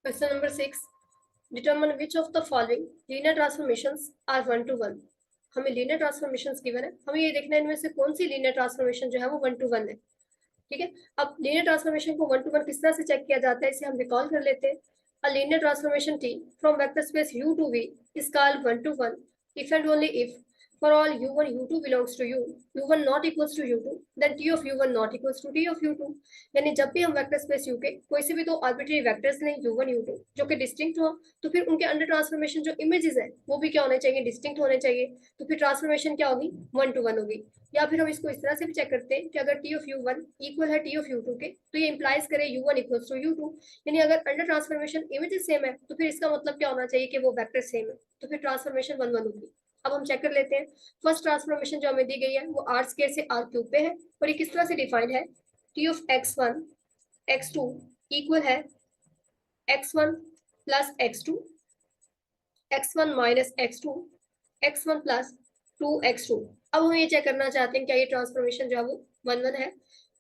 Question number 6. Determine which of the following linear transformations are one to one. हमें linear transformations given है, हमें ये देखना है इनमें से कौन सी linear transformation जो है वो one to one है. ठीक है. अब linear transformation को one to one किस तरह से चेक किया जाता है, इसे हम रिकॉल कर लेते हैं. A linear transformation T from vector space U to V is called one to one if and only if for all u1 u2 belongs to u, u1 not equals to u2, then t of u1 not equals to t of u2. यानी जब भी हम vector space u के कोई से भी दो arbitrary vectors लें u1 u2 जो कि डिस्टिंक्ट हो, तो फिर उनके अंडर ट्रांसफॉर्मेशन जो इमेजेस है वो भी क्या होने चाहिए, डिस्टिंक्ट होने चाहिए. तो फिर ट्रांसफॉर्मेशन क्या होगी, वन टू वन होगी. या फिर हम इसको इस तरह से भी चेक करते हैं कि अगर t ऑफ u1 इक्वल है t ऑफ u2 के, तो ये इंप्लाइज करे u1 इक्वल्स टू u2. यानी अगर अंडर ट्रांसफॉर्मेशन इमेजेस सेम है तो फिर इसका मतलब क्या होना चाहिए कि वो वेक्टर सेम है, तो फिर ट्रांसफॉर्मेशन वन वन होगी. अब हम चेक कर लेते हैं. फर्स्ट ट्रांसफॉर्मेशन जो हमें दी गई है वो आर स्क्वायर से आर क्यूब पे है, और ये किस तरह से डिफाइंड है, T of x1 x2 equal है x1 plus x2 x1 minus x2 x1 plus 2x2. अब हम ये चेक करना चाहते हैं क्या ये ट्रांसफॉर्मेशन जो है वो वन वन है.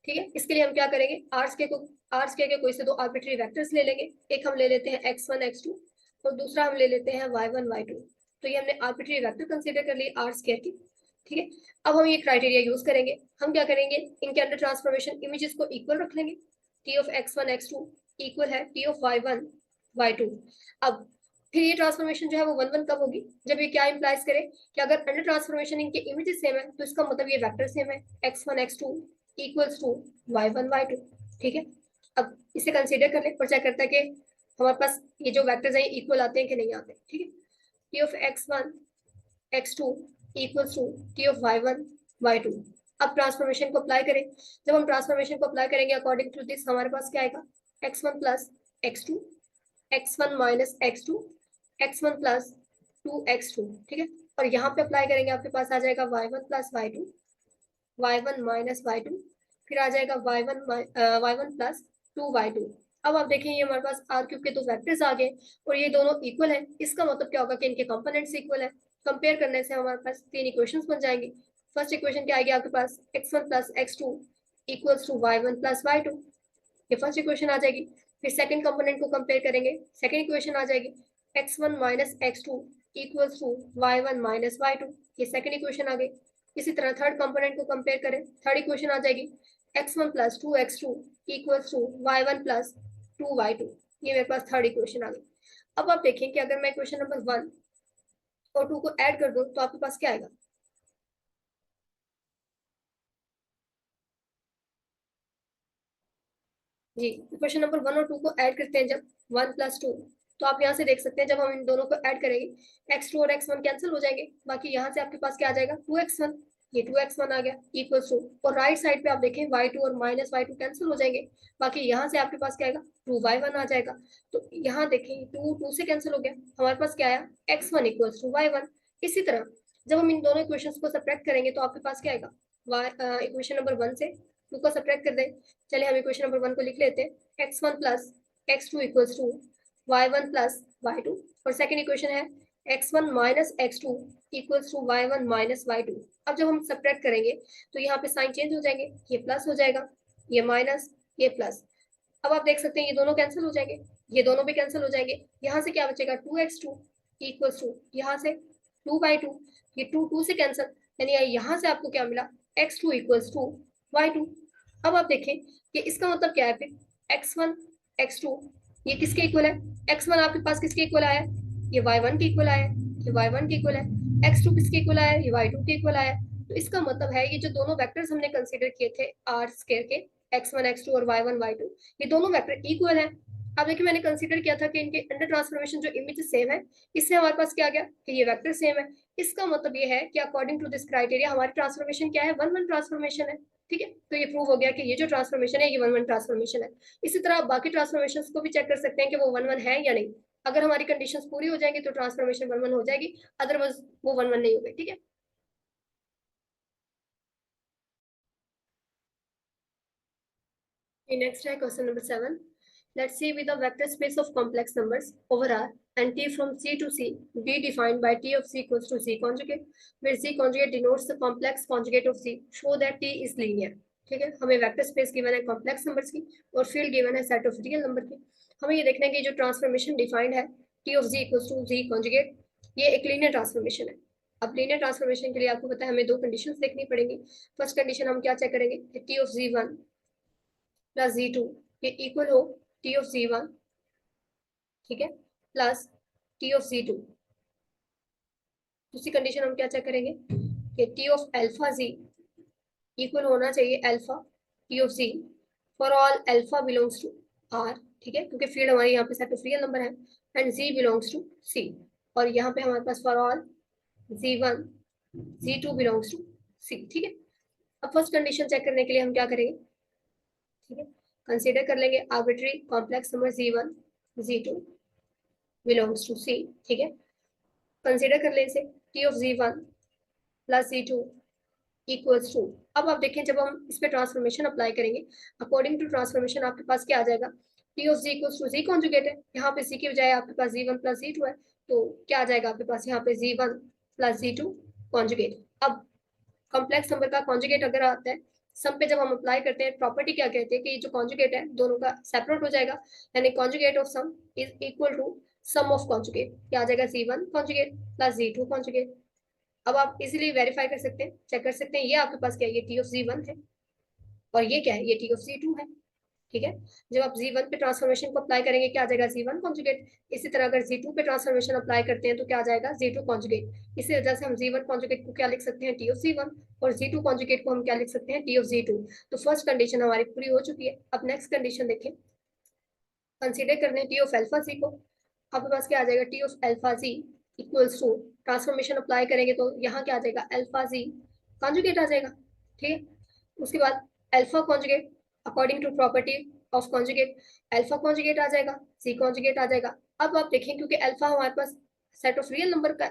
ठीक है, इसके लिए हम क्या करेंगे, आर स्क्वायर के कोई से दो आर्बिट्री वेक्टर्स ले लेंगे. एक हम ले लेते हैं x1 x2 और दूसरा हम ले लेते हैं y1 y2. तो ये हमने आर्बिट्री वेक्टर कंसीडर कर लिए आर स्क्वायर की. ठीक है, अब हम ये क्राइटेरिया यूज करेंगे. हम क्या करेंगे, इनके अंडर ट्रांसफॉर्मेशन इमेजेस को इक्वल रख लेंगे. T of x1 x2 equal है टी ऑफ y1 y2. अब फिर ये ट्रांसफॉर्मेशन जो है वो वन वन कब होगी, जब ये क्या इंप्लाइज करे कि अगर अंडर ट्रांसफॉर्मेशन इनके इमेजेस सेम है तो इसका मतलब ये वेक्टर सेम है, x1 x2 equals to y1 y2. ठीक है, अब इसे कंसीडर कर ले और चेक करता है कि हमारे पास ये जो वेक्टर्स हैं इक्वल आते हैं कि नहीं आते. ठीक है, t of x1 x2 equals to t of y1 y2. अब ट्रांसफॉर्मेशन को अप्लाई करें. जब हम ट्रांसफॉर्मेशन को अप्लाई करेंगे अकॉर्डिंग टू दिस हमारे पास क्या आएगा, x1 plus x2 x1 minus x2 x1 plus 2x2. ठीक है, और यहाँ पे अप्लाई करेंगे आपके पास आ जाएगा y1 plus y2 y1 minus y2, फिर आ जाएगा y1 प्लस 2y2. अब आप देखें ये हमारे पास आर क्यूब के दो वेक्टर्स आ गए और ये दोनों इक्वल है. इसका मतलब क्या होगा कि इनके कंपोनेंट्स इक्वल है. कंपेयर करने से हमारे पास तीन इक्वेशंस बन जाएंगे. फर्स्ट इक्वेशन क्या आएगी आपके पास, x1 plus x2 equals to y1 plus y2. ये फर्स्ट इक्वेशन आ जाएगी. फिर सेकंड कंपोनेंट को कंपेयर करेंगे, सेकंड इक्वेशन आ जाएगी x1 minus x2 equals to y1 minus y2. ये सेकंड इक्वेशन आ गई. इसी तरह थर्ड कंपोनेंट को कंपेयर करें, थर्ड इक्वेशन आ जाएगी x1 plus 2x2 equals to y1 plus 2y2. ये मेरे पास थर्ड इक्वेशन आ गई. अब आप देखें कि अगर मैं इक्वेशन नंबर 1 और 2 को ऐड कर दूं तो आपके पास क्या आएगा, जी इक्वेशन नंबर 1 और 2 को ऐड करते हैं जब 1 प्लस 2, तो आप यहाँ से देख सकते हैं जब हम इन दोनों को ऐड करेंगे x2 और x1 कैंसिल हो जाएंगे. बाकी यहाँ से आपके पास क्या आ जाएगा 2x1, ये 2x1 आ गया इक्वल्स टू, और राइट साइड पे आप देखें y2 और माइनस y2 कैंसिल हो जाएंगे. बाकी यहाँ से आपके पास क्या आएगा 2y1 आ जाएगा. तो यहाँ देखें 2 से कैंसिल हो गया, हमारे पास क्या आया x1 इक्वल्स टू y1. इसी तरह जब हम इन दोनों इक्वेशंस को सब्ट्रैक्ट करेंगे तो आपके पास क्या आएगा, इक्वेशन नंबर 1 से 2 को सब्ट्रैक्ट कर दें. चलिए हम इक्वेशन नंबर 1 को लिख लेते हैं, x1 plus x2 equals to y1 plus y2, और सेकंड इक्वेशन है x1 minus x2 equals to y1 minus y2. अब जब हम सब्ट्रैक्ट करेंगे तो यहाँ पे साइन चेंज हो जाएंगे, ये प्लस हो जाएगा, ये माइनस, ये प्लस. अब आप देख सकते हैं ये दोनों कैंसिल हो जाएंगे, ये दोनों भी कैंसिल हो जाएंगे. यहाँ से क्या बचेगा 2x2 इक्वल्स टू, यहाँ से 2/2, ये 2 से कैंसिल, यानी यहाँ से आपको क्या मिला x2 इक्वल्स टू y2. अब आप देखें कि इसका मतलब क्या है, फिर x1 x2 ये किसके इक्वल है, x1 आपके पास किसके इक्वल आया, ये y1 के इक्वल आया, ये y1 के इक्वल है. x2 किसके इक्वल आया, ये y2 के इक्वल आया. तो इसका मतलब है ये जो दोनों वेक्टर्स हमने कंसीडर किए थे आर स्क्वायर के, x1 x2 और y1 y2, ये दोनों वेक्टर इक्वल है. अब देखिए मैंने कंसीडर किया था कि इनके अंडर ट्रांसफॉर्मेशन जो इमेज सेम है, इससे हमारे पास क्या आ गया कि ये वेक्टर सेम है. इसका मतलब ये है कि अकॉर्डिंग टू दिस क्राइटेरिया हमारी ट्रांसफॉर्मेशन क्या है, वन वन ट्रांसफॉर्मेशन है. ठीक है, तो ये प्रूव हो गया कि ये जो ट्रांसफॉर्मेशन है ये वन वन ट्रांसफॉर्मेशन है. इसी तरह बाकी ट्रांसफॉर्मेशन को भी चेक कर सकते हैं कि वो वन वन है या नहीं. अगर हमारी कंडीशंस पूरी हो जाएंगी तो ट्रांसफॉर्मेशन वन वन हो जाएगी, अदरवाइज वो वन वन नहीं होगी. ठीक है, नेक्स्ट है question number 7. Let's see with a vector space of complex numbers over R and T from C to C be defined by T of C equals to C conjugate, where C conjugate denotes the complex conjugate of C. Show that T is linear. ठीक है, हमें vector space given है complex numbers की और field given है set of real number की। हमें ये देखना है कि जो ट्रांसफॉर्मेशन डिफाइंड है T of G equals to G conjugate, ये एक लीनियर ट्रांसफॉर्मेशन है। अब लीनियर ट्रांसफॉर्मेशन के लिए आपको पता है हमें दो कंडीशंस देखनी पड़ेंगी। फर्स्ट कंडीशन हम क्या चेक करेंगे, T of G one plus G two ये इक्वल हो टी ऑफ जी वन, ठीक है, plus T of G two. दूसरी कंडीशन हम क्या चेक करेंगे कि T of alpha G equal होना चाहिए alpha T of G for all alpha belongs to R, ठीक है, क्योंकि फील्ड हमारी यहाँ पे सेट ऑफ रियल नंबर है, and G belongs to C, और यहाँ पे हमारे पास for all G one G two belongs to C, ठीक है। अब फर्स्ट कंडीशन चेक करने के लिए हम क्या करेंगे, ठीक है, कंसीडर कर लेंगे arbitrary complex number G one G two belongs to C, ठीक है। कंसीडर कर ले इसे T of G one plus G two equals to. अब आप देखें जब हम इस पे ट्रांसफॉर्मेशन अप्लाई करेंगे, अकॉर्डिंग टू ट्रांसफॉर्मेशन आपके पास क्या आ जाएगा, T of G equals to G conjugate है, यहाँ पे सी की बजाय आपके पास G one plus G two है, तो क्या आ जाएगा आपके पास यहाँ पे G one plus G two conjugate. अब कॉम्प्लेक्स नंबर का कॉन्जुगेट अगर आता है सम पे जब हम अप्लाई करते हैं, प्रॉपर्टी क्या कहते हैं कि जो कॉन्जुगेट है दोनों का सेपरेट हो जाएगा, यानी conjugate of sum is equal to sum of conjugate, क्या आ जाएगा G one conjugate plus G two conjugate. अब आप इजीली वेरीफाई कर सकते हैं, चेक कर सकते हैं, ये आपके पास क्या है, ये टी ऑफ जी वन है और ये क्या है, ये टी ऑफ जी टू है, ठीक है। जब आप जी वन पे ट्रांसफॉर्मेशन को अप्लाई करेंगे क्या आ जाएगा जी वन कॉन्जुगेट, इसी तरह अगर जी टू पे ट्रांसफॉर्मेशन अप्लाई करते हैं तो क्या आ जाएगा जी टू कॉन्जुगेट। इसी वजह से हम जी वन कॉन्जुगेट को क्या लिख सकते हैं, टी ऑफ जी वन, और जी टू कॉन्जुगेट को हम क्या लिख सकते हैं, टी ऑफ जी टू। तो फर्स्ट कंडीशन हमारी पूरी हो चुकी है। अब नेक्स्ट कंडीशन देखें, कंसीडर करने टी ऑफ अल्फा जी को, आपके पास क्या आ जाएगा, T of alpha G equals to, transformation apply करेंगे तो यहाँ क्या आ जाएगा, अल्फा जी कॉन्जुगेट आ जाएगा, ठीक है। उसके बाद alpha conjugate according to property of conjugate, alpha conjugate आ जाएगा, सी कॉन्जुगेट आ जाएगा। अब आप देखें क्योंकि अल्फा हमारे पास सेट ऑफ रियल नंबर का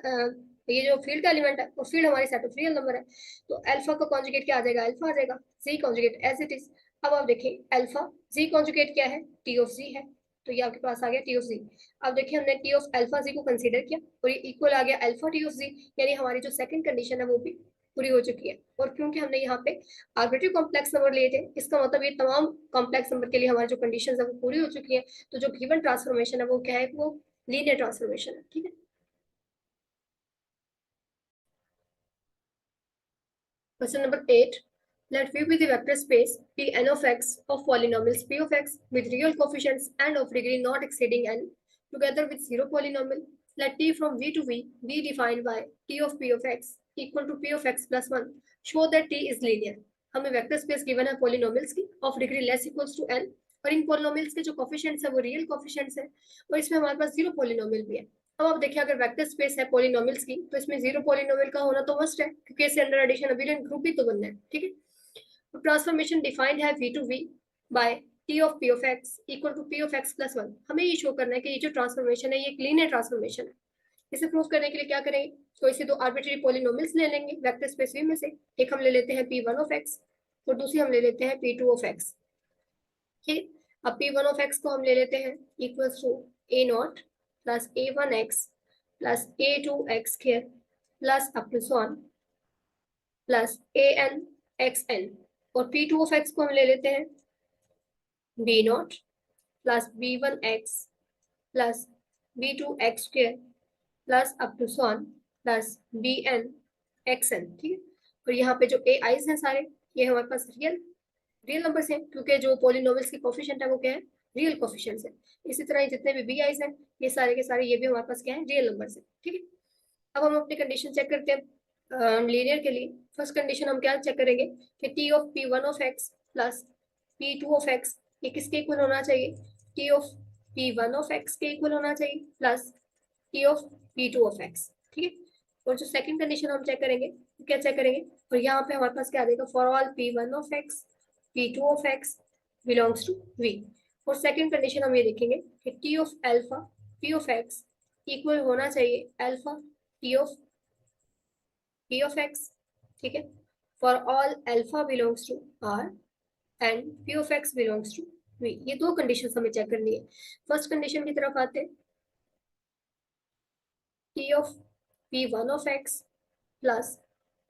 ये जो फील्ड का एलिमेंट है वो फील्ड हमारी सेट ऑफ रियल नंबर है, तो अल्फा का कॉन्जुगेट क्या आ जाएगा, अल्फा आ जाएगा, C conjugate as it is. अब आप देखें अल्फा जी कॉन्जुगेट क्या है, टी ऑफ जी है, तो ये आपके पास आ गया टी ऑफ जी। अब देखिए हमने टी ऑफ अल्फा जी को कंसीडर किया और ये इक्वल आ गया अल्फा टी ऑफ जी, यानी हमारी जो सेकंड कंडीशन है वो भी पूरी हो चुकी है। और क्योंकि हमने यहाँ पे आर्बिट्री कॉम्प्लेक्स नंबर लिए थे, इसका मतलब ये तमाम कॉम्प्लेक्स नंबर के लिए हमारी जो कंडीशन है वो पूरी हो चुकी है, तो जो गिवन ट्रांसफॉर्मेशन है वो क्या है, वो लीनियर ट्रांसफॉर्मेशन है, ठीक है। Question number 8. Let V be the vector space Pn of x of polynomials P of x with real coefficients and of degree not exceeding n together with zero polynomial. Let T from V to V be defined by T of P of x equal to P of x plus 1. Show that T is linear. हमें vector space given है polynomials की of degree less equals to n, और इन polynomials के जो coefficients है वो real coefficients है, और इसमें हमारे पास जीरो पॉलिनोमियल भी है। अब आप देखिए अगर वेक्टर स्पेस है पॉलिनोमियल्स की तो इसमें जीरो पॉलिनोमियल का होना तो मस्ट है, क्योंकि इससे अंडर एडिशन अबिलियन ग्रुप भी तो बनना है, ठीक है। तो ट्रांसफॉर्मेशन डिफाइंड है v to v by t of p of x equal to p of x plus 1। हमें ये शो करना है कि ये जो ट्रांसफॉर्मेशन है ये एक लीनियर ट्रांसफॉर्मेशन है। इसे प्रूव करने के लिए क्या करेंगे, तो इसे दो आर्बिट्री पॉलिनोमियल्स ले लेंगे वेक्टर स्पेस v में से, एक हम ले लेते हैं p1 ऑफ x और दूसरी हम ले लेते हैं p2 ऑफ x, ठीक। अब p1 ऑफ x को हम ले लेते हैं equals to a nought plus a1x plus a2x square plus up to so on plus an xn, और p2 ऑफ x को हम ले लेते हैं b nought plus b1x plus b2x square plus up to so on plus bn xn, ठीक है। और यहाँ पे जो ए आईज हैं सारे ये हमारे पास रियल रियल नंबर्स हैं, क्योंकि जो पॉलिनोमियल्स की कोफिशिएंट है वो क्या है, रियल कोफिशिएंट्स है। इसी तरह जितने भी बी आईज हैं ये सारे के सारे ये भी हमारे पास क्या है, रियल नंबर्स हैं, ठीक है। अब हम अपनी कंडीशन चेक करते हैं लीनियर के लिए। फर्स्ट कंडीशन हम क्या चेक करेंगे कि T of P one of X plus P two of X ये किसके इक्वल होना चाहिए, T of P one of X के इक्वल होना चाहिए plus T of P two of x, ठीक है। और जो सेकंड कंडीशन हम चेक करेंगे तो क्या चेक करेंगे, और यहाँ पे हमारे पास क्या आ जाएगा, for all P one of X P two of X belongs to V. और सेकंड कंडीशन हम ये देखेंगे कि T of alpha P of X equal होना चाहिए alpha T of p of x, ठीक है, for all alpha belongs to r and p of x belongs to v। ये दो कंडीशन हमें चेक करनी है। फर्स्ट कंडीशन की तरफ आते हैं, t of p1 of x plus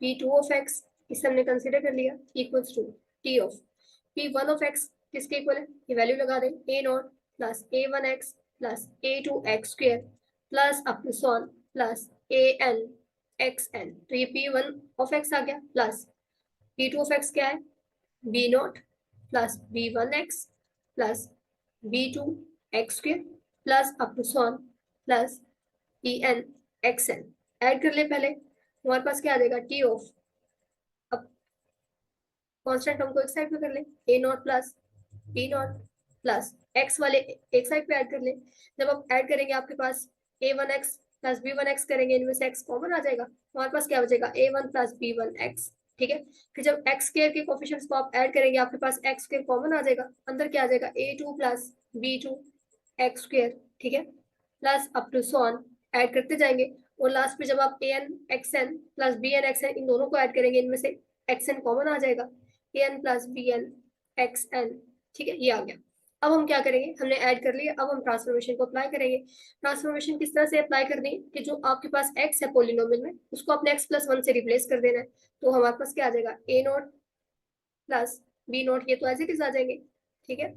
p2 of x, इसे हमने कंसिडर कर लिया equals to T of P one of X किसके इक्वल है, ये वैल्यू लगा दें, A not plus A one X plus A two X square plus up to so on plus A N X N. तो ये P one of X आ गया plus P two of X क्या है, B naught plus B one X plus B two X square plus up to so on plus E N X N. Add कर ले पहले, हमारे पास क्या आ जाएगा, टी ऑफ, अब कांस्टेंट टर्म को एक साइड पे कर ले, A not plus B naught plus X वाले एक साइड पे ऐड कर ले। जब आप ऐड करेंगे आपके पास A one X plus B one X करेंगे, इनमें से एक्स कॉमन आ जाएगा, हमारे पास क्या बचेगा, A one plus B one X. ठीक है, फिर जब एक्स स्क्वायर के कोफिशिएंट्स को आप ऐड करेंगे, आपके पास एक्स स्क्वायर कॉमन आ जाएगा, अंदर क्या आ जाएगा, A two plus B two X square. ठीक है, plus up to so on add करते जाएंगे, और लास्ट में जब आप A N X N plus B N X N इन दोनों को ऐड करेंगे, इनमें से एक्स एन कॉमन आ जाएगा, A N plus B N X N. ठीक है, ये आ गया। अब हम क्या करेंगे, हमने ऐड कर लिया, अब हम ट्रांसफॉर्मेशन को अप्लाई करेंगे। ट्रांसफॉर्मेशन किस तरह से अप्लाई करनी है कि जो आपके पास x है पोलिनोमियल में, उसको अपने x प्लस वन से रिप्लेस कर देना है। तो हमारे पास क्या आ जाएगा, a nought plus B nought, ये तो एज इट इज आ जाएंगे। ठीक है,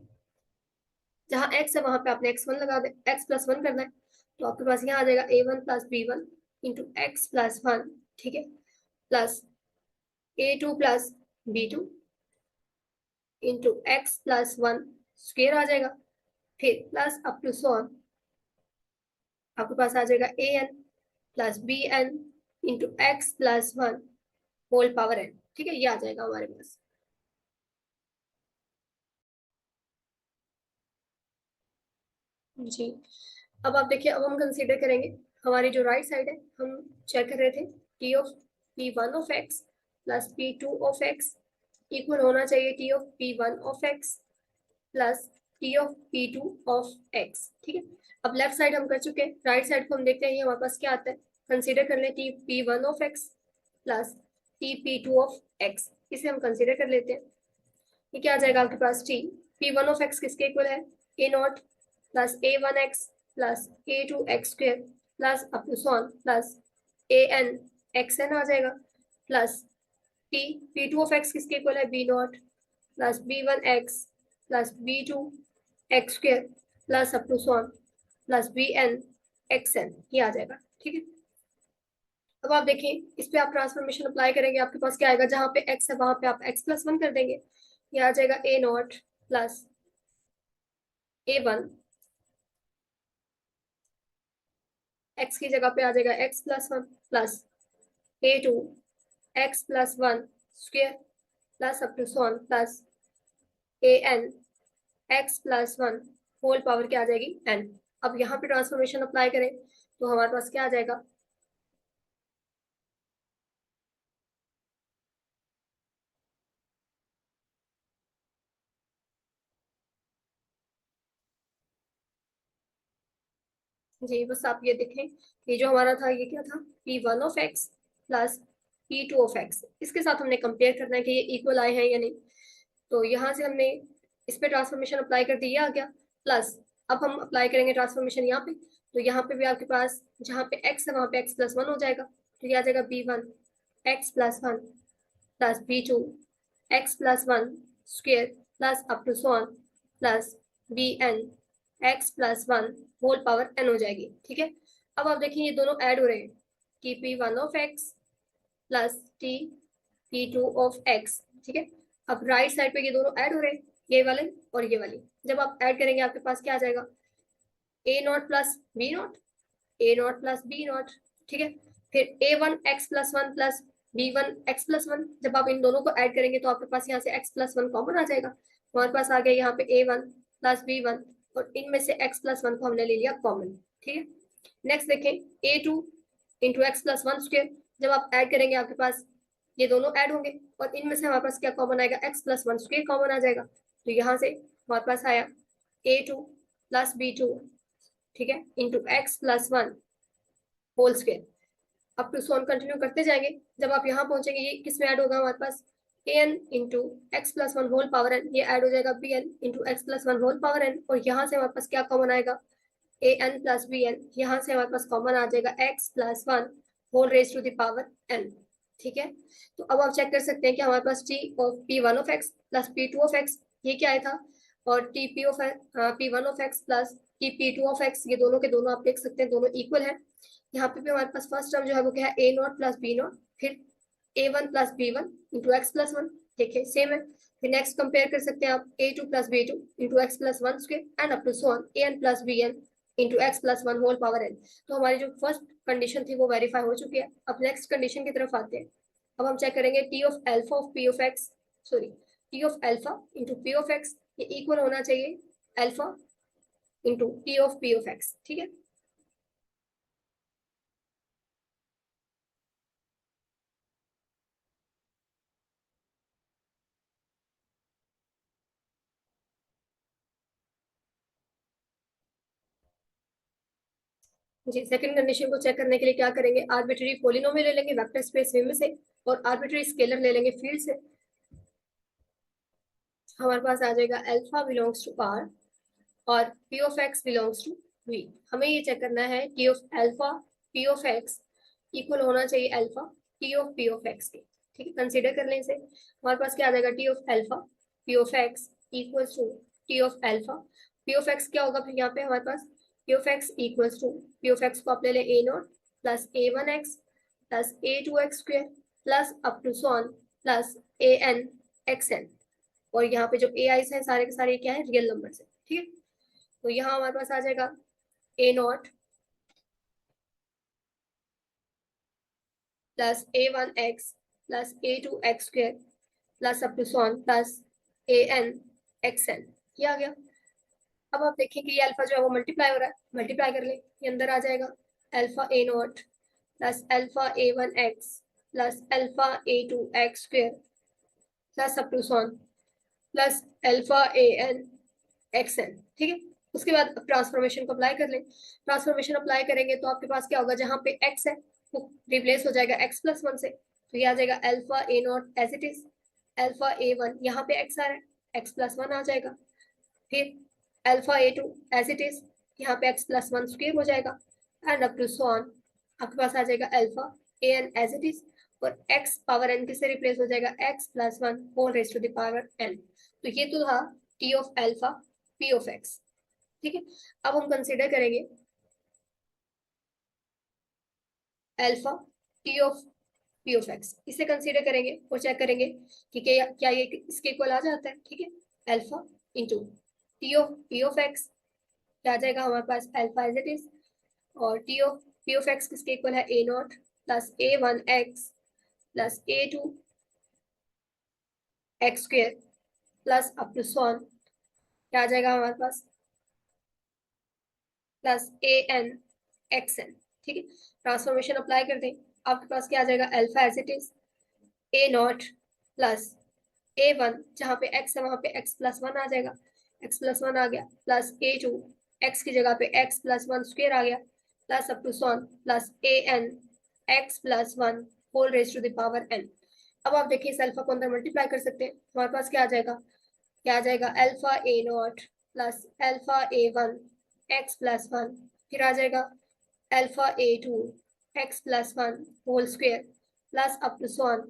जहां x है वहां पे आपने x वन लगा दे, x प्लस वन करना है, तो आपके पास यहाँ आ जाएगा a one plus B one into X plus one. ठीक है, plus a two plus B two into X plus one square आ जाएगा, फिर प्लस अप टू सॉन आपके पास आ जाएगा A N plus B N into X plus one whole power N. ठीक है, ये आ जाएगा हमारे पास। जी, अब आप देखिए, अब हम कंसीडर करेंगे हमारी जो राइट साइड है, हम चेक कर रहे थे T of P one of X plus P two of X equal होना चाहिए T of P one of X plus T of P two of x. ठीक है, अब लेफ्ट साइड हम कर चुके हैं, राइट साइड को हम देखते हैं, ये हमारे पास क्या आता है, कंसीडर कर लें T P one of X plus T P two of X, इसे हम कंसीडर कर लेते हैं। ये क्या आ जाएगा आपके पास, T P one of X किसके इक्वल है, A not plus A one X plus A two X square plus up to so on plus A N X N आ जाएगा, plus T P two of X किसके equal है, B naught plus B one X plus B two X square plus up to so on plus B N X N, ये आ जाएगा। ठीक है, अब आप देखिए, इस पे आप ट्रांसफॉर्मेशन अप्लाई करेंगे, आपके पास क्या आएगा, जहां पे x है वहां पे आप x प्लस वन कर देंगे, ये आ जाएगा A not plus A one, X की जगह पे आ जाएगा x plus one plus A two X plus one square plus up to so on plus A N X plus one whole power क्या आ जाएगी, n। अब यहाँ पे ट्रांसफॉर्मेशन अप्लाई करें तो हमारे पास क्या आ जाएगा, जी बस आप ये देखें, ये जो हमारा था ये क्या था, P one of X plus P two of x, इसके साथ हमने कंपेयर करना है कि ये इक्वल आए हैं या नहीं। तो यहाँ से हमने इस पे ट्रांसफॉर्मेशन अप्लाई कर दी, आ गया, प्लस अब हम अप्लाई करेंगे ट्रांसफॉर्मेशन यहाँ पे, तो यहाँ पे भी आपके पास जहाँ पे x है वहाँ पे x प्लस वन हो जाएगा, तो ये आ जाएगा B one X plus one plus B two X plus one square plus up to so on plus B N X plus one whole power N हो जाएगी। ठीक है, अब आप देखिए ये दोनों ऐड हो रहे हैं, T P one of X plus T P two of x. ठीक है, अब राइट साइड पे ये दोनों ऐड हो रहे हैं, ये वाले और ये वाली, जब आप ऐड करेंगे आपके पास क्या आ जाएगा, A not plus B naught, A not plus B naught. ठीक है, फिर A one X plus one plus B one X plus one, जब आप इन दोनों को ऐड करेंगे तो आपके पास यहाँ से एक्स प्लस वन कॉमन आ जाएगा, हमारे पास आ गया यहाँ पे ए वन प्लस बी वन, और इनमें से एक्स प्लस वन को हमने ले लिया कॉमन। ठीक है, नेक्स्ट देखें, A two into X plus one square, जब आप ऐड करेंगे आपके पास ये दोनों ऐड होंगे, और इनमें से हमारे पास क्या कॉमन आएगा, X plus one square common आ जाएगा, तो यहाँ से हमारे पास आया A two plus B two, ठीक है, into X plus one whole square, up to so on continue करते जाएंगे, जब आप यहाँ पहुंचेंगे ये किस में ऐड होगा हमारे पास, A N into X plus one whole power N, ये ऐड हो जाएगा B N into X plus one whole power N, और यहाँ से हमारे पास क्या कॉमन आएगा, A N plus B N, यहाँ से हमारे पास कॉमन आ जाएगा X plus one whole raise to the power N. ठीक है, तो अब आप चेक कर सकते हैं कि हमारे पास T of P one of X plus P2 of X, ये क्या आया था, और TP of P1 of X plus TP2 of X, ये दोनों के दोनों आप देख सकते हैं दोनों इक्वल है। यहाँ पे भी हमारे पास फर्स्ट टर्म जो है वो क्या है, A nought plus B nought, फिर A1 plus B1 into X plus one, देखिए सेम है। फिर नेक्स्ट कंपेयर कर सकते हैं आप A2 plus B2 into X plus one square and up to so on AN plus BN into X plus one whole power n। तो हमारी जो फर्स्ट कंडीशन थी वो वेरीफाई हो चुकी है। अब नेक्स्ट कंडीशन की तरफ आते हैं। अब हम चेक करेंगे T of alpha of P of x, sorry T of alpha into P of X, ये इक्वल होना चाहिए alpha into T of P of x, ठीक है। जी, सेकंड कंडीशन को चेक करने के लिए क्या करेंगे, आर्बिट्ररी पोलिनोमियल ले लेंगे वेक्टर स्पेस में से, और आर्बिट्ररी स्केलर ले लेंगे फील्ड से। हमारे पास आ जाएगा अल्फा बिलोंग्स टू आर और P of X belongs to V. हमें ये चेक करना है T of alpha P of X equal होना चाहिए alpha T of P of X के, ठीक है। कंसीडर कर लें इसे। हमारे पास क्या आ जाएगा, T of alpha P of X equals to T of alpha P of X, क्या होगा फिर यहाँ पे हमारे पास P of X equals to, P of X को आप ले लें A not plus A1x plus A2x square plus up to so on plus AN XN, और यहाँ पे जो ए आईज है सारे के सारे क्या है, रियल नंबर है, ठीक है। तो यहाँ हमारे पास आ जाएगा A0 plus A1x plus A2x square plus up to so on plus AN XN, ये आ गया। अब आप देखिए कि ये अल्फा जो है वो मल्टीप्लाई हो रहा है, मल्टीप्लाई कर ले, ये अंदर आ जाएगा alpha A0 plus alpha A1x plus alpha A2x square plus up to so on plus alpha AN XN, ठीक है। उसके बाद ट्रांसफॉर्मेशन को अप्लाई कर लें। ट्रांसफॉर्मेशन अप्लाई करेंगे तो आपके पास क्या होगा, जहां पे x है वो रिप्लेस हो जाएगा x प्लस वन से, तो ये आ जाएगा alpha A nought as it is, alpha A1 यहाँ पे x आ रहा है x प्लस वन आ जाएगा, फिर alpha A2 as it is, यहाँ पे x प्लस वन स्क्वायर हो जाएगा and up to so on, आपके पास आ जाएगा alpha AN as it is, और x पावर n किससे रिप्लेस हो जाएगा, x plus one whole raise to the power n। तो ये तो था t of alpha p of x, ठीक है। अब हम कंसीडर करेंगे alpha T of P of X, इसे कंसीडर करेंगे और चेक करेंगे कि क्या ये इसके इक्वल आ जाता है, ठीक है। Alpha into T of P of X, क्या आ जाएगा हमारे पास अल्फा एज इट इज, और T of P of X किसके इक्वल है, A not plus A1x plus A2 X square plus up to so on, क्या आ जाएगा हमारे पास प्लस AN XN, ठीक है। ट्रांसफॉर्मेशन अप्लाई कर दें, आपके पास क्या आ जाएगा alpha as it is A not plus A1, जहाँ पे x है वहां पे x प्लस वन आ जाएगा, x प्लस वन आ गया प्लस A2 x की जगह पे x प्लस वन स्क्वायर आ गया plus up to so on plus AN x plus one whole raise to the power n। अब आप देखिए इस अल्फा को अंदर मल्टीप्लाई कर सकते हैं, हमारे पास क्या आ जाएगा, क्या आ जाएगा alpha A not plus alpha A1 x plus one, फिर आ जाएगा alpha A2 x plus one whole square plus up to so on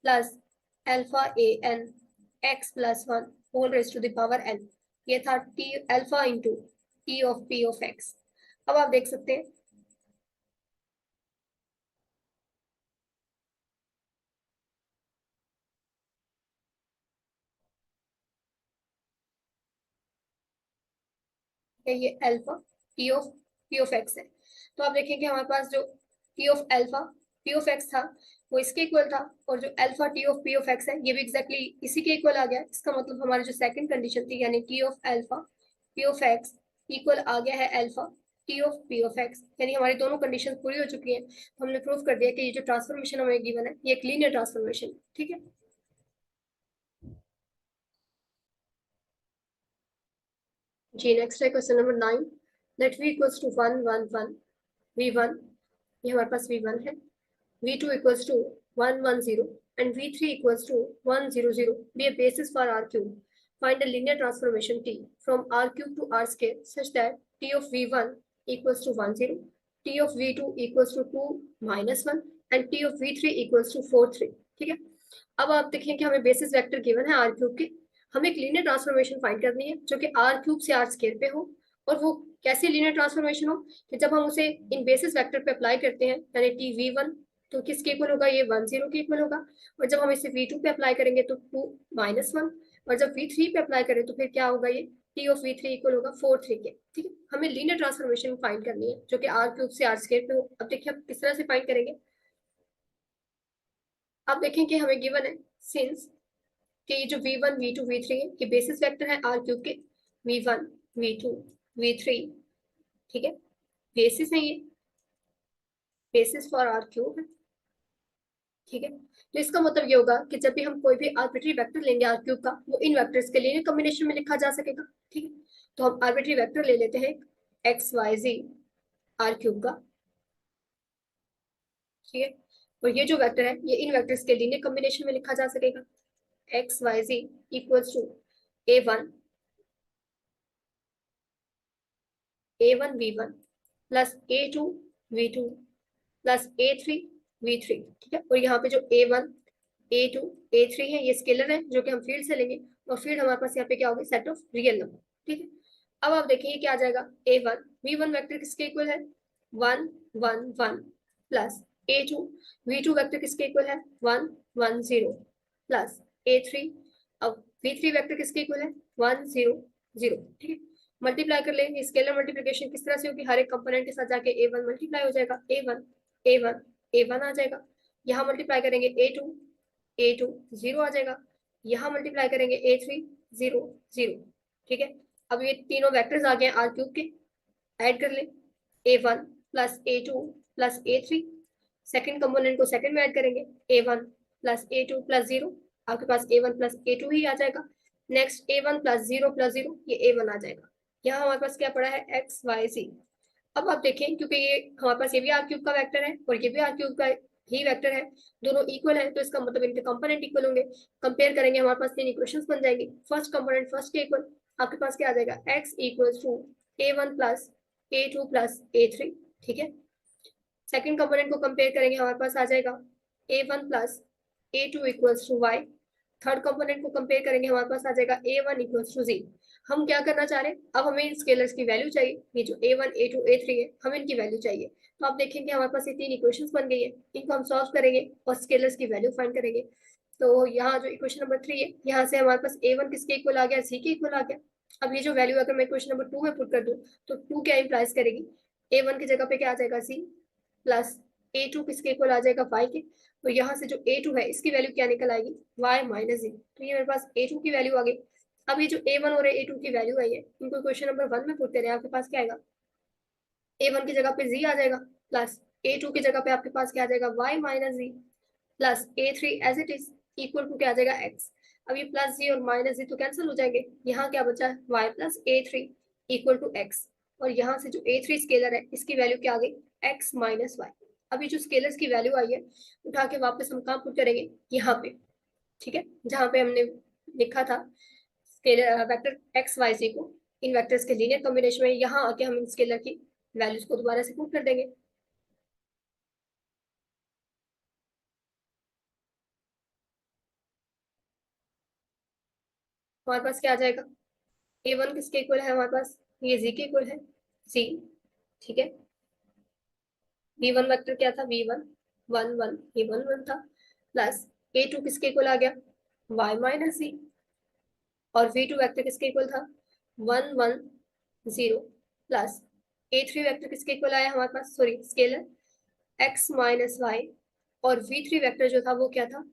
plus alpha AN x plus one whole raise to the power n। ये था T alpha into T of P of X. अब आप देख सकते हैं ये alpha T of x है, तो आप देखेंगे हमारे पास जो T of alpha T of x था वो इसके इक्वल था, और जो alpha T of P of x है ये भी एग्जैक्टली इसी के इक्वल आ गया। इसका मतलब हमारी जो सेकंड कंडीशन थी यानी T of alpha P of X equal आ गया है alpha T of P of X, यानी हमारी दोनों कंडीशन पूरी हो चुकी है। तो हमने प्रूव कर दिया कि ये जो ट्रांसफॉर्मेशन हमें गिवन है ये एक लीनियर ट्रांसफॉर्मेशन, ठीक है। जी नेक्स्ट है question number 9, let v equals to 1 1 1 v1, ये हमारे पास v1 है, v2 equals to 110 and v3 equals to 100 be a basis for r cube. Find a linear transformation t from r cube to r square such that t of v1 equals to 10, t of v2 equals to 2 minus 1 and t of v3 equals to 4 3, ठीक है। अब आप देखिए कि हमें basis vector given है are cube के, हमें एक लीनियर ट्रांसफॉर्मेशन फाइंड करनी है जो कि आर क्यूब से आर स्क्वायर पे हो। और वो कैसी लीनियर ट्रांसफॉर्मेशन हो कि जब हम उसे इन बेसिस वेक्टर पे अप्लाई करते हैं, यानी टी वी वन, तो किसके इक्वल होगा, ये 10 के इक्वल होगा। और जब हम इसे वी टू पे अप्लाई करेंगे तो 2 - 1। और जब वी थ्री पे अप्लाई करें तो फिर क्या होगा, ये T of we three equal होगा 4 3 के। ठीक है, हमें लीनियर ट्रांसफॉर्मेशन फाइंड करनी है जो कि आर क्यूब से आर स्क्वायर पे हो। अब देखिए आप किस तरह से फाइंड करेंगे। आप देखें कि हमें गिवन है सिंस कि ये जो v1 v2 v3 है ये बेसिस वेक्टर है आर क्यूब के, v1 v2 v3। ठीक है, बेसिस है ये, बेसिस फॉर आर क्यूब है। ठीक है, तो इसका मतलब ये होगा कि जब भी हम कोई भी आर्बिट्री वेक्टर लेंगे आर क्यूब का, वो इन वेक्टर्स के लिए कॉम्बिनेशन में लिखा जा सकेगा। ठीक है, तो हम आर्बिट्री वेक्टर ले लेते हैं X Y Z R cube का। ठीक है, और ये जो वेक्टर है ये इन वेक्टर्स के लीनियर कॉम्बिनेशन में लिखा जा सकेगा। X Y Z equals to a1 V one plus a2 v2 plus a3 v3। ठीक है, और यहाँ पे जो a1 a2 a3 है ये स्केलर है जो कि हम फील्ड से लेंगे, और फील्ड हमारे पास यहाँ पे क्या होगी, सेट ऑफ रियल नंबर। ठीक है, अब आप देखिए क्या आ जाएगा, a1 v1 वेक्टर किसके इक्वल है, 1 1 1 प्लस a2 v2 वेक्टर किसके इक्वल है, 1 1 0 प्लस a3। अब v3 वेक्टर किसके इक्वल है, 1 0 0। ठीक है, मल्टीप्लाई कर ले, स्केलर मल्टीप्लिकेशन किस तरह से होगी, हर एक कंपोनेंट के साथ जाके a1 मल्टीप्लाई हो जाएगा, a1 आ जाएगा। यहाँ मल्टीप्लाई करेंगे a2 0 आ जाएगा। यहाँ मल्टीप्लाई करेंगे a3 0 0। ठीक है, अब ये तीनों वेक्टर्स आ गए आर क्यूब के, ऐड कर ले, a1 plus a2 plus a3। Second component को सेकंड में ऐड करेंगे, a1 प्लस a2 प्लस 0, आपके पास a1 प्लस a2 ही आ जाएगा। नेक्स्ट a1 प्लस 0 ये a1 आ जाएगा। यहाँ हमारे पास क्या पड़ा है, एक्स वाई सी। अब आप देखें क्योंकि ये हमारे पास ये भी आर क्यूब का वेक्टर है और ये भी आर क्यूब का ही वेक्टर है, दोनों इक्वल है, तो इसका मतलब इनके कंपोनेंट इक्वल होंगे। कंपेयर करेंगे, हमारे पास तीन इक्वेशंस बन जाएंगी। फर्स्ट कंपोनेंट फर्स्ट के इक्वल, आपके पास क्या आ जाएगा, X equals to a1 plus a2 plus a3। ठीक है, सेकंड कंपोनेंट को कंपेयर करेंगे, हमारे पास आ जाएगा a1 plus a2 equals to y। Third component को कंपेयर करेंगे, हमारे पास आ जाएगा a1 इक्वल्स टू z। हम क्या करना चाह रहे हैं, अब हमें इन स्केलर्स की वैल्यू चाहिए, ये जो a1 a2 a3 है हमें इनकी वैल्यू चाहिए। तो आप देखेंगे हमारे पास ये तीन इक्वेशंस बन गई है, इनको हम सॉल्व करेंगे और स्केलर्स की वैल्यू फाइंड करेंगे। तो यहाँ जो इक्वेशन नंबर 3 है, यहाँ से हमारे पास a1 किसके इक्वल आ गया, c के इक्वल आ गया। अब ये जो वैल्यू अगर मैं इक्वेशन नंबर 2 में पुट कर दूं तो 2 क्या इंप्लाइज करेगी, a1 की जगह पे क्या आ जाएगा, c प्लस a2 किसके इक्वल आ जाएगा, y के। तो यहाँ से जो a2 है इसकी वैल्यू क्या निकल आएगी, y माइनस z। तो ये मेरे पास a2 की वैल्यू आ गई। अब ये जो a1 और a2 की वैल्यू आई है इनको क्वेश्चन नंबर 1 में पुट करें, आपके पास क्या आएगा, a1 की जगह पे z आ जाएगा, प्लस a2 की जगह पे आपके पास क्या आ जाएगा, y minus z, plus a3 as it is equal to क्या आ जाएगा, x। अब ये प्लस जी और माइनस जी तो कैंसिल हो जाएंगे, यहाँ क्या बचा है, y plus a3 equal to x। और यहाँ से जो a3 स्केलर है इसकी वैल्यू क्या आ गई, x माइनस वाई। अभी जो स्केलर्स की वैल्यू आई है उठा के वापस हम कहाँ पुट करेंगे, यहाँ पे। ठीक है, जहाँ पे हमने लिखा था स्केलर वेक्टर एक्स वाई जी को इन वेक्टर्स के लीनियर कॉम्बिनेशन में, यहाँ आके हम इन स्केलर की वैल्यूज को दोबारा से पुट कर देंगे। हमारे पास क्या आ जाएगा, a1 किसके इक्वल है हमारे पास, ये z के इक्वल है, z। ठीक है, v1 वेक्टर क्या था, v1 1 1 ये 1 1 था, प्लस a2 किसके इक्वल आ गया, y माइनस z। और v2 वेक्टर किसके इक्वल था, 1 1 0 प्लस a3 वेक्टर किसके इक्वल आया हमारे पास, sorry scalar x minus Y. और v3 वेक्टर जो था वो क्या था,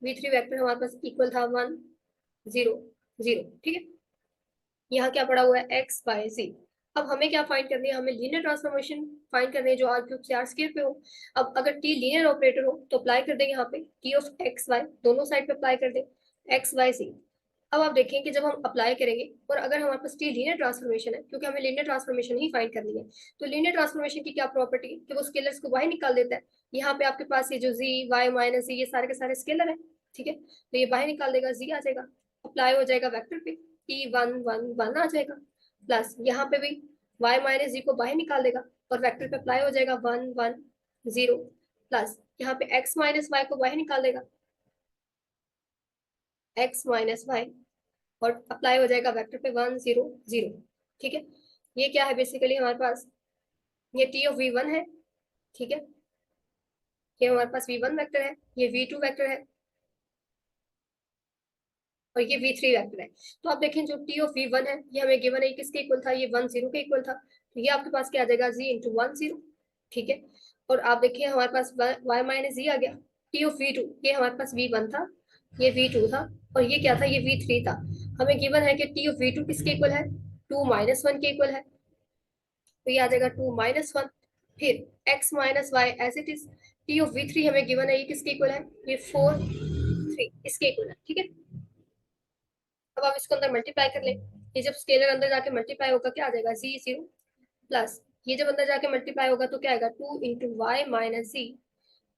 v3 वेक्टर हमारे पास इक्वल था 1 0 0। ठीक है, यहाँ क्या पड़ा हुआ है, एक्स वाई सी। अब हमें क्या फाइंड करनी है, हमें लीनियर ट्रांसफॉर्मेशन फाइंड करनी है जो आर क्यूब से आर स्क्वायर पे हो। अब अगर टी लीनियर ऑपरेटर हो तो अप्लाई कर देंगे यहाँ पे टी ऑफ एक्स वाई, दोनों साइड पे अप्लाई कर दे, एक्स वाई सी। अब आप देखें कि जब हम अप्लाई करेंगे और अगर हमारे पास टी लीनियर ट्रांसफॉर्मेशन है, क्योंकि हमें लीनियर ट्रांसफॉर्मेशन ही फाइंड करनी है, तो लीनियर ट्रांसफॉर्मेशन की क्या प्रॉपर्टी है कि वो स्केलर्स को बाहर निकाल देता है। यहाँ पे आपके पास ये जो जी वाई माइनस ये सारे के सारे स्केलर है। ठीक है, तो ये बाहर निकाल देगा, जी आ जाएगा, अप्लाई हो जाएगा वेक्टर पे, T1 1 1 आ जाएगा, प्लस यहाँ पे भी y माइनस जी को बाहर निकाल देगा और वेक्टर पे अप्लाई हो जाएगा 1 1 0, प्लस यहाँ पे x माइनस वाई को बाहर निकाल देगा, एक्स माइनस वाई, और अप्लाई हो जाएगा वेक्टर पे 1 0 0। ठीक है, ये क्या है बेसिकली हमारे पास, ये टी ऑफ v1 है। ठीक है, ये हमारे पास v1 वेक्टर है, ये v2 वेक्टर है, और ये v3 वेक्टर है। तो आप देखें जो टी ऑफ v1 है ये हमें गिवन है, किसके इक्वल था, ये 1 0 के इक्वल था। तो ये आपके पास क्या आ जाएगा, z इंटू 1 0। ठीक है, और आप देखिए हमारे पास y माइनस z आ गया। टी ऑफ v2, ये हमारे पास v1 था, ये v2 था, और ये क्या था, ये v3 था। हमें गिवन है कि टी ऑफ v2 किसके इक्वल है, 2 माइनस 1 के इक्वल है। तो ये आ जाएगा 2 माइनस 1। फिर x minus Y as it is. T of v3 हमें गिवन है, ये किसके इक्वल है, ये 4 3 इसके इक्वल है। ठीक है, अब आप इसको अंदर मल्टीप्लाई कर लें। ये जब स्केलर अंदर जाके मल्टीप्लाई होगा क्या आ जाएगा, जी 0 प्लस, ये जब अंदर जाके मल्टीप्लाई होगा तो क्या आएगा, 2 इंटू वाई माइनस जी।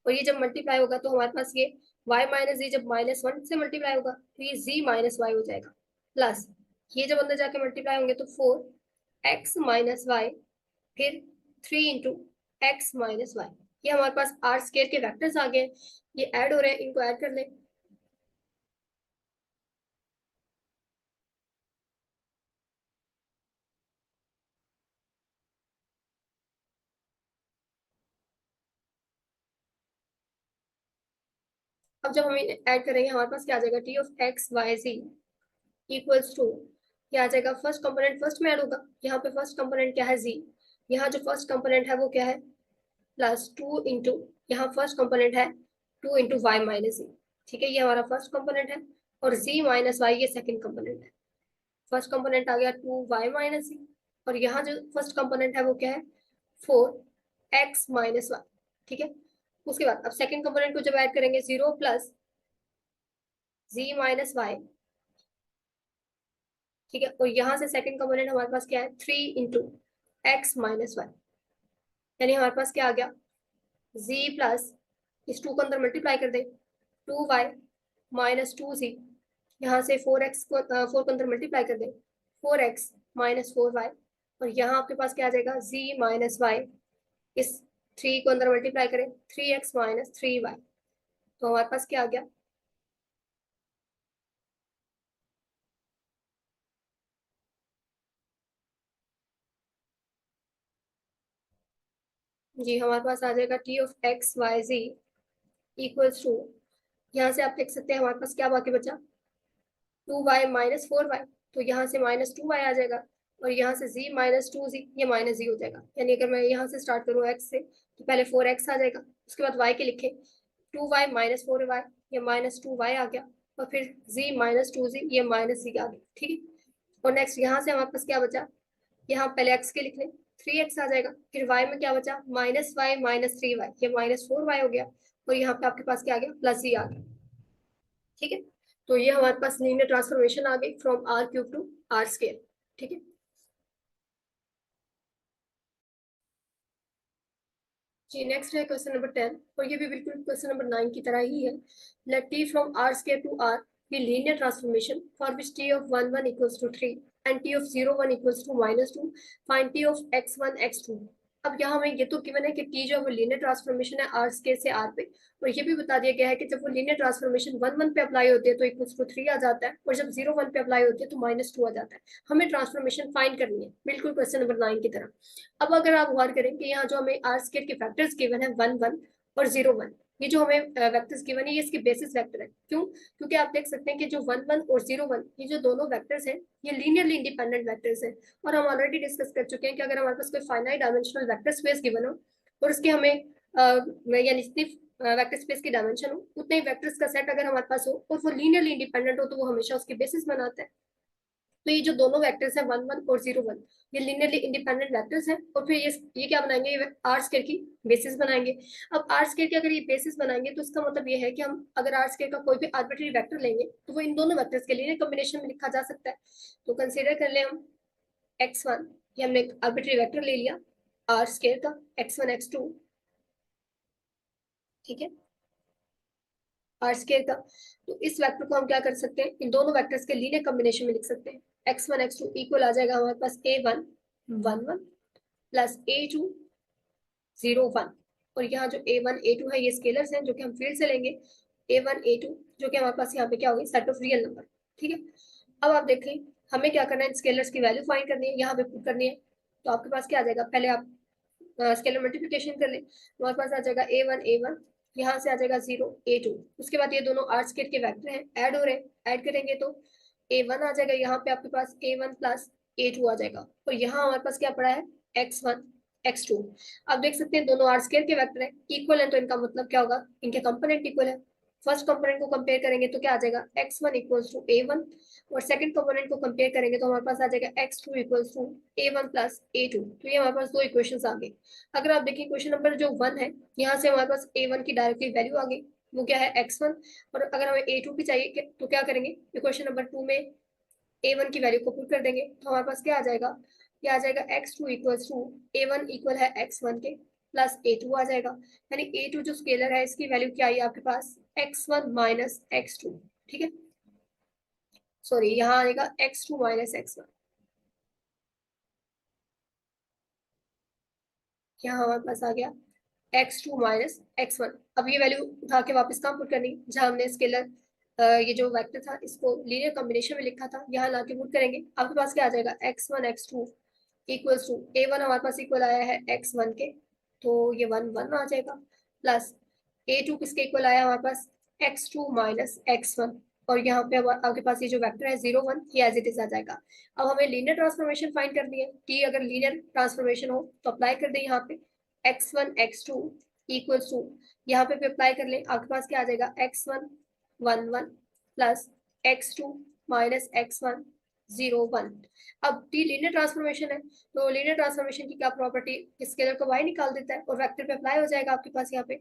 और ये जब मल्टीप्लाई होगा तो हमारे पास ये y माइनस जी जब -1 से मल्टीप्लाई होगा तो ये z माइनस वाई हो जाएगा, प्लस ये जब अंदर जाके मल्टीप्लाई होंगे तो 4 x माइनस वाई, फिर 3 इंटू एक्स माइनस वाई। ये हमारे पास आर स्केयर के वेक्टर्स आ गए, ये ऐड हो रहे हैं, इनको ऐड कर लें। अब जब हम ऐड करेंगे हमारे पास क्या आ जाएगा, T of X Y Z equals to, क्या आ जाएगा, फर्स्ट कंपोनेंट फर्स्ट में ऐड होगा। यहाँ पे फर्स्ट कंपोनेंट क्या है, जी। यहाँ जो फर्स्ट कंपोनेंट है वो क्या है, प्लस 2 इंटू, यहाँ फर्स्ट कंपोनेंट है 2 इंटू वाई माइनस जी। ठीक है, ये हमारा फर्स्ट कंपोनेंट है, और जी माइनस वाई ये सेकेंड कंपोनेंट है। फर्स्ट कंपोनेंट आ गया 2 वाई माइनस जी, और यहाँ जो फर्स्ट कंपोनेंट है वो क्या है, 4 एक्स माइनस वाई। ठीक है, उसके बाद अब सेकेंड कंपोनेंट को जब ऐड करेंगे 0 प्लस जी माइनस वाई। ठीक है, और यहाँ से सेकंड कंपोनेंट हमारे पास क्या है, 3 इंटू एक्स माइनस वाई। यानी हमारे पास क्या आ गया, z प्लस, इस 2 को अंदर मल्टीप्लाई कर दे, 2y माइनस 2z। यहाँ से 4x को 4 को अंदर मल्टीप्लाई कर दे, 4x माइनस 4y। और यहाँ आपके पास क्या आ जाएगा, z माइनस वाई, इस 3 को अंदर मल्टीप्लाई करें, 3x माइनस 3y। तो हमारे पास क्या आ गया, जी हमारे पास आ जाएगा T of X Y Z equals to, यहाँ से आप देख सकते हैं हमारे पास क्या बाकी बचा, 2y माइनस 4y। तो यहाँ से -2y आ जाएगा, और यहाँ से z माइनस 2z, ये माइनस z हो जाएगा। यानी अगर मैं यहाँ से स्टार्ट करूँ x से तो पहले 4x आ जाएगा, उसके बाद y के लिखे 2y माइनस 4y, ये -2y आ गया, और फिर z माइनस 2z, ये माइनस z आ गया। ठीक है, और नेक्स्ट यहाँ से हमारे पास क्या बचा, यहाँ पहले x के लिख लें, 3x आ जाएगा, फिर y में क्या बचा, -y माइनस 3y, ये -4y हो गया, और यहाँ पे आपके पास क्या आ गया, प्लस z आ गया। ठीक है, तो ये हमारे पास लीनियर ट्रांसफॉर्मेशन आ गई from R cube to R square. ठीक है, जी नेक्स्ट है क्वेश्चन नंबर 10, और ये भी बिल्कुल क्वेश्चन नंबर 9 की तरह ही है। Let T from R square to R be linear transformation for which T of 1 1 equals to 3 and T of 0 1 equals to -2, find T of x1 x2। अब यहाँ हमें ये तो गिवन है कि टी जो है वो लीनियर ट्रांसफॉर्मेशन है आर स्केयर से आर पे, और ये भी बता दिया गया है कि जब वो लीनियर ट्रांसफॉर्मेशन 1 1 पे अप्लाई होती है तो इक्वल्स टू 3 आ जाता है, और जब 0 1 पे अप्लाई होती है तो -2 आ जाता है। हमें ट्रांसफॉर्मेशन फाइंड करनी है, बिल्कुल क्वेश्चन नंबर 9 की तरह। अब अगर आप गौर करें कि यहाँ जो हमें आर स्केयर के फैक्टर्स गिवन है 1 1 और 0 1, ये जो हमें वेक्टर्स गिवन है ये इसके बेसिस वेक्टर है। क्यों, क्योंकि आप देख सकते हैं कि जो 1 1 और 0 1 ये जो दोनों वेक्टर्स हैं ये लीनियरली इंडिपेंडेंट वेक्टर्स हैं। और हम ऑलरेडी डिस्कस कर चुके हैं कि अगर हमारे पास कोई finite dimensional vector space given हो और उसके हमें यानी जितनी वेक्टर स्पेस की डायमेंशन हो उतने ही वेक्टर्स का सेट अगर हमारे पास हो और वो लीनियरली इंडिपेंडेंट हो तो वो हमेशा उसकी बेसिस बनाता है। तो ये जो दोनों वेक्टर्स हैं 1 1 और 0 1, ये लिनियरली इंडिपेंडेंट वेक्टर्स हैं, और फिर ये क्या बनाएंगे, ये आर स्क्वायर की बेसिस बनाएंगे। अब आर स्क्वायर की अगर ये बेसिस बनाएंगे तो इसका मतलब ये है कि हम अगर आर स्क्वायर का कोई भी आर्बिट्ररी वेक्टर लेंगे तो वो इन दोनों वेक्टर्स के लिए कॉम्बिनेशन में लिखा जा सकता है। तो कंसिडर कर ले हम x1, ये हमने आर्बिट्ररी वेक्टर ले लिया आर स्क्वायर का, x1 x2। ठीक है, आर स्क्वायर का, तो इस वेक्टर को हम क्या कर सकते हैं, इन दोनों वेक्टर्स के लीनियर कॉम्बिनेशन में लिख सकते हैं। x1 x2 इक्वल आ जाएगा हमारे पास a1 1 1 प्लस a2 0 1, और यहाँ जो a1 a2 है ये स्केलर्स हैं जो कि हम फील्ड से लेंगे। A1 A2 जो कि हमारे पास यहाँ पे क्या होगी, सेट ऑफ रियल नंबर। ठीक है, अब आप देखें हमें क्या करना है, स्केलर्स की वैल्यू फाइंड करनी है, यहाँ पे पुट करनी है। तो आपके पास क्या आ जाएगा, पहले आप स्केलर मल्टीप्लिकेशन कर ले, हमारे पास आ जाएगा A1 यहाँ से आ जाएगा 0 A2। उसके बाद ये दोनों आर स्केयर के वेक्टर हैं, ऐड हो रहे हैं, ऐड करेंगे तो A1 आ जाएगा, यहाँ पे आपके पास A1 प्लस A2 आ जाएगा, और यहाँ हमारे पास क्या पड़ा है, X1 X2। आप देख सकते हैं दोनों आर स्केयर के वेक्टर है, इक्वल है, तो इनका मतलब क्या होगा, इनके कंपोनेंट इक्वल है। फर्स्ट कंपोनेंट को कंपेयर करेंगे तो क्या आ जाएगा, X1 इक्वल्स टू A1, और सेकंड कंपोनेंट को कंपेयर करेंगे तो हमारे पास आ जाएगा X2 equals to A1 plus A2। तो ये हमारे पास दो इक्वेशंस आ गई। अगर आप देखिए क्वेश्चन नंबर जो 1 है, यहाँ से हमारे पास A1 की डायरेक्टली वैल्यू आ गई, वो क्या है X1, और अगर हमें A2 की चाहिए तो क्या करेंगे, इक्वेशन नंबर 2 में A1 की वैल्यू को पुट कर देंगे, तो हमारे पास क्या आ जाएगा, क्या आ जाएगा, X2 equals to A1 equal है X1 के प्लस A2 आ जाएगा, यानी A2 जो स्केलर है इसकी वैल्यू क्या आई आपके पास, X1 माइनस X2। ठीक है, सॉरी यहाँ आएगा X2 माइनस X1, यहाँ हमारे पास आ गया X2 माइनस X1। अब ये वैल्यू उठा के वापस कहाँ पुट करनी, जहाँ हमने स्केलर ये जो वेक्टर था इसको लीनियर कॉम्बिनेशन में लिखा था, यहाँ लाके पुट करेंगे, आपके पास क्या आ जाएगा, X1 X2 equals to A1 हमारे पास इक्वल आया है X1 के, तो ये 1 आ जाएगा, प्लस A2 किसके इक्वल आया हमारे पास, X2 माइनस X1, और यहाँ पे आपके पास ये जो वेक्टर है 0 1, ये एज इट इज आ जाएगा। अब हमें लीनियर ट्रांसफॉर्मेशन फाइंड करनी है, टी अगर लीनियर ट्रांसफॉर्मेशन हो तो अप्लाई कर दें यहाँ पे, X1 X2 इक्वल्स टू, यहाँ पे भी अप्लाई कर लें, आपके पास क्या आ जाएगा, X1 1 plus X2 minus X1 0 1। अब टी लीनियर ट्रांसफॉर्मेशन है, तो लीनियर ट्रांसफॉर्मेशन की क्या प्रॉपर्टी, स्केलर को बाहर निकाल देता है और वेक्टर पे अप्लाई हो जाएगा आपके पास यहाँ पे।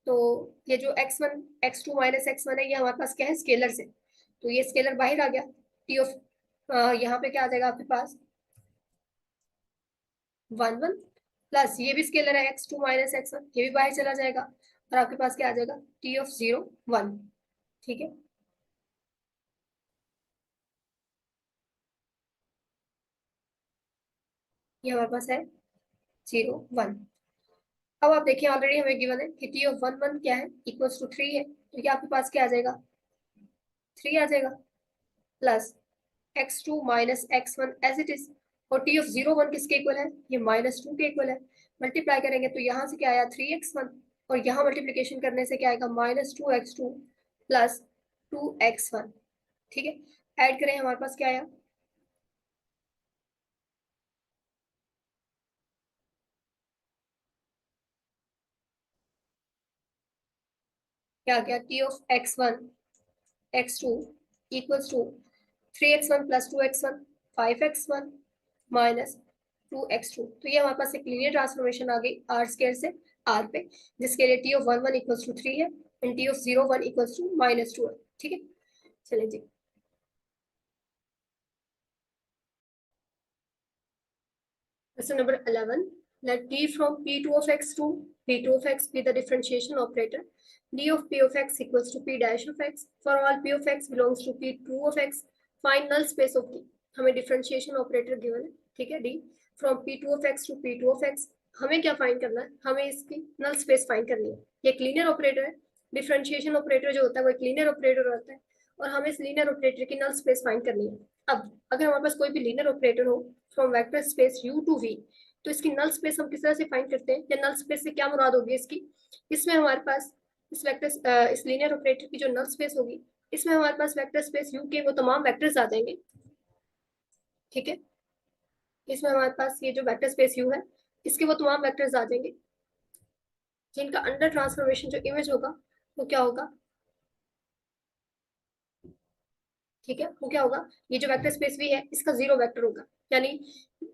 तो ये जो X1 X2 माइनस X1 है, ये हमारे पास क्या है, स्केलर से, तो ये स्केलर बाहर आ गया, टी ऑफ यहाँ पे क्या आ जाएगा आपके पास 1 प्लस ये भी स्केलर है X2 माइनस X1, ये भी बाहर चला जाएगा, और आपके पास क्या आ जाएगा, टी ऑफ 0 1। ठीक है, ये हमारे पास है 0 1। अब आप देखिए ऑलरेडी हमें गिवन है कि टी ऑफ 1 क्या है, इक्वल्स टू 3 है, तो ये आपके पास क्या आ जाएगा, 3 आ जाएगा, plus X2 minus X1 as it is, और टी ऑफ 0 1 किसके इक्वल है, ये -2 के इक्वल है। मल्टीप्लाई करेंगे तो यहाँ से क्या आया 3x1, और यहाँ मल्टीप्लीकेशन करने से क्या आएगा, -2x2 प्लस 2x1। ठीक है, ऐड करें, हमारे पास क्या आया, क्या आ गया, T of x1 x2 equals to 3x1 plus 2x1 5x1 minus 2x2। तो ये हमारे पास एक लीनियर ट्रांसफॉर्मेशन आ गई आर स्केयर से आर पे, जिसके लिए टी ऑफ 1 इक्वल्स टू 3 है and T of 0 1 equals to -2 है। ठीक है, चलिए जी, question number 11, let d from p2 of x to p2 of x be the differentiation operator, d of p of x equals to p dash of x for all p of x belongs to p2 of x, find null space of d। हमें differentiation operator given है, ठीक है, d from p2 of x to p2 of x, हमें क्या find करना है, हमें इसकी नल स्पेस फाइंड करनी है। ये एक लीनियर ऑपरेटर है, डिफरेंशिएशन ऑपरेटर जो होता है वो एक लीनियर ऑपरेटर होता है, और हमें इस लीनियर ऑपरेटर की नल स्पेस फाइंड करनी है। अब अगर हमारे पास कोई भी लीनियर ऑपरेटर हो from vector space u to v, तो इसकी नल स्पेस हम किस तरह से फाइंड करते हैं, या नल स्पेस से क्या मुराद होगी इसकी, इसमें हमारे पास इस वेक्टर इस लीनियर ऑपरेटर की जो नल स्पेस होगी, इसमें हमारे पास वेक्टर स्पेस u के वो तमाम वेक्टर्स आ जाएंगे। ठीक है, इसमें हमारे पास ये जो वेक्टर स्पेस u है, इसके वो तमाम वेक्टर्स आ जाएंगे जिनका अंडर ट्रांसफॉर्मेशन जो इमेज होगा वो क्या होगा, ठीक है, वो क्या होगा, ये जो वेक्टर स्पेस v है इसका जीरो वेक्टर होगा, यानी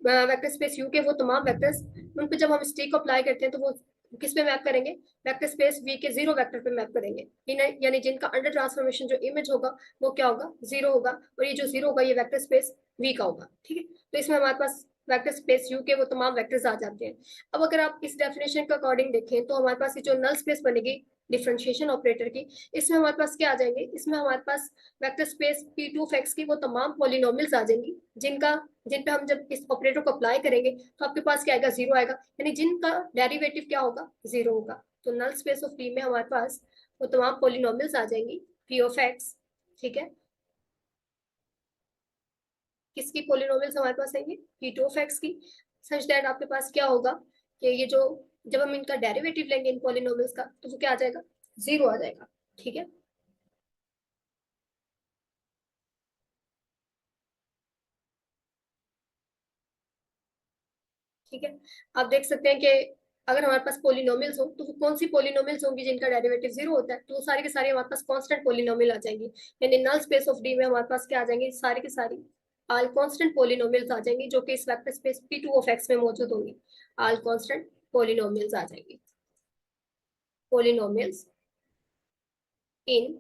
वेक्टर स्पेस u के वो तमाम वेक्टर्स, उन पे जब हम स्टिक को अप्लाई करते हैं तो वो किस पे मैप करेंगे, वेक्टर स्पेस v के जीरो वेक्टर पे मैप करेंगे, यानी जिनका अंडर ट्रांसफॉर्मेशन जो इमेज होगा वो क्या होगा, जीरो होगा, और ये जो जीरो होगा ये वेक्टर स्पेस v का होगा। ठीक है, तो इसमें हमारे पास वेक्टर स्पेस u के वो तमाम वेक्टर्स आ जाते हैं। अब अगर आप इस डेफिनेशन के अकॉर्डिंग देखें तो हमारे पास ये जो नल स्पेस बनेगी डिफरेंशिएशन ऑपरेटर की, इसमें हमारे पास क्या आ जाएंगे, इसमें हमारे पास vector space p2 of x की वो तमाम पॉलिनोमियल्स आ जाएंगी जिनका, जिन पे हम जब इस ऑपरेटर को अप्लाई करेंगे तो आपके पास क्या आएगा, जीरो आएगा, यानी जिनका डेरिवेटिव क्या होगा, जीरो होगा। तो नल स्पेस ऑफ p में हमारे पास वो तमाम पॉलिनोमियल्स आ जाएंगी पी ऑफ एक्स, ठीक है। किसकी पॉलिनोमियल्स हमारे पास आएंगे, पी टू ऑफ एक्स की, सच दैट आपके पास क्या होगा कि ये जो, जब हम इनका डेरिवेटिव लेंगे इन पॉलिनोमियल्स का, तो वो क्या आ जाएगा, जीरो आ जाएगा, ठीक है। ठीक है, आप देख सकते हैं कि अगर हमारे पास पॉलिनोमियल्स हो तो वो कौन सी पॉलिनोमियल्स होंगी जिनका डेरिवेटिव जीरो होता है, तो वो सारी की सारी हमारे पास कांस्टेंट पॉलिनोमियल आ जाएंगी। यानी नल स्पेस ऑफ डी में हमारे पास क्या आ जाएंगी, सारी की सारी आल कांस्टेंट पॉलिनोमियल्स आ जाएंगी, जो कि इस vector space P two of x में मौजूद होंगी। आल कांस्टेंट पॉलिनोमियल्स आ जाएंगी, polynomials in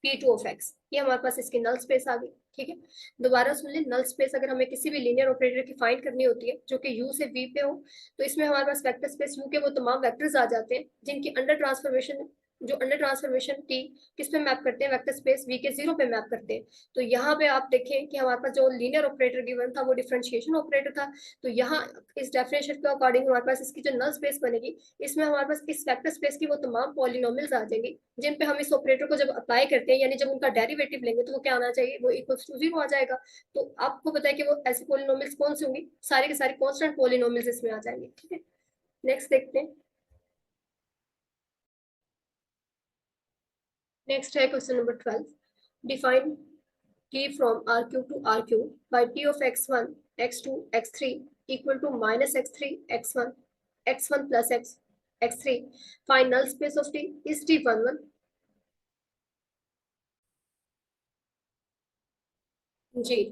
P two of X, ये हमारे पास इसकी नल स्पेस आ गई, ठीक है। दोबारा सुन ले, नल स्पेस अगर हमें किसी भी लीनियर ऑपरेटर की फाइंड करनी होती है जो कि यू से वी पे हो, तो इसमें हमारे पास वेक्टर स्पेस यू के वो तमाम वेक्टर्स आ जाते हैं जिनकी अंडर ट्रांसफॉर्मेशन, जो अंडर ट्रांसफॉर्मेशन टी किस पे मैप करते हैं, वेक्टर स्पेस वी के जीरो पे मैप करते हैं। तो यहाँ पे आप देखें कि हमारे पास जो लीनियर ऑपरेटर गिवन था वो डिफरेंशिएशन ऑपरेटर था। तो यहाँ इस डेफिनेशन के अकॉर्डिंग हमारे पास इसकी जो नल स्पेस बनेगी, इसमें हमारे पास इस वेक्टर स्पेस की वो तमाम पॉलिनोमियल्स आ जाएंगी जिन पे हम इस ऑपरेटर को जब अप्लाई करते हैं, यानी जब उनका डेरिवेटिव लेंगे, तो वो क्या आना चाहिए, वो इक्वल्स टू जीरो आ जाएगा। तो आपको पता है कि वो ऐसी पॉलिनोमियल्स कौन सी होंगी, सारी के सारी कांस्टेंट पॉलिनोमियल्स इसमें आ जाएंगे, ठीक है। नेक्स्ट देखते हैं। नेक्स्ट है question number 12। Define t from r cube to r cube by t of x1 x2 x3 equal to minus x3 x1 x1 plus x3, find null space of t, is t 1 1? जी,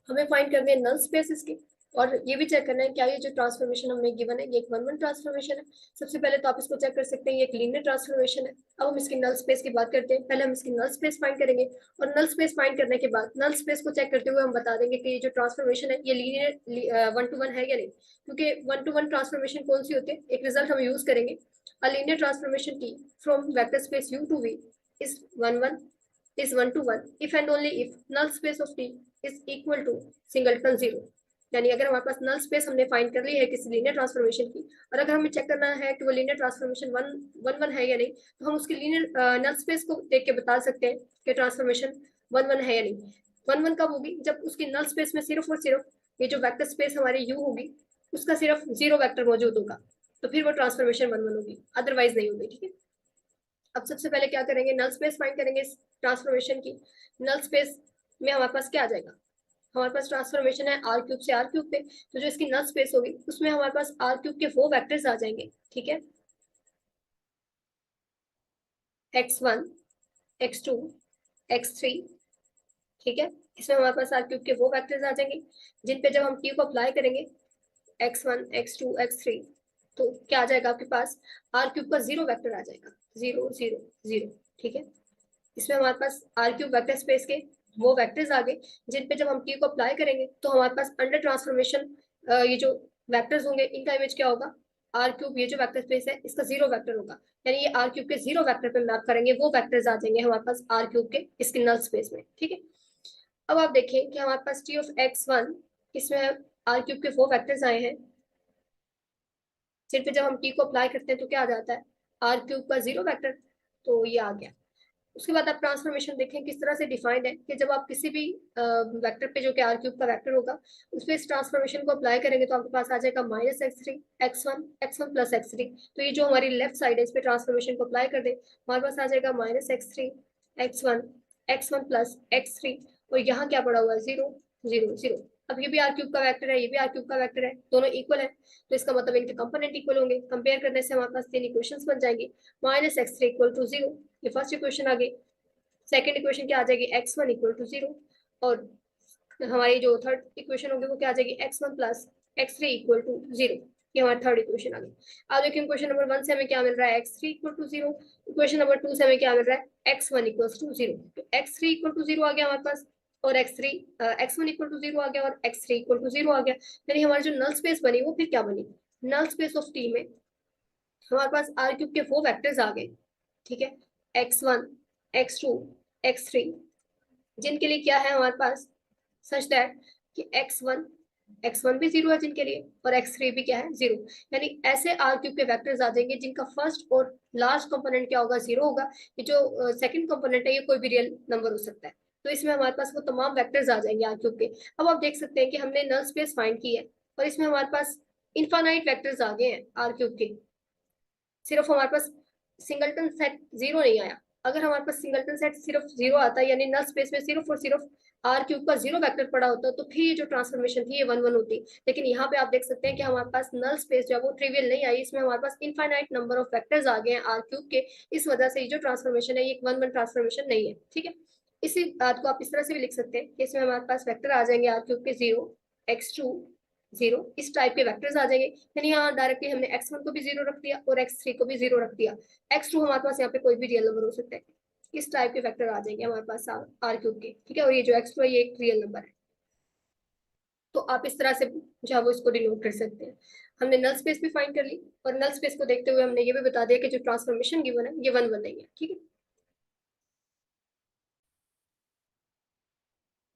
हमें find करनी है null space इसकी, और ये भी check करना है क्या ये जो ट्रांसफॉर्मेशन हमें गिवन है ये एक वन वन ट्रांसफॉर्मेशन है। सबसे पहले तो आप इसको चेक कर सकते हैं, ये एक लीनियर ट्रांसफॉर्मेशन है। अब हम इसकी नल स्पेस की बात करते हैं, पहले हम इसकी नल स्पेस फाइंड करेंगे, और नल स्पेस फाइंड करने के बाद नल स्पेस को चेक करते हुए हम बता देंगे कि ये जो ट्रांसफॉर्मेशन है ये लीनियर वन टू वन है या नहीं। क्योंकि वन टू वन ट्रांसफॉर्मेशन कौन सी होती है, एक रिजल्ट हम यूज करेंगे, a linear transformation T from vector space U to V is one one, is 1 to 1 if and only if null space of T is equal to singleton zero। यानी अगर हमारे पास नल स्पेस हमने find कर ली है किसी linear transformation की, और अगर हमें चेक करना है कि वो linear transformation one one one है या नहीं, तो हम उसकी लीनियर नल स्पेस को देख के बता सकते हैं कि ट्रांसफॉर्मेशन वन वन है या नहीं। वन वन कब होगी, जब उसकी नल स्पेस में सिर्फ और सिर्फ ये जो वेक्टर स्पेस हमारी यू होगी उसका सिर्फ जीरो वेक्टर मौजूद होगा, तो फिर वो ट्रांसफॉर्मेशन वन वन होगी, अदरवाइज नहीं होगी, ठीक है। अब सबसे पहले क्या करेंगे, नल स्पेस फाइंड करेंगे इस ट्रांसफॉर्मेशन की। नल स्पेस में हमारे पास क्या आ जाएगा, हमारे पास ट्रांसफॉर्मेशन है आर क्यूब से आर क्यूब पे, तो जो इसकी नल स्पेस होगी उसमें हमारे पास आर क्यूब के वो वेक्टर्स आ जाएंगे, ठीक है। x1 x2 x3, ठीक है। इसमें हमारे पास आर क्यूब के वो वेक्टर्स आ जाएंगे जिन पे जब हम टी को अप्लाई करेंगे x1 x2 x3, तो क्या आ जाएगा आपके पास, आर क्यूब का जीरो वेक्टर आ जाएगा, जीरो जीरो जीरो, ठीक है। इसमें हमारे पास आर क्यूब वेक्टर स्पेस के वो वेक्टर्स आ गए जिन पे जब हम टी को अप्लाई करेंगे तो हमारे पास अंडर ट्रांसफॉर्मेशन ये जो वेक्टर्स होंगे इनका इमेज क्या होगा, आर क्यूब, ये जो वेक्टर स्पेस है इसका जीरो वेक्टर होगा, यानी ये आर क्यूब के जीरो वेक्टर पे मैप करेंगे, वो वेक्टर्स आ जाएंगे हमारे पास आर क्यूब के इसके नल स्पेस में, ठीक है। अब आप देखें कि हमारे पास टी ऑफ एक्स वन, इसमें आर क्यूब के वो वेक्टर्स आए हैं जिन पे जब हम टी को अप्लाई करते हैं तो क्या आ जाता है, आर क्यूब का जीरो वेक्टर, तो ये आ गया। उसके बाद आप ट्रांसफॉर्मेशन देखें किस तरह से डिफाइंड है कि जब आप किसी भी वेक्टर पे जो कि आर क्यूब का वेक्टर होगा उस पर इस ट्रांसफॉर्मेशन को अप्लाई करेंगे तो आपके पास आ जाएगा minus x one plus X three. तो ये जो हमारी लेफ्ट साइड है इस पे ट्रांसफॉर्मेशन को अप्लाई कर दे, हमारे पास आ जाएगा minus x one plus X three, और यहाँ क्या पड़ा हुआ है, जीरो जीरो जीरो। अब ये भी आर क्यूब का वेक्टर है, ये भी आर क्यूब का वेक्टर है, दोनों इक्वल है, तो इसका मतलब इनके कंपोनेंट इक्वल होंगे। कंपेयर करने से हमारे पास तीन इक्वेशंस बन जाएंगी, minus X three equal to zero, ये फर्स्ट इक्वेशन आ गई। सेकेंड इक्वेशन क्या आ जाएगी, X one equal to zero, और हमारी जो थर्ड इक्वेशन होगी वो क्या आ जाएगी, X one plus X three equal to zero, ये हमारी थर्ड इक्वेशन आ गई। अब देखिए इक्वेशन नंबर वन से हमें क्या मिल रहा है, X three equal to zero. Equation number two से हमें क्या मिल रहा है, X one equal to zero. तो X three equal to zero आ गया हमारे पास, और X one equal to zero आ गया, और X three equal to zero आ गया। यानी हमारी जो नल स्पेस बनी वो फिर क्या बनी, नल स्पेस ऑफ टी में हमारे पास आर क्यूब के वो वेक्टर्स आ गए, ठीक है, X one X two X three, जिनके लिए क्या है हमारे पास, सच दैट कि एक्स वन x1 भी 0 है जिनके लिए, और x3 भी क्या है 0। यानी ऐसे आर क्यूब के वेक्टर्स आ जाएंगे जिनका फर्स्ट और लास्ट कंपोनेंट क्या होगा 0 होगा। ये जो सेकंड कंपोनेंट है ये कोई भी रियल नंबर हो सकता है। तो इसमें हमारे पास वो तमाम वेक्टर्स आ जाएंगे आर क्यूब के। अब आप देख सकते हैं कि हमने नल स्पेस फाइंड की है और इसमें हमारे पास इनफाइनाइट वेक्टर्स आ गए हैं आर क्यूब के। सिर्फ हमारे पास सिंगलटन सेट 0 नहीं आया। अगर हमारे पास सिंगलटन सेट सिर्फ 0 आता है, यानी नल स्पेस में सिर्फ और सिर्फ आर क्यूब का 0 वेक्टर पड़ा होता, तो फिर ये जो ट्रांसफॉर्मेशन थी ये 1 1 होती। लेकिन यहाँ पे आप देख सकते हैं कि हमारे पास नल स्पेस जो है वो ट्रिवियल नहीं आई, इसमें हमारे पास इनफाइनाइट नंबर ऑफ वेक्टर्स आ गए हैं आर क्यूब के। इस वजह से ये जो ट्रांसफॉर्मेशन है ये 1 1 ट्रांसफॉर्मेशन नहीं है। ठीक है, इसी बात को आप इस तरह से भी लिख सकते हैं कि इसमें हमारे पास वेक्टर आ जाएंगे आर क्यूब के 0, x2 0, इस टाइप के वेक्टर्स आ जाएंगे। यानी यहाँ डायरेक्टली हमने x1 को भी 0 रख दिया और x3 को भी 0 रख दिया। x2 हमारे पास यहाँ पे कोई भी रियल नंबर हो सकता है। इस टाइप के वेक्टर आ जाएंगे हमारे पास आर क्यूब के। ठीक है, और ये जो x2 है ये एक रियल नंबर है। तो आप इस तरह से जो है वो इसको डिनोट कर सकते हैं। हमने नल स्पेस भी फाइंड कर ली और नल स्पेस को देखते हुए हमने ये भी बता दिया कि जो ट्रांसफॉर्मेशन गिवन है ये 1 1 नहीं है। ठीक है,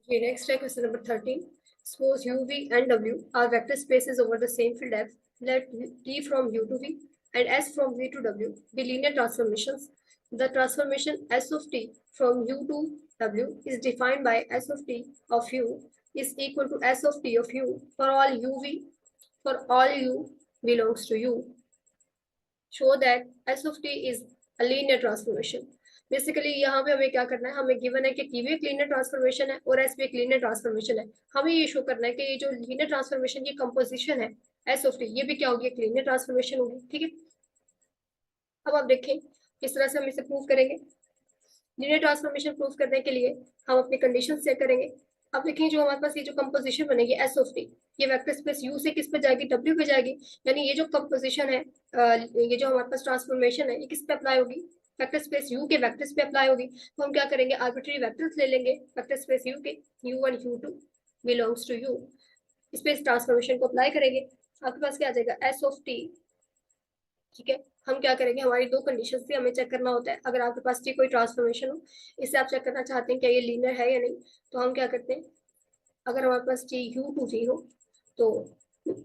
okay, next है question number 13. Suppose u, v and w are vector spaces over the same field f. Let t from u to v and s from v to w be linear transformations. The transformation s of t from u to w is defined by s of t of u is equal to s of t of u for all uv for all u belongs to u. Show that s of t is a linear transformation. Basically यहाँ पे हमें क्या करना है, हमें given है कि T भी एक लीनियर ट्रांसफॉर्मेशन है और एस भी एक लीनियर ट्रांसफॉर्मेशन है। हमें ये शो करना है कि ये जो लीनियर ट्रांसफॉर्मेशन की कंपोजिशन है एस ऑफ टी, ये भी क्या होगी, एक लीनियर ट्रांसफॉर्मेशन होगी। ठीक है, अब आप देखें किस तरह से हम इसे प्रूव करेंगे। लीनियर ट्रांसफॉर्मेशन प्रूव करने के लिए हम अपनी कंडीशन चेक करेंगे। अब देखिए जो हमारे पास ये जो कंपोजिशन बनेगी एस ऑफ टी, ये वेक्टर स्पेस यू से किस पे जाएगी, डब्ल्यू पे जाएगी। यानी ये जो कंपोजिशन है, ये जो हमारे पास ट्रांसफॉर्मेशन है ये किस पे अप्लाई होगी, वेक्टर स्पेस यू के वेक्टर्स पे अप्लाई होगी। तो हम क्या करेंगे, आर्बिट्री वेक्टर्स ले लेंगे वेक्टर स्पेस यू के, u1 u2 belongs to you, इस पे इस ट्रांसफॉर्मेशन को अप्लाई करेंगे। आपके पास क्या आ जाएगा, एस ऑफ टी। ठीक है, हम क्या करेंगे, हमारी दो कंडीशन से हमें चेक करना होता है। अगर आपके पास कोई ट्रांसफॉर्मेशन हो, इससे आप चेक करना चाहते हैं क्या ये लीनियर है या नहीं, तो हम क्या करते हैं, अगर हमारे पास टी यू टू वी हो तो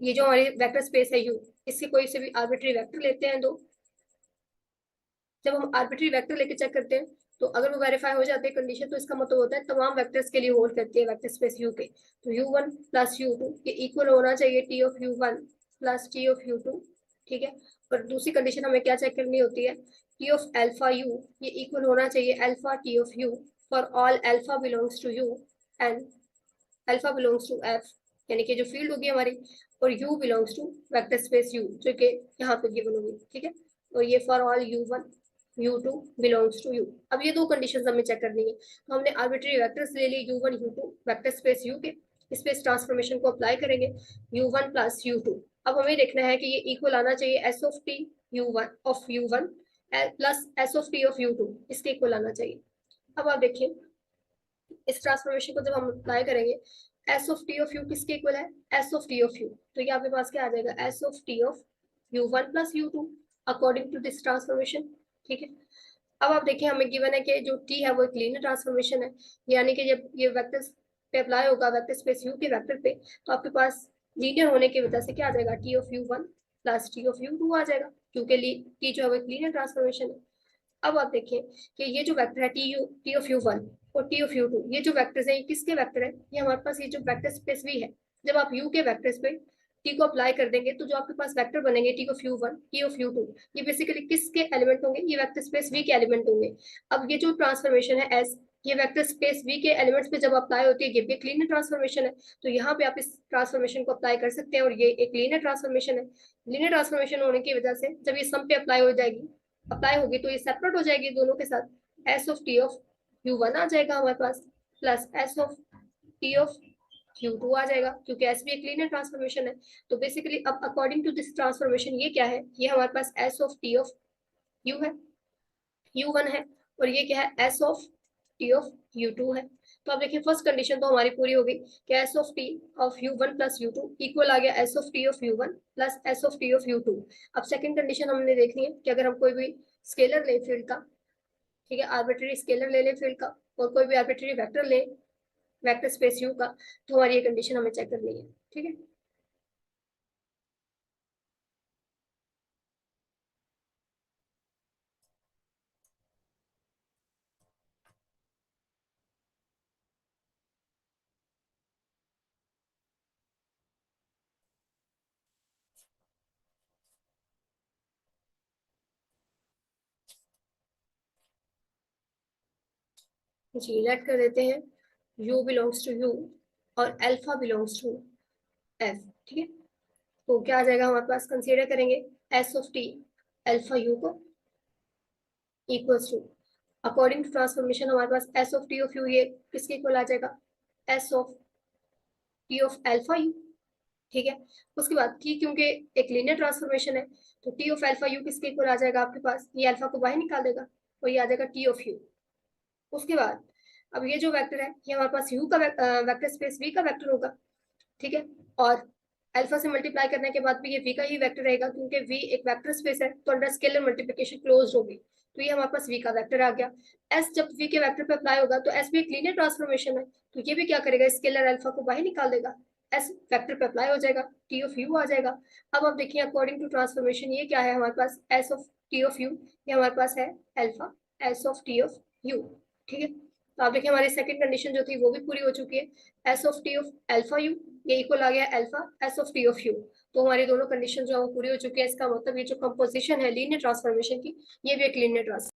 ये जो हमारी वेक्टर स्पेस है यू, इससे कोई से भी आर्बिट्री वेक्टर लेते हैं दो। जब हम आर्बिट्री वेक्टर लेके चेक करते हैं तो अगर वो वेरीफाई हो जाते हैं कंडीशन, तो इसका मतलब होता है तमाम वेक्टर्स के लिए होल्ड करती है वेक्टर स्पेस यू के। तो u1 प्लस u2 ये इक्वल होना चाहिए T of u1 plus T of u2। ठीक है, और दूसरी कंडीशन हमें क्या चेक करनी होती है, टी ऑफ अल्फा यू ये इक्वल होना चाहिए alpha T of U for all alpha belongs to U and alpha belongs to F, यानी कि जो फील्ड होगी हमारी, और u belongs to vector space u जो कि यहाँ पे गिवन होगी। ठीक है, और ये for all u1 u2 belongs to u। अब ये दो कंडीशंस हमें चेक करनी है। तो हमने आर्बिट्री वेक्टर्स ले ली u1 u2 vector space u के, इस पे ट्रांसफॉर्मेशन को अप्लाई करेंगे u1 प्लस u2। अब हमें देखना है कि ये इक्वल आना चाहिए s of t u1 of u1 plus s of t of u2, इसके इक्वल आना चाहिए। अब आप देखिए इस ट्रांसफॉर्मेशन को जब हम अप्लाई करेंगे, S of T of U किसके इक्वल है, S of T of U. तो ये आपके पास क्या आ जाएगा, S of T of u1 plus u2 according to this transformation. ठीक है, अब आप देखिए हमें गिवन है कि जो टी है वो एक लीनियर ट्रांसफॉर्मेशन है, यानी कि जब ये वेक्टर पे अप्लाई होगा वेक्टर स्पेस यू के वेक्टर पे, तो आपके पास लीनियर होने की वजह से क्या आ जाएगा, T of u1 plus T of u2 आ जाएगा, क्योंकि टी जो है वो एक लीनियर ट्रांसफॉर्मेशन है। अब आप देखिए कि ये जो वेक्टर है टी ऑफ यू वन और टी ऑफ यू टू, ये जो वेक्टर्स हैं ये किसके वेक्टर है, ये हमारे पास ये जो वेक्टर स्पेस वी है। जब आप यू के वेक्टर्स पे टी को अप्लाई कर देंगे तो जो आपके पास वेक्टर बनेंगे T of U one T of U two, ये बेसिकली किसके एलिमेंट होंगे, ये वेक्टर स्पेस वी के एलिमेंट होंगे। अब ये जो ट्रांसफॉर्मेशन है एस, ये वेक्टर स्पेस वी के एलिमेंट्स पे जब अप्लाई होती है ये भी एक लीनियर ट्रांसफॉर्मेशन है। तो यहाँ पे आप इस ट्रांसफॉर्मेशन को अप्लाई कर सकते हैं और ये एक लीनियर ट्रांसफॉर्मेशन है। लीनियर ट्रांसफॉर्मेशन होने की वजह से जब ये सम पे अप्लाई हो जाएगी, अप्लाई होगी तो ये सेपरेट हो जाएगी दोनों के साथ। S of T of U one आ जाएगा हमारे पास plus S of T of U two आ जाएगा, क्योंकि एस भी एक लीनियर ट्रांसफॉर्मेशन है। तो बेसिकली अब अकॉर्डिंग टू दिस ट्रांसफॉर्मेशन ये क्या है, ये हमारे पास S of T of U है, यू वन है, और ये क्या है S of T of U two है। तो आप देखिए फर्स्ट कंडीशन तो हमारी पूरी हो गई कि S of T of U one plus U two equal आ गया S of T of U one plus S of T of U two. अब सेकंड कंडीशन हमने देखनी है कि अगर हम कोई भी स्केलर ले फील्ड का, ठीक है, आर्बिट्री स्केलर ले ले फील्ड का और कोई भी आर्बिट्री वेक्टर ले वेक्टर स्पेस यू का, तो हमारी ये कंडीशन हमें चेक करनी है। ठीक है। जी लेट कर देते हैं u बिलोंग्स टू u और अल्फा बिलोंग्स टू f। ठीक है, तो क्या आ जाएगा हमारे पास, कंसीडर करेंगे s ऑफ t अल्फा u को equals to, according to transformation हमारे पास s of t of u ये किसके इक्वल आ जाएगा, s of t of alpha u। ठीक है, उसके बाद t क्योंकि एक लीनियर ट्रांसफॉर्मेशन है, तो t ऑफ अल्फा u किसके इक्वल आ जाएगा आपके पास, ये अल्फा को बाहर निकाल देगा, और ये आ जाएगा t ऑफ u। उसके बाद अब ये जो वेक्टर है ये हमारे पास u का वेक्टर स्पेस v का वेक्टर होगा। ठीक है, और अल्फा से मल्टीप्लाई करने के बाद भी ये v का ही वेक्टर रहेगा, क्योंकि v एक वेक्टर स्पेस है, तो अंडर स्केलर मल्टीप्लिकेशन क्लोज होगी, तो ये हमारे पास v का वेक्टर आ गया। s जब v के वेक्टर पे अप्लाई होगा तो s भी एक लीनियर ट्रांसफॉर्मेशन है, तो ये भी क्या करेगा, स्केलर अल्फा को बाहर निकाल देगा, s वेक्टर पे अप्लाई हो जाएगा, t ऑफ u आ जाएगा। अब आप देखिए अकॉर्डिंग टू ट्रांसफॉर्मेशन ये क्या है हमारे पास, s of t of u, ये हमारे पास है alpha s of t of u। ठीक है, तो आप देखिए हमारी सेकंड कंडीशन जो थी वो भी पूरी हो चुकी है, s of t of alpha u ये इक्वल आ गया alpha s of t of u। तो हमारी दोनों कंडीशन जो है वो पूरी हो चुकी है, इसका मतलब ये जो कंपोजिशन है लीनियर ट्रांसफॉर्मेशन की, ये भी एक linear transformation.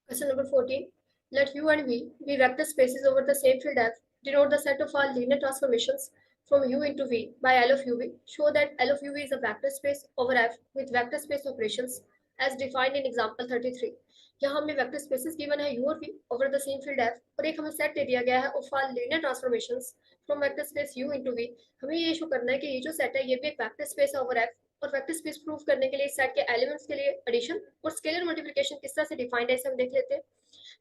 Question number 14. Let U and V be vector spaces over the same field F. Denote the set of all linear transformations from U into V by L of UV. Show that L of UV is a vector space over F with vector space operations as defined in example 33. यहाँ हमें vector spaces given है u और v over the same field f, और एक हमें set दे दिया गया है of all linear transformations from vector space u into v। हमें ये शो करना है कि ये जो सेट है ये भी एक वेक्टर स्पेस है ओवर f, और वेक्टर स्पेस प्रूव करने के लिए इस सेट के एलिमेंट्स के लिए एडिशन और स्केलर मल्टीप्लिकेशन किस तरह से डिफाइंड है इसे हम देख लेते हैं।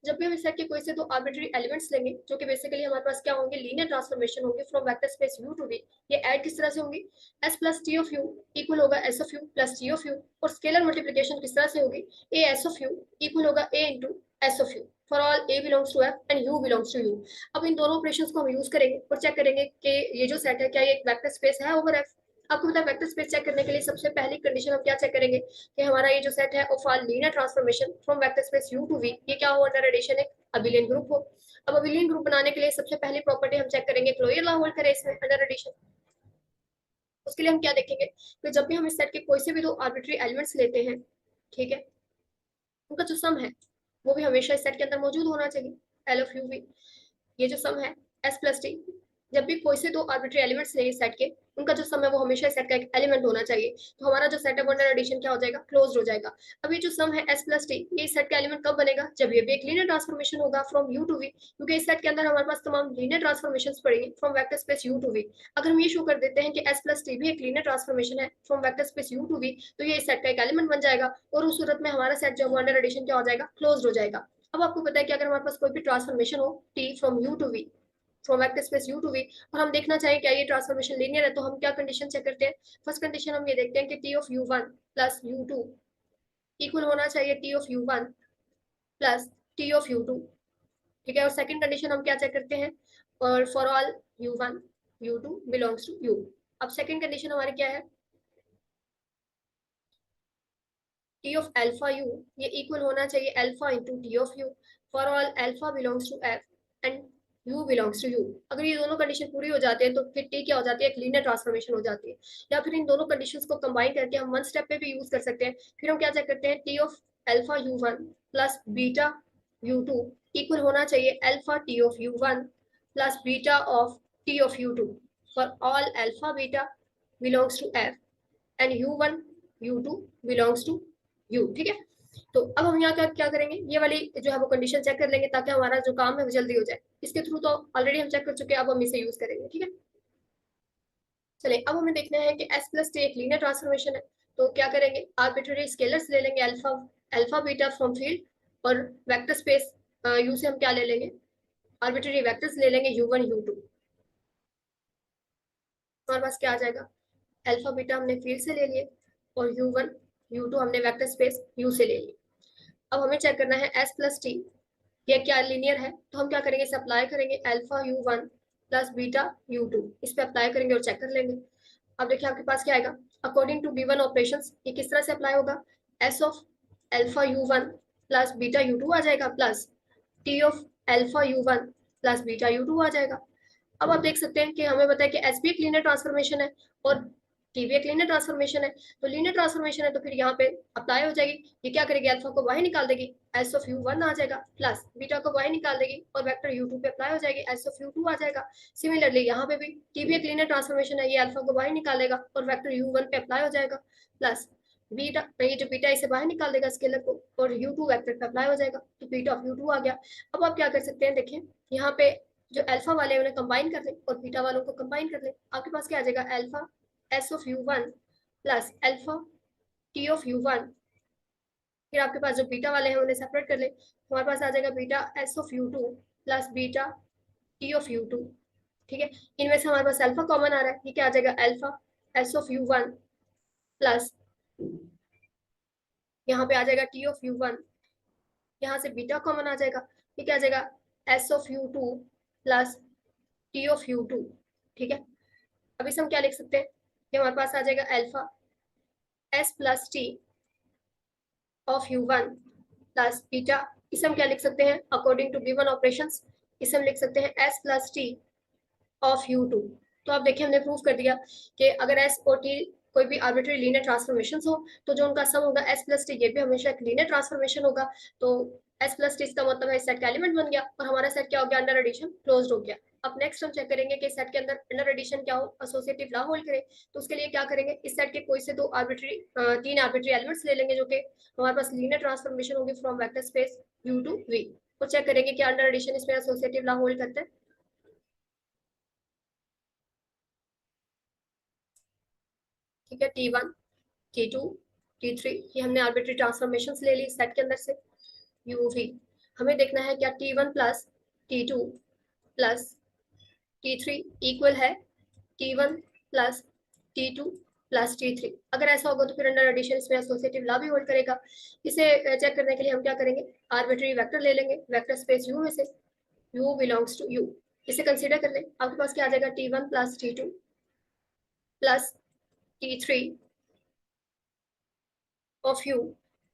जब भी हम इस सेट के कोई से दो आर्बिट्री एलिमेंट्स लेंगे जो कि बेसिकली हमारे पास क्या होंगे, लीनियर ट्रांसफॉर्मेशन होंगे from vector space u to v, ये ऐड किस तरह से होंगी, s plus t of u equal होगा s of u plus t of u, और स्केलर मल्टीप्लिकेशन किस तरह से होगी, a s of u equal होगा a into s of u for all a belongs to f and u belongs to u। अब इन दोनों operations को हम यूज करेंगे और चेक करेंगे कि ये जो सेट है क्या ये एक वेक्टर स्पेस है ओवर f। आपको पता है वेक्टर स्पेस चेक करने के लिए सबसे पहली कंडीशन हम क्या चेक करेंगे कि हमारा ये जो सेट है of all linear transformation from vector space u to v ये क्या हो, अंडर एडिशन एक अबिलियन ग्रुप हो। अब अबिलियन ग्रुप बनाने के लिए सबसे पहली प्रॉपर्टी हम चेक करेंगे क्लोजर लॉ होल्ड करे इसमें अंडर एडिशन। उसके लिए हम क्या देखेंगे कि जब भी हम इस सेट के कोई से भी दो आर्बिट्री एलिमेंट्स लेते हैं, ठीक है, उनका जो सम है वो भी हमेशा इस सेट के अंदर मौजूद होना चाहिए, एल ऑफ यू भी। ये जो सम है एस प्लस टी, जब भी कोई से दो आर्बिट्री एलिमेंट्स लेंगे सेट के, उनका जो सम है वो हमेशा सेट का एक एलिमेंट होना चाहिए, तो हमारा जो सेट है वो अंडर एडिशन क्या हो जाएगा, क्लोज हो जाएगा। अब ये जो सम है एस प्लस टी, ये सेट का एलिमेंट कब बनेगा, जब ये भी एक लीनियर ट्रांसफॉर्मेशन होगा फ्रॉम यू टू वी, क्योंकि इस सेट के अंदर हमारे पास तमाम लीनियर ट्रांसफॉर्मेशन पड़ेंगे from vector space U to V. अगर हम ये शो कर देते हैं कि एस प्लस टी भी एक लीनियर ट्रांसफॉर्मेशन है from vector space U to V, तो ये इस सेट का एक एलिमेंट बन जाएगा, और उस सूरत में हमारा सेट जो है वो अंडर एडिशन क्या हो जाएगा, क्लोज हो जाएगा। अब आपको पता है कि अगर हमारे पास कोई भी ट्रांसफॉर्मेशन हो T from U to V, from vector space U to V, और हम देखना चाहें क्या ये ट्रांसफॉर्मेशन लीनियर है, तो हम क्या कंडीशन चेक करते हैं। फर्स्ट कंडीशन हम ये देखते हैं कि T of U one plus U two equal होना चाहिए T of U one plus T of U two. ठीक है, और सेकंड कंडीशन हम क्या चेक करते हैं, और for all U one U two belongs to U. अब सेकंड कंडीशन हमारी क्या है, टी ऑफ अल्फा यू ये इक्वल होना चाहिए alpha into T of U for all alpha belongs to F and U belongs to U. अगर ये दोनों कंडीशन पूरी हो जाती है तो फिर टी क्या हो जाती है, एक लीनियर ट्रांसफॉर्मेशन हो जाती है। या फिर इन दोनों कंडीशंस को कंबाइन करके हम वन स्टेप पे भी यूज कर सकते हैं। फिर हम क्या चेक करते हैं, T of alpha U one plus beta U two equal होना चाहिए alpha T of U one plus beta of T of U two for all alpha beta belongs to F and U one U two belongs to U. ठीक है, तो अब हम यहाँ क्या करेंगे, ये वाली जो है वो कंडीशन चेक कर लेंगे ताकि हमारा जो काम है वो जल्दी हो जाए। इसके थ्रू तो ऑलरेडी हम चेक कर चुके हैं, अब हम इसे यूज करेंगे। ठीक है, चलिए अब हमें देखना है कि एस प्लस टी एक लीनियर ट्रांसफॉर्मेशन है, तो क्या करेंगे, आर्बिट्ररी स्केलर्स ले लेंगे alpha alpha beta from field, और वेक्टर स्पेस यू से हम क्या ले लेंगे, आर्बिट्ररी वेक्टर्स ले लेंगे यू वन यू टू। हमारे पास क्या आ जाएगा, अल्फा बीटा हमने फील्ड से ले लिए और यू वन यू टू हमने वेक्टर स्पेस यू से ले लिए। अब हमें चेक करना है एस प्लस टी ये क्या लीनियर है, तो हम क्या करेंगे, इसे अप्लाई करेंगे alpha U one plus beta U2, इस पे अप्लाई करेंगे और चेक कर लेंगे। अब देखिए आपके पास क्या आएगा, अकॉर्डिंग टू गिवन ऑपरेशंस, ये किस तरह से अप्लाई होगा, S of alpha U1 plus beta U2 आ जाएगा, plus T of alpha U1 plus beta U2 आ जाएगा। अब आप देख सकते हैं कि हमें पता है कि एस भी एक लीनियर ट्रांसफॉर्मेशन है और टी भी एक लीनियर ट्रांसफॉर्मेशन है, तो लीनियर ट्रांसफॉर्मेशन है तो फिर यहाँ पे अप्लाई हो जाएगी, ये क्या करेगी, अल्फा को बाहर निकाल देगी, एस ऑफ U1 आ जाएगा, प्लस बीटा को बाहर निकाल देगी और वेक्टर U2 पे अप्लाई हो जाएगी, एस ऑफ U2 आ जाएगा। सिमिलरली यहाँ पे भी टी भी एक लीनियर ट्रांसफॉर्मेशन है, ये अल्फा को बाहर निकालेगा और वेक्टर U1 पे अप्लाई हो जाएगा, प्लस बीटा, ये जो बीटा इसे बाहर निकाल देगा स्केलर को और U2 वेक्टर पे अप्लाई हो जाएगा, तो बीटा ऑफ U2 आ गया। अब आप क्या कर सकते हैं, देखिए यहाँ पे जो अल्फा वाले हैं उन्हें कंबाइन कर ले और बीटा वालों को कंबाइन कर ले, आपके पास क्या आ जाएगा, alpha S of U1 plus alpha T of U1, फिर आपके पास जो बीटा वाले हैं उन्हें सेपरेट कर ले, हमारे पास आ जाएगा beta S of U2 plus beta T of U2। ठीक है, इनमें से हमारे पास अल्फा कॉमन आ रहा है, ये क्या आ जाएगा, alpha S of U1 plus यहाँ पे आ जाएगा टी ऑफ U1, यहाँ से बीटा कॉमन आ जाएगा, ये क्या आ जाएगा, S of U2 plus T of U2। ठीक है, अब इसे हम क्या लिख सकते हैं, ये हमारे पास आ जाएगा alpha S plus T of U1 plus beta, इसे हम क्या लिख सकते हैं, अकॉर्डिंग टू गिवन ऑपरेशंस, इसे हम लिख सकते हैं S plus T of U2। तो आप देखिए हमने प्रूव कर दिया कि अगर एस और टी कोई भी आर्बिट्री लीनियर ट्रांसफॉर्मेशन हो तो जो उनका सम होगा एस प्लस टी, ये भी हमेशा एक लीनियर ट्रांसफॉर्मेशन होगा। तो एस प्लस टी इसका मतलब है सेट का एलिमेंट बन गया और हमारा सेट क्या हो गया, अंडर एडिशन क्लोज हो गया। अब नेक्स्ट हम चेक करेंगे कि सेट के अंदर अंडर एडिशन क्या हो, एसोसिएटिव लॉ होल्ड करे, तो उसके लिए क्या करेंगे, इस सेट के कोई से तीन आर्बिट्री एलिमेंट्स ले लेंगे जो कि हमारे पास लीनियर ट्रांसफॉर्मेशन होगी from vector space U to V, तो चेक करेंगे कि अंडर एडिशन इसमें एसोसिएटिव लॉ होल्ड करता है। ठीक है, T1 T2 T3, ये हमने आर्बिट्री ट्रांसफॉर्मेशन ले ली सेट के अंदर से UV। हमें देखना है क्या T1 plus T2 plus T3 equal है T1 plus T2 plus T3। अगर ऐसा होगा तो फिर अंडर एडिशन इसमें एसोसिएटिव लॉ भी होल्ड करेगा। इसे चेक करने के लिए हम क्या करेंगे, आर्बिट्री वेक्टर ले लेंगे वेक्टर स्पेस U में से, U बिलोंग्स टू U, इसे कंसीडर कर ले, आपके पास क्या आ जाएगा, T1 plus T2 plus T3 of U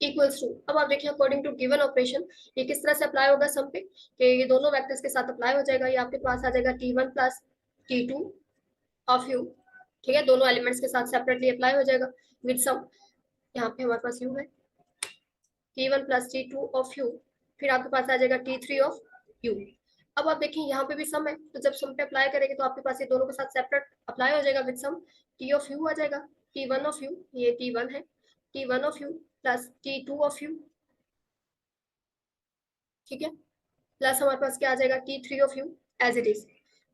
equals to, अब आप देखिए अकॉर्डिंग टू गिवन ऑपरेशन ये किस तरह से अप्लाई होगा सम पे, कि ये दोनों वेक्टर्स के साथ अप्लाई हो जाएगा, ये आपके पास आ जाएगा T1 plus T2 of U। ठीक है, दोनों एलिमेंट्स के साथ सेपरेटली अप्लाई हो जाएगा विद सम, यहाँ पे हमारे पास U है, T1 plus T2 of U, फिर आपके पास आ जाएगा T3 ऑफ U। अब आप देखिए यहाँ पे भी सम है, तो जब सम पे अप्लाई करेंगे तो आपके पास ये दोनों के साथ सेपरेट अप्लाई हो जाएगा with sum, T of U आ जाएगा, T1 ऑफ U, ये T1 है, T1 of U plus T2 of U। ठीक है, प्लस हमारे पास क्या आ जाएगा, T3 of U as it is.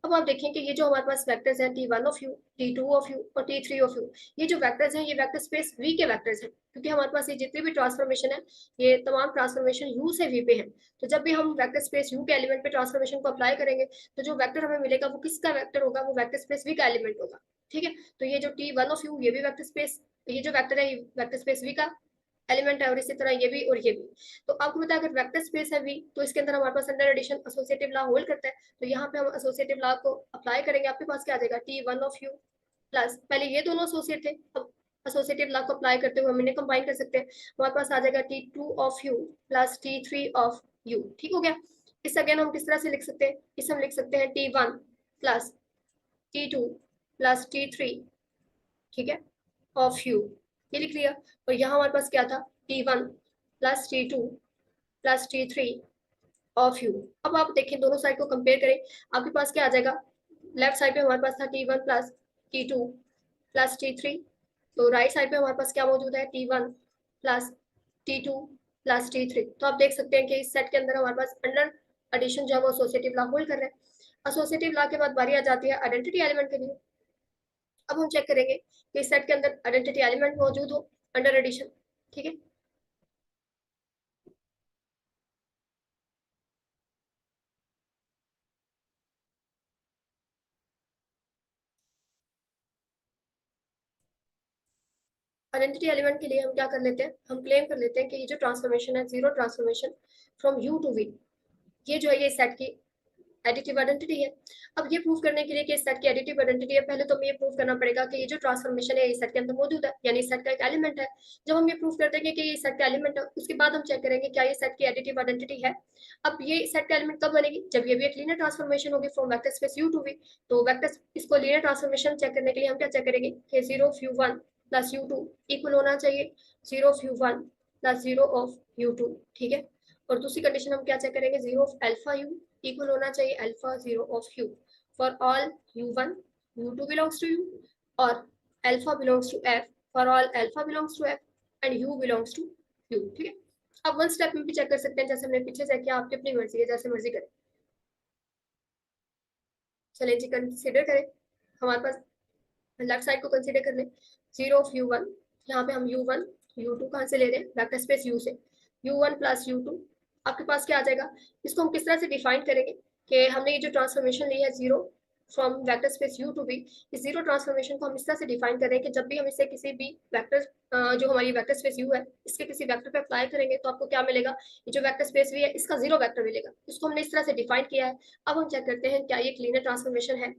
अब आप देखें कि ये जो हमारे पास वेक्टर्स हैं T1 of you, T2 of U और T3 ऑफ यू, ये जो वेक्टर्स हैं ये वेक्टर स्पेस V के वेक्टर्स हैं, क्योंकि हमारे पास ये जितनी भी ट्रांसफॉर्मेशन है ये तमाम ट्रांसफॉर्मेशन U से V पे है। तो जब भी हम वेक्टर स्पेस U के एलिमेंट पे ट्रांसफॉर्मेशन को अप्लाई करेंगे तो जो वेक्टर हमें मिलेगा वो किसका वेक्टर होगा, वो वेक्टर स्पेस V का एलिमेंट होगा। ठीक है, तो ये जो T1 ऑफ यू ये भी वेक्टर स्पेस, ये जो वेक्टर है ये वेक्टर स्पेस V का एलिमेंट है और इसी तरह ये भी और ये भी। तो आपको पता है अगर वेक्टर स्पेस है V तो इसके अंदर हमारे पास under addition associative law hold करता है, तो यहाँ पे हम एसोसिएटिव लॉ को अप्लाई करेंगे, आपके पास क्या आ जाएगा, T1 ऑफ यू प्लस, पहले ये दोनों एसोसिएट थे, अब एसोसिएटिव लॉ को अप्लाई करते हुए हम इन्हें कंबाइन कर सकते हैं, हमारे पास आ जाएगा T2 of U plus T3 of U. ठीक हो गया, इस अगेन हम किस तरह से लिख सकते हैं, इस हम लिख सकते हैं T1 plus T2 plus T3, ठीक है, ऑफ यू, ये लिख लिया। और यहाँ हमारे पास क्या था, T1 plus T2 plus T3 of U. अब आप देखें दोनों साइड को कंपेयर करें, आपके पास क्या आ जाएगा, लेफ्ट साइड पे हमारे पास था T1 plus T2 plus T3, तो राइट साइड पे हमारे पास क्या मौजूद है, T1 plus T2 plus T3। तो आप देख सकते हैं कि इस सेट के अंदर हमारे पास अंडर एडिशन जो है वो एसोसिएटिव लॉ होल्ड कर रहे हैं। एसोसिएटिव लॉ के बाद बारी आ जाती है आइडेंटिटी एलिमेंट के लिए। अब हम चेक करेंगे कि इस सेट के अंदर आइडेंटिटी एलिमेंट मौजूद हो अंडर एडिशन। ठीक है, आइडेंटिटी एलिमेंट के लिए हम क्या कर लेते हैं, हम क्लेम कर लेते हैं कि ये जो ट्रांसफॉर्मेशन है zero transformation from U to V, ये जो है ये सेट की एडिटिव आइडेंटिटी है। अब ये प्रूव करने के लिए कि इस सेट की एडिटिव आइडेंटिटी है, पहले तो हमें ये प्रूव करना पड़ेगा कि ये जो ट्रांसफॉर्मेशन है इस सेट के अंदर मौजूद है, यानी इस सेट का एक एलिमेंट है। जब हम ये प्रूव कर देंगे कि ये सेट का एलिमेंट है, उसके बाद हम चेक करेंगे क्या ये सेट की एडिटिव आइडेंटिटी है। अब ये सेट का एलिमेंट कब बनेगी, जब ये भी एक लीनियर ट्रांसफॉर्मेशन होगी from vector space U to V। तो वेक्टर इसको लीनियर ट्रांसफॉर्मेशन चेक करने के लिए हम क्या चेक करेंगे कि 0 of U1 plus U2 equal होना चाहिए 0 of U1 plus 0 of U2। ठीक है, और दूसरी कंडीशन हम क्या चेक करेंगे, 0 ऑफ अल्फा U इक्वल होना चाहिए alpha 0 of U for all U1 U2 belongs to U, और alpha belongs to F for all alpha belongs to F and U belongs to U। ठीक है, अब one step में भी check कर सकते हैं, जैसे हमने पीछे चेक किया, आपकी अपनी मर्जी है, जैसे मर्जी करें। चलिए जी, कंसिडर करें, हमारे पास लेफ्ट साइड को कंसीडर कर लें, 0 ऑफ U1, यहाँ पे हम U1 U2 कहाँ से ले रहे हैं, वेक्टर स्पेस U से, U1 प्लस U2 आपके पास क्या आ जाएगा। इसको हम किस तरह से डिफाइन करेंगे कि हमने ये जो ट्रांसफॉर्मेशन ली है zero from vector space U to V, इस जीरो ट्रांसफॉर्मेशन को हम इस तरह से डिफाइन करें कि जब भी हम इसे किसी भी वेक्टर जो हमारी वेक्टर स्पेस U है इसके किसी वेक्टर पे अप्लाई करेंगे तो आपको क्या मिलेगा, ये जो वेक्टर स्पेस V है इसका जीरो वेक्टर मिलेगा। इसको हमने इस तरह से डिफाइन किया है। अब हम चेक करते हैं क्या ये एक लीनियर ट्रांसफॉर्मेशन है।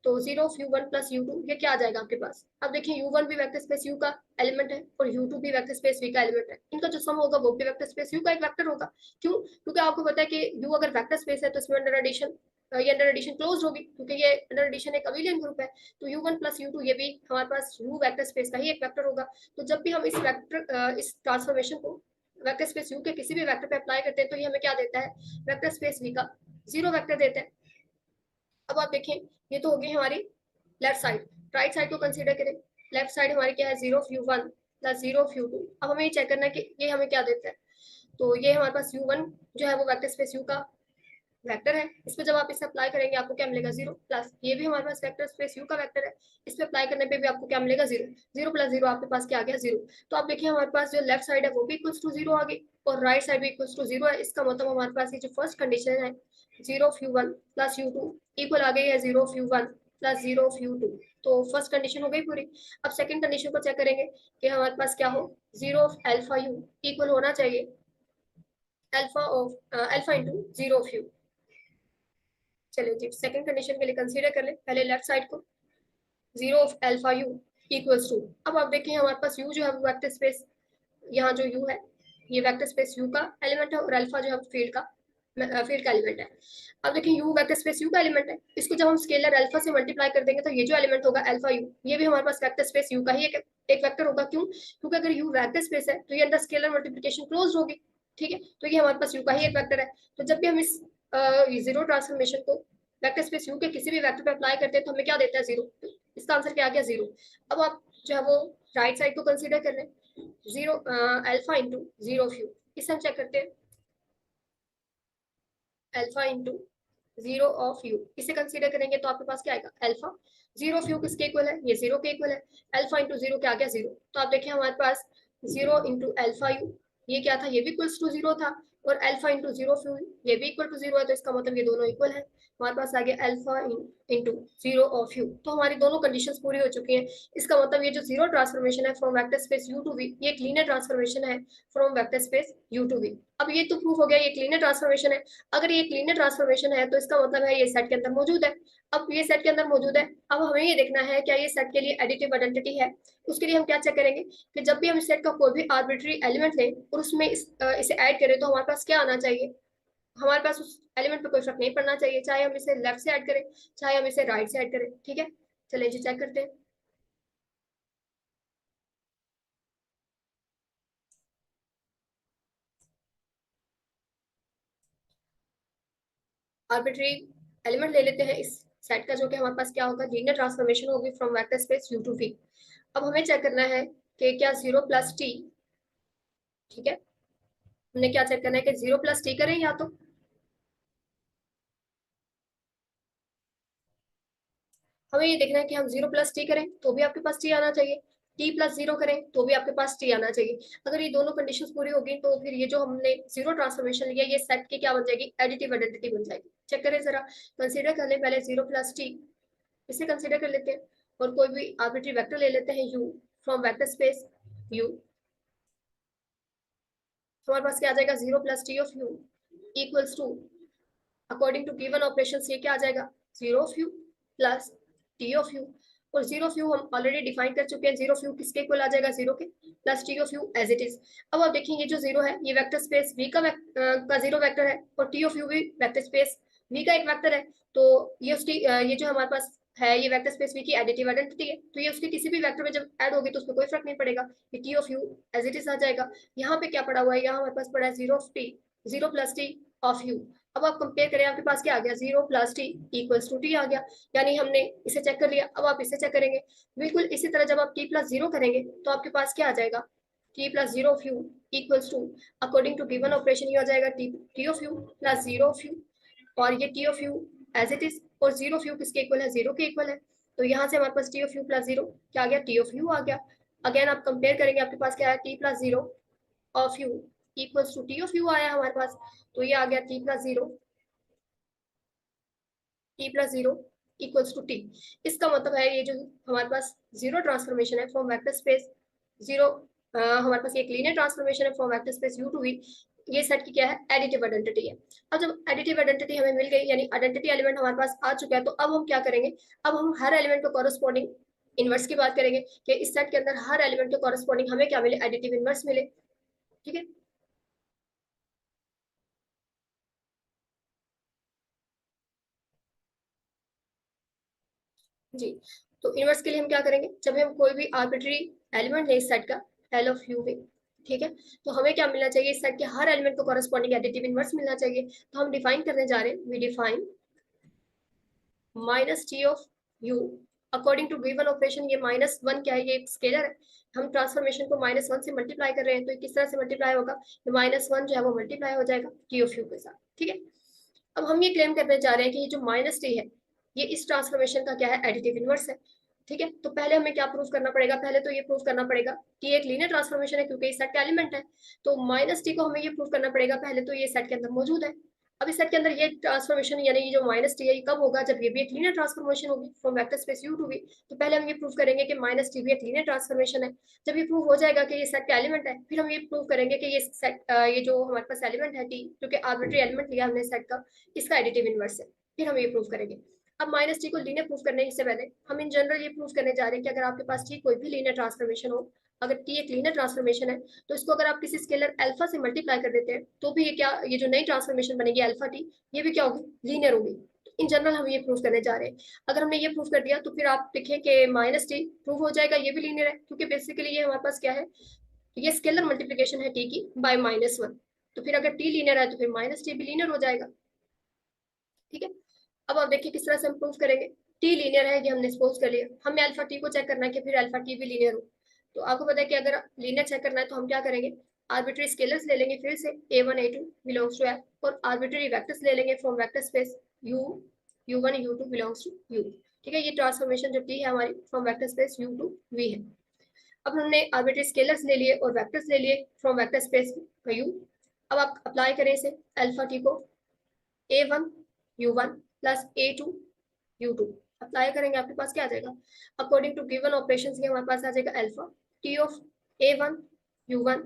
तो 0 ऑफ U1 प्लस U2 ये क्या आ जाएगा आपके पास। अब देखिए U1 भी वेक्टर स्पेस U का एलिमेंट है और U2 भी वेक्टर स्पेस V का एलिमेंट है, इनका जो सम होगा वो भी वेक्टर स्पेस U का एक वेक्टर होगा। क्यों, क्योंकि आपको पता है कि U अगर वेक्टर स्पेस है तो इसमें अंडर एडिशन ये अंडर एडिशन क्लोज होगी, क्योंकि ये अंडर एडिशन एक अबेलियन ग्रुप है। तो U1 प्लस U2 ये भी हमारे पास U वेक्टर स्पेस का ही एक वेक्टर होगा। तो जब भी हम इस वेक्टर इस ट्रांसफॉर्मेशन को वेक्टर स्पेस U के किसी भी वेक्टर पे अप्लाई करते हैं तो ये हमें क्या देता है, वेक्टर स्पेस V का जीरो वेक्टर देता है। अब आप देखें, ये तो होगी हमारी लेफ्ट साइड। राइट साइड को कंसीडर करें, लेफ्ट साइड हमारी क्या है, 0 of U1 plus 0 of U2। अब हमें ये चेक करना है कि ये हमें क्या देता है। तो ये हमारे पास U1 जो है वो वेक्टर स्पेस U का वेक्टर है, इस पे जब आप इसे अप्लाई करेंगे आपको क्या मिलेगा, जीरो। प्लस ये भी हमारे पास वेक्टर स्पेस U का वेक्टर है, इस पे अप्लाई करने पे भी आपको क्या मिलेगा, जीरो। जीरो प्लस जीरो आपके पास क्या आ गया, जीरो। तो आप देखिए हमारे पास जो लेफ्ट साइड है वो भी इक्वल्स टू जीरो आ गई और राइट साइड भी इक्वल्स टू जीरो है। इसका मतलब हमारे पास ये जो फर्स्ट कंडीशन है 0 of U1 plus U2 equal आ गई है 0 of U1 plus 0 of U2। तो फर्स्ट कंडीशन हो गई पूरी। अब सेकंड कंडीशन को चेक करेंगे कि हमारे पास क्या हो, 0 ऑफ अल्फा U इक्वल होना चाहिए अल्फा इंटू 0 ऑफ U। चलिए जी, सेकंड कंडीशन के लिए कंसीडर कर ले पहले लेफ्ट साइड को, 0 of alpha U equals to. अब आप देखिए हमारे पास U जो है वो वेक्टर स्पेस, यहाँ जो U है ये वेक्टर स्पेस U का एलिमेंट है और अल्फा जो है फील्ड का एलिमेंट है। अब देखिए U वेक्टर स्पेस U का एलिमेंट है, इसको जब हम स्केलर अल्फा से मल्टीप्लाई कर देंगे तो ये जो एलिमेंट होगा अल्फा U ये भी हमारे पास वेक्टर स्पेस U का ही एक वेक्टर होगा। क्यों, क्योंकि अगर U वेक्टर स्पेस है तो ये अंडर स्केलर मल्टीप्लिकेशन क्लोज होगी। ठीक है, तो ये हमारे पास U का ही एक वेक्टर है। तो जब भी हम इस जीरो ट्रांसफॉर्मेशन को वेक्टर स्पेस U के किसी भी वेक्टर पे अप्लाई करते हैं तो हमें क्या देता है, जीरो। इसका आंसर क्या आ गया, जीरो। अब आप जो है वो राइट साइड को कंसीडर कर लें, 0 अल्फा इंटू 0 ऑफ U। इसे हम चेक करते हैं, अल्फा इंटू 0 ऑफ U इसे कंसीडर करेंगे तो आपके पास क्या आएगा, अल्फा। 0 ऑफ U किसके इक्वल है, ये 0 के इक्वल है। अल्फा इंटू 0 क्या आ गया, 0। तो आप देखिए हमारे पास 0 इंटू अल्फा U ये क्या था, ये भी इक्वल्स टू 0 था, और अल्फा इंटू 0 ऑफ U ये भी इक्वल टू 0 है। तो इसका मतलब ये दोनों इक्वल है। हमारे पास आ गया अल्फा इंटू 0 ऑफ U। तो हमारी दोनों कंडीशंस पूरी हो चुकी हैं। इसका मतलब ये जो जीरो ट्रांसफॉर्मेशन है from vector space U to V ये एक लीनियर ट्रांसफॉर्मेशन है from vector space U to V। अब ये तो प्रूफ हो गया ये एक लीनियर ट्रांसफॉर्मेशन है। अगर ये एक लीनियर ट्रांसफॉर्मेशन है तो इसका मतलब है ये सेट के अंदर मौजूद है। अब ये सेट के अंदर मौजूद है, अब हमें ये देखना है क्या ये सेट के लिए एडिटिव आइडेंटिटी है। उसके लिए हम क्या चेक करेंगे कि जब भी हम इस सेट का कोई भी आर्बिट्री एलिमेंट लें और उसमें इसे ऐड करें तो हमारे पास क्या आना चाहिए, हमारे पास उस एलिमेंट पे कोई फर्क नहीं पड़ना चाहिए, चाहे हम इसे लेफ्ट से ऐड करें चाहे हम इसे राइट से ऐड करें। ठीक है, चलिए जी चेक करते हैं। आर्बिट्री एलिमेंट ले लेते हैं इस सेट का, जो कि हमारे पास क्या होगा, लीनियर ट्रांसफॉर्मेशन होगी from vector space U to V। अब हमें चेक करना है कि क्या 0 प्लस टी, ठीक है, हमने क्या चेक करना है कि 0 प्लस टी करें या तो हमें ये देखना है कि हम 0 प्लस टी करें तो भी आपके पास टी आना चाहिए, टी प्लस 0 करें तो भी आपके पास टी आना चाहिए। अगर ये दोनों कंडीशंस पूरी होगी तो फिर ये जो हमने जीरो ट्रांसफॉर्मेशन लिया ये सेट की क्या बन जाएगी, एडिटिव आइडेंटिटी बन जाएगी। चेक करें जरा, कंसीडर कर ले पहले 0 प्लस टी, इसे कंसीडर कर लेते हैं और कोई भी आर्बिट्री वेक्टर ले लेते हैं u from vector space u। हमारे पास क्या आ जाएगा, 0 plus T of u equals to according to given operations ये क्या आ जाएगा, zero of U plus T of U, और जीरो ऑफ यू हम ऑलरेडी डिफाइन कर चुके हैं, जीरो ऑफ यू किसके इक्वल आ जाएगा, जीरो के, plus T of U as it is. अब आप देखिए ये जो जीरो है ये वेक्टर स्पेस वी का जीरो वेक्टर है, और टी ऑफ यू भी वेक्टर स्पेस वी का एक वेक्टर है, तो ये उसकी ये जो हमारे पास है ये वेक्टर स्पेस वी की एडिटिव आइडेंटिटी है, तो ये उसके किसी भी वेक्टर में जब ऐड होगी तो उसमें कोई फर्क नहीं पड़ेगा, ये T of U as it is आ जाएगा। यहाँ पे क्या पड़ा हुआ है, यहाँ हमारे पास पड़ा है zero of T, zero plus T of U. अब आप कंपेयर करें, आपके पास क्या आ गया, zero plus T equals to T आ गया, यानी हमने इसे चेक कर लिया। अब आप इसे चेक करेंगे, बिल्कुल इसी तरह जब आप टी प्लस जीरो करेंगे तो आपके पास क्या आ जाएगा, T plus zero of U equals to, according to given operation ये आ जाएगा T of U plus zero of U, और ये T of U as it is, और जीरो ऑफ यू किसके इक्वल है, जीरो के इक्वल है, तो यहाँ से हमारे पास T of U plus zero क्या आ गया, टी ऑफ यू आ गया। अगेन आप कंपेयर करेंगे, आपके पास क्या है, T plus zero of U equals to T of U आया हमारे पास, तो ये आ गया T plus zero equals to T. इसका मतलब है ये जो हमारे पास जीरो ट्रांसफॉर्मेशन है फ्रॉम वेक्टर स्पेस जीरो, हमारे पास एक लीनियर ट्रांसफॉर्मेशन है from vector space U to V, ये सेट की क्या है, एडिटिव आइडेंटिटी है। अब जब एडिटिव आइडेंटिटी हमें मिल गई, यानी आइडेंटिटी एलिमेंट हमारे पास आ चुका है, तो अब हम क्या करेंगे, अब हम हर एलिमेंट को कॉरेस्पॉन्डिंग इनवर्स की बात करेंगे कि इस सेट के अंदर हर एलिमेंट के कॉरेस्पॉन्डिंग हमें क्या मिले, एडिटिव इनवर्स मिले। ठीक है जी, तो इनवर्स के लिए हम क्या करेंगे, जब हम कोई भी आर्बिट्री एलिमेंट ले इस सेट का, एल ऑफ यू में, ठीक है, तो हमें क्या मिलना चाहिए, इस सेट के हर एलिमेंट को कॉरेस्पॉन्डिंग एडिटिव इनवर्स मिलना चाहिए। तो हम डिफाइन करने जा रहे हैं, we define minus T of U according to given operation. ये माइनस वन क्या है, ये एक स्केलर है, हम ट्रांसफॉर्मेशन को माइनस वन से मल्टीप्लाई कर रहे हैं, तो ये किस तरह से मल्टीप्लाई होगा, ये माइनस वन जो है वो मल्टीप्लाई हो जाएगा टी ऑफ यू के साथ। ठीक है, अब हम ये क्लेम करने जा रहे हैं कि ये जो माइनस टी है ये इस ट्रांसफॉर्मेशन का क्या है, एडिटिव इनवर्स है। ठीक है, तो पहले हमें क्या प्रूव करना पड़ेगा, पहले तो ये प्रूव करना पड़ेगा कि एक लीनियर ट्रांसफॉर्मेशन है क्योंकि इस सेट का एलिमेंट है, तो माइनस टी को हमें ये प्रूव करना पड़ेगा पहले तो ये सेट के अंदर मौजूद है। अब इस सेट के अंदर ये ट्रांसफॉर्मेशन यानी ये जो माइनस टी है ये कब होगा, जब ये भी एक लीनियर ट्रांसफॉर्मेशन होगी from vector space U to V. तो पहले हम ये प्रूव करेंगे कि माइनस टी भी एक लीनियर ट्रांसफॉर्मेशन है। जब ये प्रूव हो जाएगा कि ये सेट का एलिमेंट है, फिर हम ये प्रूव करेंगे कि ये सेट ये जो हमारे पास एलिमेंट है टी, जो कि आर्बिट्री एलिमेंट लिया हमने सेट का, इसका एडिटिव इनवर्स है, फिर हम ये प्रूव करेंगे। अब माइनस टी को लीनियर प्रूफ करने से पहले हम इन जनरल ये प्रूफ करने जा रहे हैं कि अगर आपके पास टी कोई भी लीनियर ट्रांसफॉर्मेशन हो, अगर टी एक लीनियर ट्रांसफॉर्मेशन है, तो इसको अगर आप किसी स्केलर अल्फा से मल्टीप्लाई कर देते हैं तो भी ये क्या, ये जो नई ट्रांसफॉर्मेशन बनेगी अल्फा टी, ये भी क्या होगी, लीनियर होगी। इन जनरल हम ये प्रूफ करने जा रहे हैं। अगर हमने ये प्रूफ कर दिया तो फिर आप देखें कि माइनस टी प्रूव हो जाएगा, ये भी लीनियर है, क्योंकि बेसिकली ये हमारे पास क्या है, ये स्केलर मल्टीप्लीकेशन है टी की बाय माइनस वन। तो फिर अगर टी लीनियर है तो फिर माइनस टी भी लीनियर हो जाएगा। ठीक है, अब आप देखिए किस तरह से हम प्रूव करेंगे। टी लीनियर है, ये हमने सपोज कर लिया, हमें अल्फा टी को चेक करना है कि फिर अल्फा टी भी लीनियर हो। तो आपको पता है कि अगर लीनियर चेक करना है तो हम क्या करेंगे, आर्बिट्री स्केलर्स ले लेंगे फिर से, a1 a2 belongs to f, और आर्बिट्री वेक्टर्स ले लेंगे from vector space u, u1 u2 belongs to u। ठीक है, ये ट्रांसफॉर्मेशन जो टी है हमारी from vector space u to v है। अब हमने आर्बिट्री स्केलर्स ले लिए और वेक्टर्स ले लिए फ्रॉम वेक्टर स्पेस u। अब आप अप्लाई करें इसे अल्फा टी को, a1 u1 plus a2 u2 apply करेंगे, आपके पास क्या आ जाएगा, अकॉर्डिंग टू गिवन ऑपरेशंस ये हमारे पास आ जाएगा alpha T of a1 u1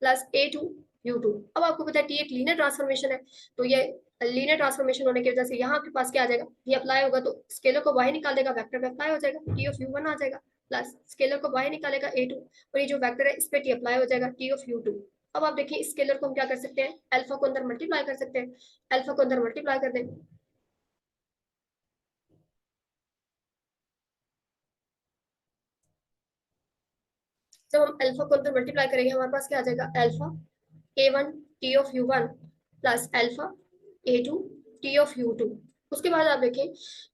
plus a2 u2। अब आपको पता है टी एक लीनियर ट्रांसफॉर्मेशन है, तो ये लीनियर ट्रांसफॉर्मेशन होने की वजह से यहाँ आपके पास क्या आ जाएगा, ये अप्लाई होगा तो स्केलर को बाहर निकाल देगा, वेक्टर पे अप्लाई हो जाएगा, टी ऑफ u1 आ जाएगा, प्लस स्केलर को बाहर निकालेगा a2, और ये जो वेक्टर है इस पे टी अप्लाई हो जाएगा, टी ऑफ u2। अब आप देखिए इस स्केलर को हम क्या कर सकते हैं, अल्फा को अंदर मल्टीप्लाई कर सकते हैं, अल्फा को अंदर मल्टीप्लाई कर दें, जब हम अल्फा को अंदर मल्टीप्लाई करेंगे हमारे पास क्या आ जाएगा, alpha a1 T of u1 plus alpha a2 T of u2। उसके बाद आप देखें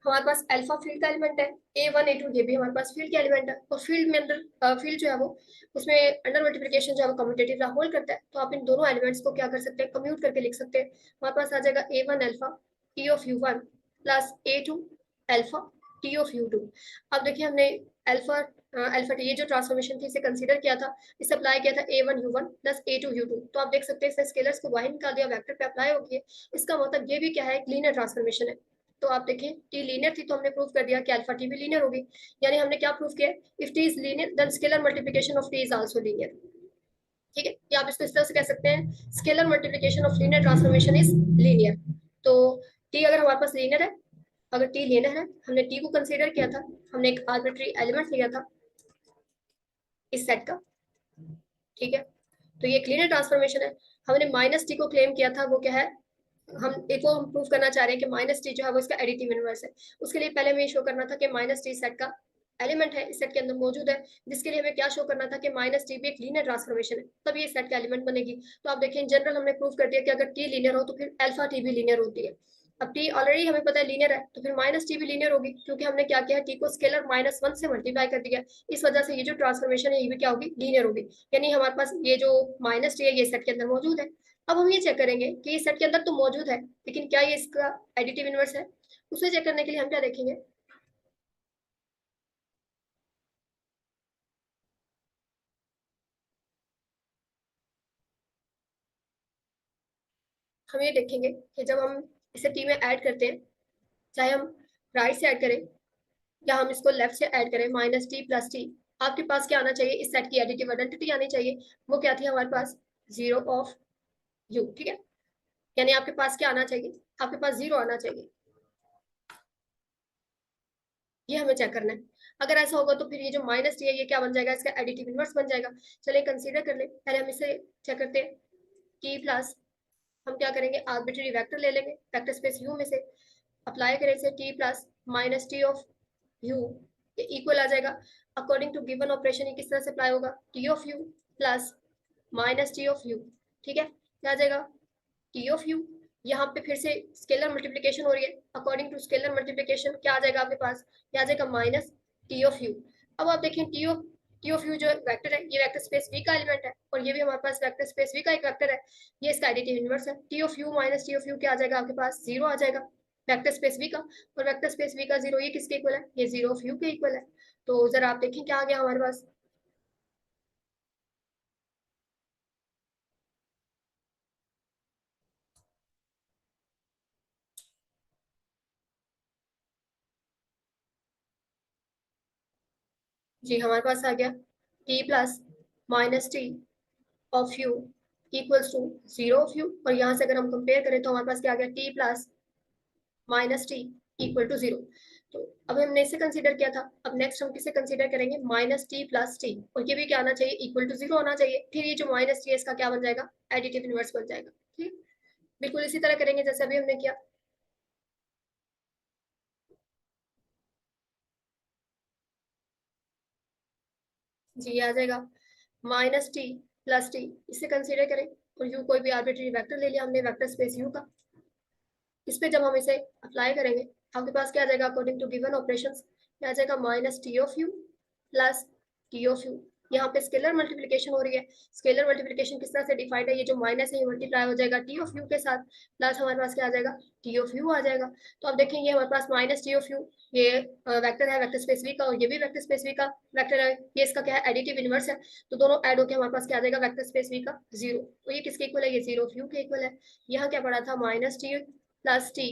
हमारे पास अल्फा फील्ड का एलिमेंट है, a1 a2 ये भी हमारे पास फील्ड के एलिमेंट है, और फील्ड में अंदर फील्ड जो है वो उसमें अंडर मल्टीप्लिकेशन जो है वो कम्यूटेटिव होल्ड करता है, तो आप इन दोनों एलिमेंट्स को क्या कर सकते हैं, कम्यूट करके लिख सकते हैं। हमारे पास आ जाएगा a1 alpha T of u1 plus a2 alpha T of u2। अब देखिए हमने अल्फा अल्फा टी ये जो ट्रांसफॉर्मेशन थी इसे कंसीडर किया था, इसे अप्लाई किया था a1 u1 plus a2 u2, तो आप देख सकते हैं इसने स्केलर्स को बाहर निकाल दिया, वेक्टर पे अप्लाई हो गया। इसका मतलब ये भी क्या है, एक लीनियर ट्रांसफॉर्मेशन है। तो आप देखें टी लीनियर थी तो हमने प्रूव कर दिया कि अल्फा टी भी लीनियर होगी, यानी हमने क्या प्रूव किया, if T is linear then scalar multiplication of T is also linear. ठीक है, या आप इसको इस तरह से कह सकते हैं, scalar multiplication of linear transformation is linear. तो टी अगर हमारे पास लीनियर है, अगर टी लीनियर है, हमने टी को कंसीडर किया था, हमने एक आर्बिट्री एलिमेंट लिया था इस सेट का, ठीक है, तो ये लीनियर ट्रांसफॉर्मेशन है। हमने माइनस टी को क्लेम किया था, वो क्या है, हम प्रूव करना चाह रहे हैं कि माइनस टी जो है वो इसका एडिटिव इनवर्स है। उसके लिए पहले हमें शो करना था कि माइनस टी सेट का एलिमेंट है, इस सेट के अंदर मौजूद है, जिसके लिए हमें क्या शो करना था कि माइनस टी भी एक लीनियर ट्रांसफॉर्मेशन है, तब ये सेट का एलिमेंट बनेगी। तो आप देखिए इन जनरल हमने प्रूव कर दिया कि अगर टी लीनियर हो तो फिर अल्फा टी भी लीनियर होती है। अब टी ऑलरेडी हमें पता है लीनियर है, तो फिर माइनस टी भी लीनियर होगी, क्योंकि हमने क्या किया, टी को स्केलर -1 से मल्टीप्लाई कर दिया। इस वजह से ये जो ट्रांसफॉर्मेशन है ये भी क्या होगी, लीनियर होगी। यानी हमारे पास ये जो माइनस टी है ये सेट के अंदर मौजूद है। अब हम ये चेक करेंगे कि ये सेट के अंदर तो मौजूद है, लेकिन क्या ये इसका एडिटिव इनवर्स है। उसे चेक करने के लिए हम क्या देखेंगे, हम ये देखेंगे कि जब हम इसे टी में ऐड करते हैं, चाहे हम राइट से ऐड करें या हम इसको लेफ्ट से ऐड करें, माइनस टी प्लस टी, आपके पास क्या आना चाहिए, इस सेट की एडिटिव आइडेंटिटी आनी चाहिए। वो क्या थी हमारे पास, जीरो ऑफ यू, ठीक है। यानी आपके पास क्या आना चाहिए, आपके पास जीरो आना चाहिए। ये हमें चेक करना है। अगर ऐसा होगा तो फिर ये जो माइनस टी है ये क्या बन जाएगा, इसका एडिटिव इनवर्स बन जाएगा। चलिए कंसीडर कर ले, पहले हम इसे चेक करते हैं। टी प्लस, हम क्या करेंगे, आर्बिट्री वेक्टर ले लेंगे वेक्टर स्पेस यू में से, अप्लाई करें इसे T plus minus T of U, ये इक्वल आ जाएगा। अकॉर्डिंग टू गिवन ऑपरेशन ये किस तरह से अप्लाई होगा, T of U plus minus T of U, ठीक है, क्या आ जाएगा, टी ऑफ यू, यहाँ पे फिर से स्केलर मल्टीप्लीकेशन हो रही है, अकॉर्डिंग टू स्केलर मल्टीप्लीकेशन क्या आ जाएगा आपके पास, क्या आ जाएगा, माइनस टी ऑफ यू। अब आप देखें टी ऑफ यू जो वेक्टर है ये वेक्टर स्पेस वी का एलिमेंट है, और ये भी हमारे पास वेक्टर स्पेस वी का एक वेक्टर है, ये इसका एडिटिव इनवर्स है। T of you minus T of you क्या आ जाएगा आपके पास, जीरो आ जाएगा, वेक्टर स्पेस वी का, और वेक्टर स्पेस वी का जीरो ये किसके इक्वल है, ये जीरो ऑफ यू के इक्वल है। तो जरा आप देखें क्या आ गया हमारे पास, जी हमारे पास आ गया T plus minus T of U equals to zero of U, और यहाँ से अगर हम कंपेयर करें तो हमारे पास क्या आ गया, T plus minus T equal to zero. तो अब हमने इसे कंसीडर किया था, अब नेक्स्ट हम किसे कंसीडर करेंगे, माइनस टी प्लस टी, और ये भी क्या आना चाहिए, इक्वल टू जीरो होना चाहिए। फिर ये जो माइनस टी है इसका क्या बन जाएगा, एडिटिव इनवर्स बन जाएगा, ठीक। बिल्कुल इसी तरह करेंगे जैसे अभी हमने किया। जी आ जाएगा माइनस टी प्लस टी, इसे कंसीडर करें, और यू कोई भी आर्बिट्री वेक्टर ले लिया हमने वेक्टर स्पेस यू का। इस पे जब हम इसे अप्लाई करेंगे, आपके पास क्या आ जाएगा, अकॉर्डिंग टू गिवन ऑपरेशंस क्या आ जाएगा, minus T of U plus T of you. यहाँ पे स्केलर मल्टीप्लिकेशन हो रही है, स्केलर मल्टीप्लिकेशन किस तरह से डिफाइंड है, ये जो माइनस है ये मल्टीप्लाई हो जाएगा टी ऑफ यू के साथ, प्लस हमारे पास क्या आ जाएगा, टी ऑफ यू आ जाएगा। तो अब देखेंगे हमारे पास माइनस टी ऑफ यू, ये वेक्टर है वेक्टर स्पेस वी का, और ये भी वेक्टर स्पेस वी का वेक्टर है, ये इसका क्या है, एडिटिव इनवर्स है। तो दोनों ऐड होकर हमारे पास क्या आ जाएगा, वेक्टर स्पेस वी का जीरो, तो ये किसके इक्वल है, ये जीरो ऑफ यू के इक्वल है। यहाँ क्या पड़ा था, minus T plus T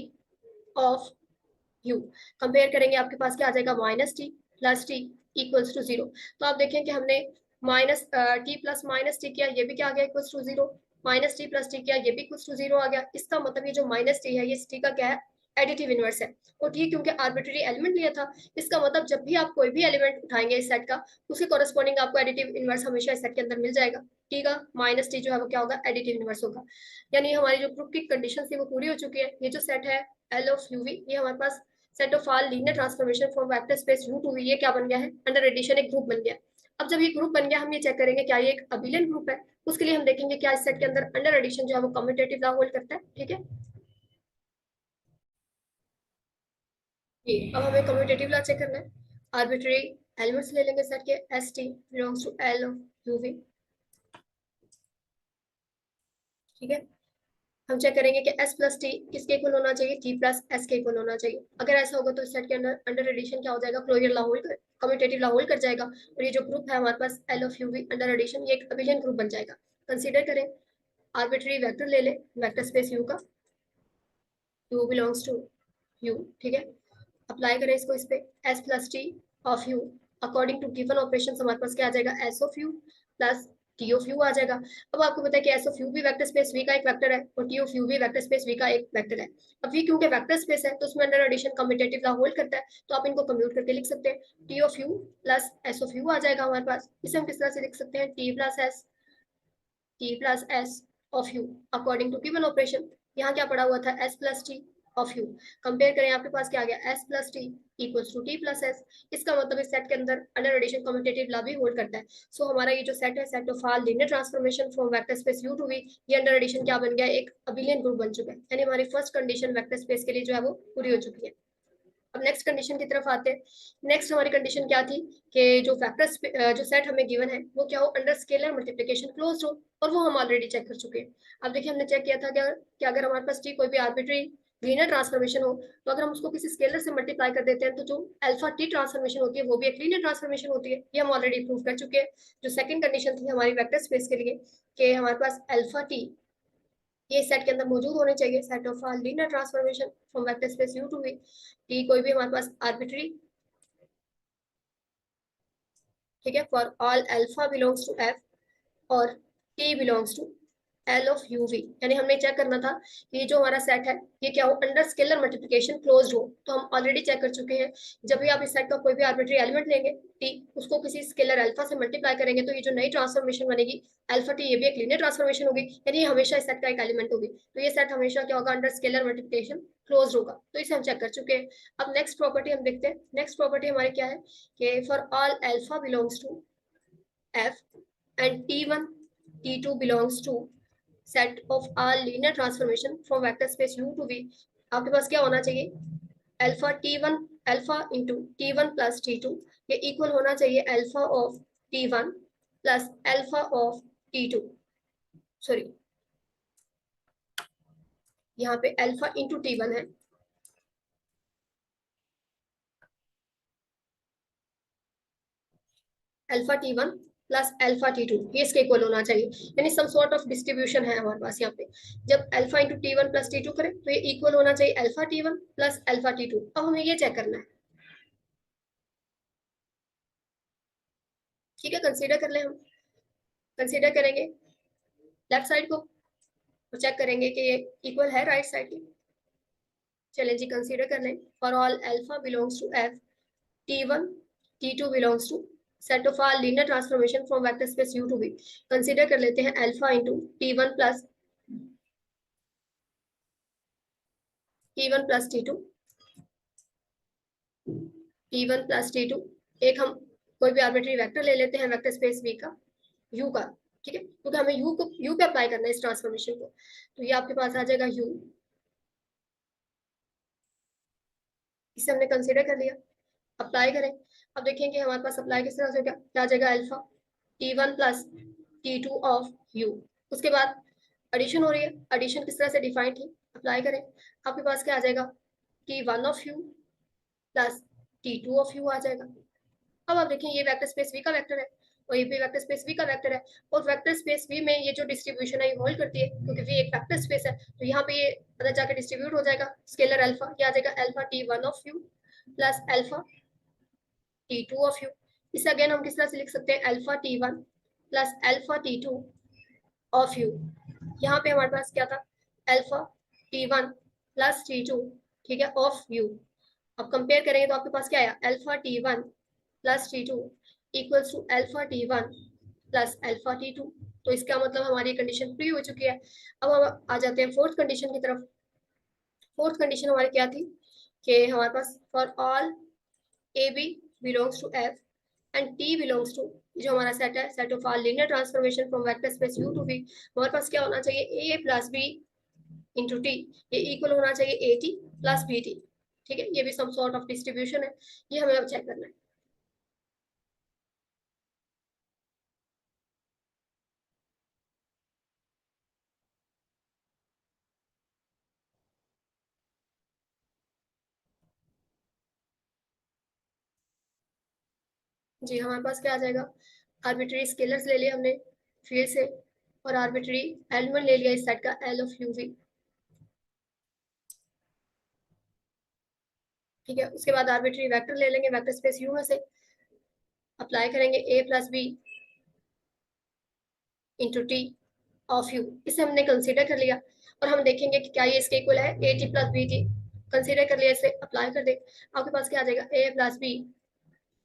of U, compare करेंगे आपके पास क्या आ जाएगा, minus T plus T equals to zero. तो आप देखें कि हमने minus T plus minus T किया, ये भी क्या आ गया, equals to zero, minus T plus T किया, ये भी इक्वल्स टू जीरो आ गया। इसका मतलब ये जो माइनस टी है ये टी का क्या है, एडिटिव इनवर्स है। और टी क्योंकि आर्बिट्री एलिमेंट लिया था, इसका मतलब जब भी आप कोई भी एलिमेंट उठाएंगे इस सेट का, उसके कॉरेस्पॉन्डिंग आपको एडिटिव इनवर्स हमेशा इस सेट के अंदर मिल जाएगा। टी का माइनस टी जो है वो क्या होगा, एडिटिव इनवर्स होगा। यानी हमारी जो प्रूफ की कंडीशन थी वो पूरी हो चुकी है। ये जो सेट है एल ऑफ यू वी, ये हमारे पास set of all linear transformation from vector space U to V, ये क्या बन गया है, अंडर एडिशन एक ग्रुप बन गया। अब जब ये ग्रुप बन गया हम ये चेक करेंगे क्या ये एक अबिलियन ग्रुप है। उसके लिए हम देखेंगे क्या इस सेट के अंदर अंडर एडिशन जो है वो कम्यूटेटिव लॉ होल्ड करता है, ठीक है। अब हमें कम्यूटेटिव लॉ चेक करना है। आर्बिट्री एलिमेंट्स ले लेंगे सेट के, S T belongs to L of U V, ठीक है। हम चेक करेंगे कि s प्लस टी किसके इक्वल होना चाहिए, t प्लस s के इक्वल होना चाहिए। अगर ऐसा होगा तो इस सेट के अंदर अंडर एडिशन क्या हो जाएगा, closure law hold commutative law hold कर जाएगा, और ये जो ग्रुप है हमारे पास l of u v under addition ये एक अबिलियन ग्रुप बन जाएगा। कंसीडर करें, आर्बिट्री वेक्टर ले ले वेक्टर स्पेस u का, u बिलोंग्स टू u, ठीक है। अप्लाई करें इसको इस पे, s plus T of u, according to given operation हमारे पास क्या आ जाएगा, s of u plus T of U आ जाएगा। अब आपको पता है कि एस ऑफ यू भी वेक्टर स्पेस वी का एक वेक्टर है और टी ऑफ यू भी वेक्टर स्पेस वी का एक वेक्टर है। अब वी क्योंकि वेक्टर स्पेस है तो उसमें under addition commutative law hold करता है, तो आप इनको कम्यूट करके लिख सकते हैं। T of U plus S of U आ जाएगा हमारे पास। इसे हम किस तरह से लिख सकते हैं, T plus S of U according to given operation. यहाँ क्या पड़ा हुआ था, S plus T of U. Compare करें आपके पास क्या आ गया, S plus T equals to T plus S. इसका मतलब इस सेट के अंदर अंडर एडिशन कम्यूटेटिव लॉ भी होल्ड करता है। सो हमारा ये जो सेट है, set of all linear transformation from vector space U to V, ये अंडर एडिशन क्या बन गया, एक अबिलियन ग्रुप बन चुका है। यानी हमारी फर्स्ट कंडीशन वेक्टर स्पेस के लिए जो है वो पूरी हो चुकी है। अब नेक्स्ट कंडीशन की तरफ आते हैं। नेक्स्ट हमारी कंडीशन क्या थी कि जो फैक्टर जो सेट हमें गिवन है वो क्या हो, अंडर स्केलर मल्टीप्लिकेशन क्लोज्ड हो, और वो हम ऑलरेडी चेक कर चुके हैं। अब देखिए हमने चेक किया था कि अगर हमारे पास टी कोई भी आर्बिट्री लीनियर ट्रांसफॉर्मेशन हो, तो अगर हम उसको किसी स्केलर से मल्टीप्लाई कर देते हैं तो जो अल्फा टी ट्रांसफॉर्मेशन होती है वो भी एक लीनियर ट्रांसफॉर्मेशन होती है। ये हम ऑलरेडी प्रूव कर चुके हैं। जो सेकंड कंडीशन थी हमारी वेक्टर स्पेस के लिए कि हमारे पास अल्फा टी ये सेट के अंदर मौजूद होने चाहिए, set of linear transformation from vector space U to V. T कोई भी हमारे पास आर्बिट्री, ठीक है, for all alpha belongs to F और T belongs to L of U V. यानी हमने चेक करना था कि जो हमारा सेट है ये क्या हो, अंडर स्केलर मल्टीप्लिकेशन क्लोज्ड हो। तो हम ऑलरेडी चेक कर चुके हैं, जब भी आप इस सेट का कोई भी आर्बिट्री एलिमेंट लेंगे टी, उसको किसी स्केलर अल्फा से मल्टीप्लाई करेंगे तो ये जो नई ट्रांसफॉर्मेशन बनेगी अल्फा टी, ये भी एक लीनियर ट्रांसफॉर्मेशन होगी। यानी ये हमेशा इस सेट का एक एलिमेंट होगी। तो ये सेट हमेशा क्या होगा, अंडर स्केलर मल्टीप्लिकेशन क्लोज होगा। तो इसे हम चेक कर चुके हैं। अब नेक्स्ट प्रॉपर्टी हम देखते हैं। नेक्स्ट प्रॉपर्टी हमारी क्या है कि for all alpha belongs to F and T1, T2 belongs to set of all linear transformation from vector space U to V। आपके पास क्या होना चाहिए, alpha T1 alpha into T1 plus T2, ये इक्वल होना चाहिए alpha of T1 plus alpha of T2। Sorry, यहाँ पे अल्फा इंटू T1 है, alpha T1 plus alpha T2, ये इसके इक्वल होना चाहिए। यानी सम सॉर्ट ऑफ डिस्ट्रीब्यूशन है हमारे पास यहाँ पे। जब alpha into T1 plus T2 करें तो ये इक्वल होना चाहिए alpha T1 plus alpha T2। अब हमें ये चेक करना है, ठीक है, कंसीडर कर ले हम। कंसीडर करेंगे लेफ्ट साइड को और चेक करेंगे कि ये इक्वल है राइट साइड की। चलें जी, कंसीडर कर लें। For all alpha belongs to F, T1 T2 belongs to set of our linear transformation from vector space U to V। Consider कर लेते हैं alpha into T1 plus T2, T1 plus T2। एक हम कोई भी arbitrary vector ले लेते हैं वेक्टर स्पेस V का, U का, ठीक है, क्योंकि हमें U पे अप्लाई करना है इस ट्रांसफॉर्मेशन को। तो ये आपके पास आ जाएगा U, इसे हमने कंसीडर कर लिया। अप्लाई करें। अब देखेंगे हमारे पास अप्लाई किस तरह से क्या आ जाएगा, alpha T1 plus T2 of U। उसके बाद एडिशन हो रही है, एडिशन किस तरह से डिफाइन थी, अप्लाई करें। आपके पास क्या आ जाएगा, T1 of U plus T2 of U आ जाएगा। अब आप देखिए ये वेक्टर स्पेस V का वेक्टर है और ये भी वेक्टर स्पेस V का वेक्टर है, और वेक्टर स्पेस V में ये जो डिस्ट्रीब्यूशन है ये होल्ड करती है क्योंकि V एक वेक्टर स्पेस है। तो यहाँ पे ये अंदर जाकर डिस्ट्रीब्यूट हो जाएगा स्केलर अल्फा, ये आ जाएगा alpha T1 of U plus alpha T2 of U। इसे अगेन हम किस तरह से लिख सकते हैं, alpha T1 plus alpha T2 of U। यहाँ पे हमारे पास क्या था, अल्फा T1 प्लस T2, ठीक है, ऑफ U। अब कंपेयर करेंगे तो आपके पास क्या आया, alpha T1 plus T2 equals to alpha T1 plus alpha T2। तो इसका मतलब हमारी कंडीशन पूरी हो चुकी है। अब हम आ जाते हैं फोर्थ कंडीशन की तरफ। फोर्थ कंडीशन हमारी क्या थी कि हमारे पास for all A B belongs to F and T belongs to, जो हमारा सेट है, set of all linear transformation from vector space U to V, हमारे पास क्या होना चाहिए, A plus B into T, ये इक्वल होना चाहिए A T plus B T. ठीक है, ये भी सम सॉर्ट ऑफ डिस्ट्रीब्यूशन है, ये हमें अब चेक करना है। जी हमारे पास क्या आ जाएगा, आर्बिट्री स्केलर्स ले लिया हमने फील्ड से, और आर्बिट्री एलिमेंट ले लिया इस सेट का एल ऑफ यू वी। ठीक है, उसके बाद आर्बिट्री वेक्टर ले लेंगे वेक्टर स्पेस यू में से, अप्लाई करेंगे A plus B into T of U, इसे हमने कंसीडर कर लिया और हम देखेंगे कि क्या ये इसके इक्वल है A T plus B T. Consider कर लिया, इसे अप्लाई कर दे, आपके पास क्या आ जाएगा ए प्लस बी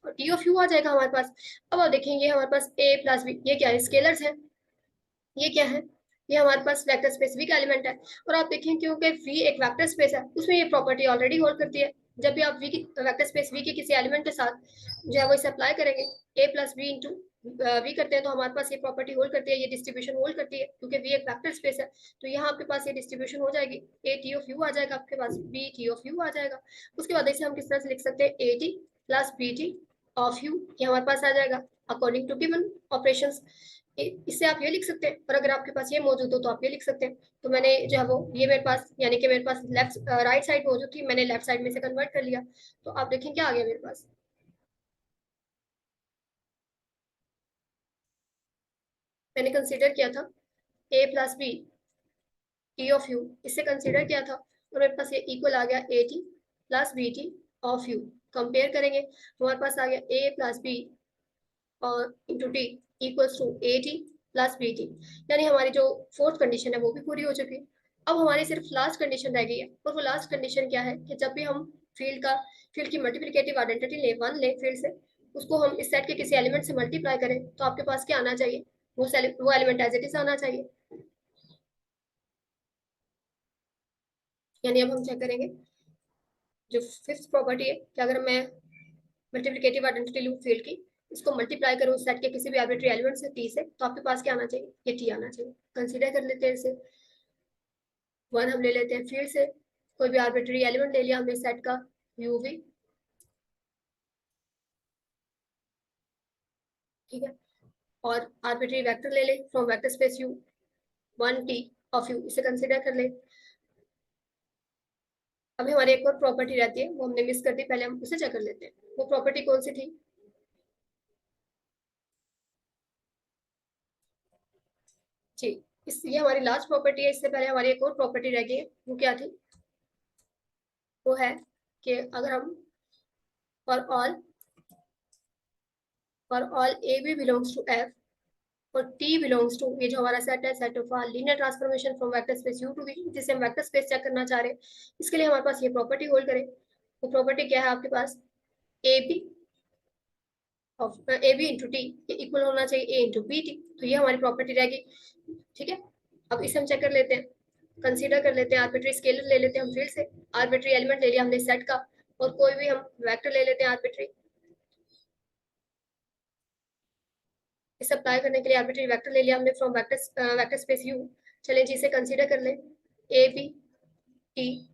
और टी ऑफ यू आ जाएगा हमारे पास। अब आप देखेंगे हमारे पास ए प्लस बी, ये क्या है, स्केलर्स है, ये क्या है, ये हमारे पास वेक्टर स्पेस वी का एलिमेंट है। और आप देखें क्योंकि वी एक वेक्टर स्पेस है, उसमें ये प्रॉपर्टी ऑलरेडी होल्ड करती है। जब भी आप वी की वेक्टर स्पेस वी के किसी एलिमेंट के साथ जो है वो इसे अप्लाई करेंगे, A plus B into we करते हैं, तो हमारे पास ये प्रॉपर्टी होल्ड करती है, ये डिस्ट्रीब्यूशन होल्ड करती है, क्योंकि वी एक वेक्टर स्पेस है। तो यहाँ आपके पास ये डिस्ट्रीब्यूशन हो जाएगी, ए टी ऑफ यू आ जाएगा आपके पास, बी टी ऑफ यू आ जाएगा। उसके बाद इसे हम किस तरह से लिख सकते हैं, A T plus B T of U, ये हमारे पास आ जाएगा अकॉर्डिंग टू गिवन ऑपरेशंस। इससे आप ये लिख सकते हैं, और अगर आपके पास ये मौजूद हो तो आप ये लिख सकते हैं। तो मैंने जो है वो ये मेरे पास, यानी कि मेरे पास लेफ्ट राइट साइड मौजूद थी, मैंने लेफ्ट साइड में से कन्वर्ट कर लिया। तो आप देखें क्या आ गया मेरे पास, मैंने कंसीडर किया था A plus B T of U, इससे कंसीडर किया था और मेरे पास ये इक्वल आ गया A T plus B T of U. Compare करेंगे तो हमारे पास आ गया ए प्लस बी और into T equals to A T plus B T, यानी हमारी जो फोर्थ कंडीशन है वो भी पूरी हो चुकी है। अब हमारी सिर्फ लास्ट कंडीशन रह गई है, और वो लास्ट कंडीशन क्या है कि जब भी हम फील्ड की मल्टीप्लिकेटिव आइडेंटिटी ले, वन ले फील्ड से, उसको हम इस सेट के किसी एलिमेंट से मल्टीप्लाई करें, तो आपके पास क्या आना चाहिए, वो एलिमेंट एज इट इज आना चाहिए। यानी अब हम चेक करेंगे जो फिफ्थ प्रॉपर्टी है कि अगर मैं मल्टीप्लिकेटिव आइडेंटिटी लूँ फील्ड की, इसको मल्टीप्लाई करूँ सेट के किसी भी आर्बिट्री एलिमेंट से टी से, तो आपके पास क्या आना चाहिए, ये टी आना चाहिए। कंसीडर कर लेते हैं इसे, वन हम ले लेते हैं फील्ड से, कोई भी आर्बिट्री एलिमेंट ले लिया हमने सेट का यू वी, ठीक है, और आर्बिट्री वेक्टर ले ले from vector space you, one T of U, इसे कंसीडर कर ले। अभी हमारी एक और प्रॉपर्टी रहती है, वो हमने मिस कर दी, पहले हम उसे चेक कर लेते हैं। वो प्रॉपर्टी कौन सी थी, जी, ये हमारी लास्ट प्रॉपर्टी है। इससे पहले हमारी एक और प्रॉपर्टी रह गई है, वो क्या थी, वो है कि अगर हम for all A B belongs to F और टी बिलोंग्स टू, ये जो हमारा सेट है, set of all linear transformation from vector space U to V, जिसे हम वेक्टर स्पेस चेक करना चाह रहे हैं, इसके लिए हमारे पास ये प्रॉपर्टी होल्ड करें। वो प्रॉपर्टी क्या है आपके पास, A B of A B into T equal होना चाहिए ए इंटू बी टी। तो ये हमारी प्रॉपर्टी रहेगी, ठीक है। अब इसे हम चेक कर लेते हैं, कंसीडर कर लेते हैं, आर्बिट्री स्केलर ले लेते हैं हम फील्ड से, आर्बिट्री एलिमेंट ले लिया हमने सेट का, और कोई भी हम वेक्टर ले लेते हैं आर्बिट्री, इसे अप्लाई करने के लिए आर्बिट्री वेक्टर ले लिया हमने फ्रॉम वेक्टर स्पेस यू। चलें जी, इसे कंसीडर कर लें, A B T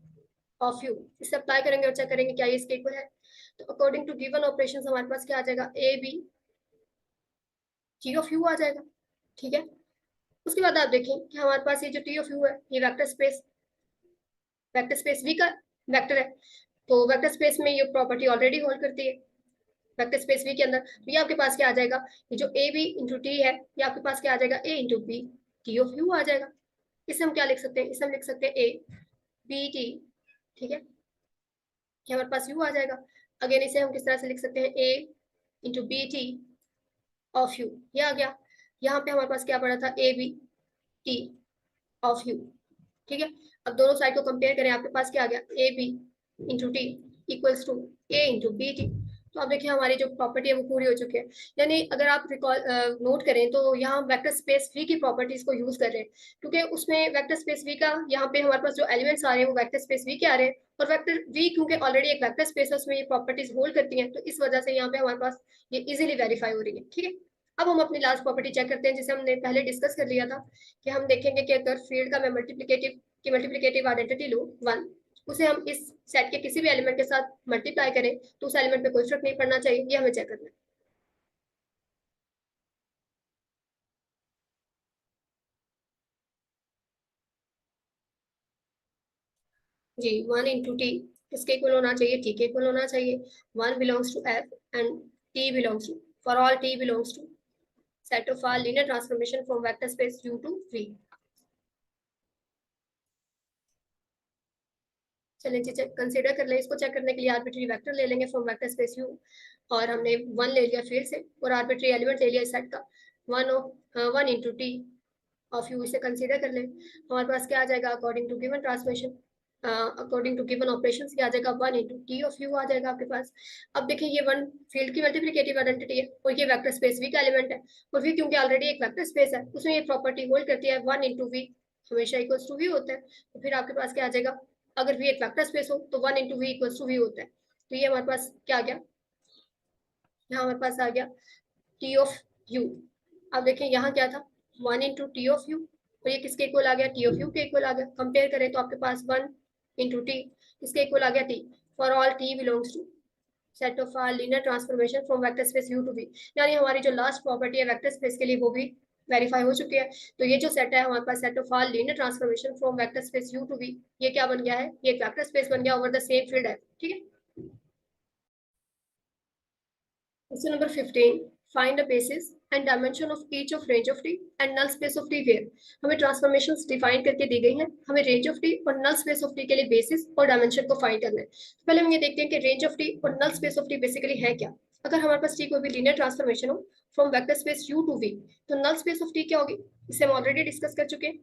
of U, इसे अप्लाई करेंगे और चेक करेंगे क्या ये इसके इक्वल है। तो अकॉर्डिंग टू गिवन ऑपरेशंस हमारे पास क्या आ जाएगा, A B T of U आ जाएगा, ठीक है। उसके बाद आप देखें कि हमारे पास ये जो टी ऑफ यू है, ये वेक्टर स्पेस वी का वेक्टर है। तो वेक्टर स्पेस में ये प्रॉपर्टी ऑलरेडी होल्ड करती है वेक्टर स्पेस वी के अंदर। तो ये आपके पास क्या आ जाएगा, ये जो ए बी इंटू टी है, ये आपके पास क्या आ जाएगा, A into B T of U आ जाएगा। इसे हम क्या लिख सकते हैं, इसे हम लिख सकते हैं ए बी टी, ठीक है, ये हमारे पास यू आ जाएगा। अगेन इसे हम किस तरह से लिख सकते हैं, A into B T of U, ये आ गया। यहाँ पे हमारे पास क्या पड़ा था, A B T of U, ठीक है। अब दोनों साइड को कंपेयर करें, आपके पास क्या आ गया, A B into T equals to A into B T. तो अब देखिए हमारी जो प्रॉपर्टी है वो पूरी हो चुकी है। यानी अगर आप रिकॉल नोट करें तो यहाँ वेक्टर स्पेस वी की प्रॉपर्टीज को यूज कर रहे हैं, क्योंकि उसमें वेक्टर स्पेस वी का यहाँ पे हमारे पास जो एलिमेंट्स आ रहे हैं वो वेक्टर स्पेस वी के आ रहे हैं, और वेक्टर वी क्योंकि ऑलरेडी एक वेक्टर स्पेस है, उसमें ये प्रॉपर्टीज होल्ड करती हैं, तो इस वजह से यहाँ पे हमारे पास ये इजिली वेरीफाई हो रही है, ठीक है। अब हम अपनी लास्ट प्रॉपर्टी चेक करते हैं, जिसे हमने पहले डिस्कस कर लिया था, कि हम देखेंगे कि अगर फील्ड का मैं मल्टीप्लिकेटिव आइडेंटिटी लूँ वन, उसे हम इस सेट के किसी भी एलिमेंट के साथ मल्टीप्लाई करें, तो उस एलिमेंट पे कोई फर्क नहीं पड़ना चाहिए, ये हमें चेक करना है। जी, वन इंटू टी किसके इक्वल होना चाहिए, टी के इक्वल होना चाहिए। One belongs to F and T belongs to, for all T belongs to set of our linear transformation from vector space U to V. चलें जी, चेक कंसीडर कर लें, इसको चेक करने के लिए आर्बिट्री वेक्टर ले लेंगे फ्रॉम वेक्टर स्पेस यू, और हमने वन ले लिया फील्ड से और आर्बिट्री एलिमेंट ले लिया इस सेट का। One into T of U, इसे कंसीडर कर ले, हमारे पास क्या आ जाएगा according to given transformation, according to given operation क्या आ जाएगा, one into T of U आ जाएगा आपके पास। अब देखिए ये वन फील्ड की मल्टीप्लिकेटिव आइडेंटिटी है और ये वेक्टर स्पेस वी का एलिमेंट है, और वी क्योंकि ऑलरेडी एक वेक्टर स्पेस है उसमें ये प्रॉपर्टी होल्ड करती है, वन इंटू वी हमेशा इक्वल्स टू वी होता है। तो फिर आपके पास क्या आ जाएगा, अगर वी एक वेक्टर स्पेस हो तो one into V equals to V होता है। तो ये हमारे पास क्या आ गया, यहाँ हमारे पास आ गया टी ऑफ यू। अब देखिए यहाँ क्या था, one into T of U, और ये किसके इक्वल आ गया, टी ऑफ यू के इक्वल आ गया। कंपेयर करें तो आपके पास वन इंटू टी इसके इक्वल आ गया T, for all T belongs to set of linear transformation from vector space U to V, यानी हमारी जो लास्ट प्रॉपर्टी है वेक्टर स्पेस के लिए वो भी वेरीफाई हो चुकी है। तो ये जो सेट है हमारे पास set of all linear transformation from vector space U to V, ये क्या बन गया है, ये एक वेक्टर स्पेस बन गया ओवर द सेम फील्ड है। ठीक है, question number 15, find the basis and dimension of each of range of T and null space of T where. हमें ट्रांसफॉर्मेशंस डिफाइन करके दी गई हैं, हमें रेंज ऑफ टी और नल स्पेस ऑफ टी के लिए बेसिस और डायमेंशन को फाइंड करना है। तो पहले हम ये देखते हैं कि रेंज ऑफ टी और null space of T basically है क्या। अगर हमारे पास टी कोई भी लीनियर ट्रांसफॉर्मेशन हो from vector space U to V, तो नल स्पेस ऑफ टी क्या होगी, इसे हम ऑलरेडी डिस्कस कर चुके हैं।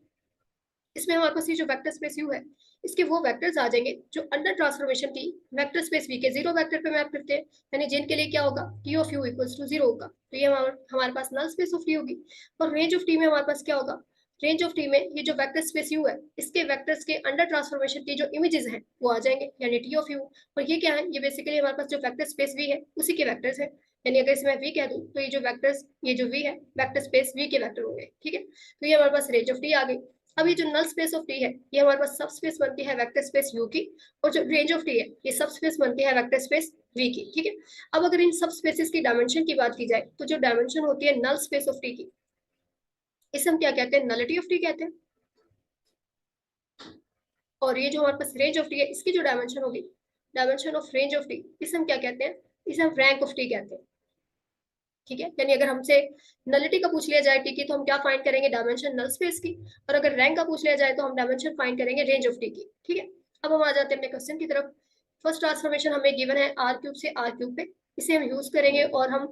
इसमें हमारे पास ये जो वेक्टर स्पेस यू है इसके वो वेक्टर्स आ जाएंगे जो under transformation T vector space V के जीरो वेक्टर पे मैप करते हैं, यानी जिनके लिए क्या होगा, T of U equals to zero होगा। तो ये हमारे पास नल स्पेस ऑफ टी होगी। और रेंज ऑफ टी में हमारे पास क्या होगा, रेंज ऑफ टी में ये जो वेक्टर स्पेस यू है इसके वेक्टर्स के अंडर ट्रांसफॉर्मेशन की जो इमेजेस हैं वो आ जाएंगे, यानी टी ऑफ यू। और ये क्या है, ये बेसिकली हमारे पास जो वेक्टर स्पेस वी है उसी के वेक्टर्स है, यानी अगर इसमें वी कह दूं तो ये जो वेक्टर्स, ये जो वी है वेक्टर स्पेस वी के वेक्टर होंगे। ठीक है, तो ये हमारे पास रेंज ऑफ टी आ गई। अब ये जो नल स्पेस ऑफ टी है ये हमारे पास सब स्पेस बनती है वेक्टर स्पेस यू की, और जो रेंज ऑफ टी है ये सब स्पेस बनती है वेक्टर स्पेस वी की। ठीक है, अब अगर इन सब स्पेसेस की डायमेंशन की बात की जाए तो जो डायमेंशन होती है नल स्पेस ऑफ टी की, इसे हम क्या कहते हैं, नलिटी ऑफ टी कहते हैं। और ये जो हमारे पास रेंज ऑफ टी है इसकी जो डायमेंशन होगी, dimension of range of T, इसे हम क्या कहते हैं, इसे हम रैंक ऑफ टी कहते हैं। ठीक है, यानी अगर हमसे नलिटी का पूछ लिया जाए टी की तो हम क्या फाइंड करेंगे, डायमेंशन नल स्पेस की, और अगर रैंक का पूछ लिया जाए तो हम डायमेंशन फाइंड करेंगे रेंज ऑफ टी की। ठीक है, अब हम आ जाते हैं अपने क्वेश्चन की तरफ। फर्स्ट ट्रांसफॉर्मेशन हमें गिवन है आर क्यूब से आर क्यूब पे, इसे हम यूज करेंगे और हम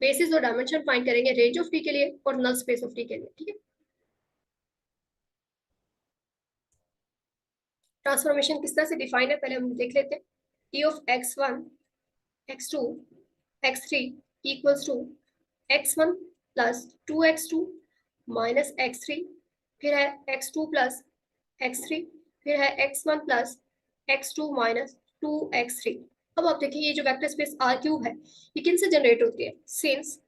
बेसिस और डायमेंशन फाइंड करेंगे रेंज ऑफ टी के लिए और नल स्पेस ऑफ टी के लिए। ठीक है, ट्रांसफॉर्मेशन किस तरह से डिफाइन है पहले हम देख लेते हैं। T of x1 x2 x3 equals to x1 plus 2x2 minus x3, फिर है x2 प्लस x3, फिर है x1 plus x2 minus 2x3। अब आप देखिए ये जो वेक्टर स्पेस आर क्यूब है ये किन से जनरेट होती है, since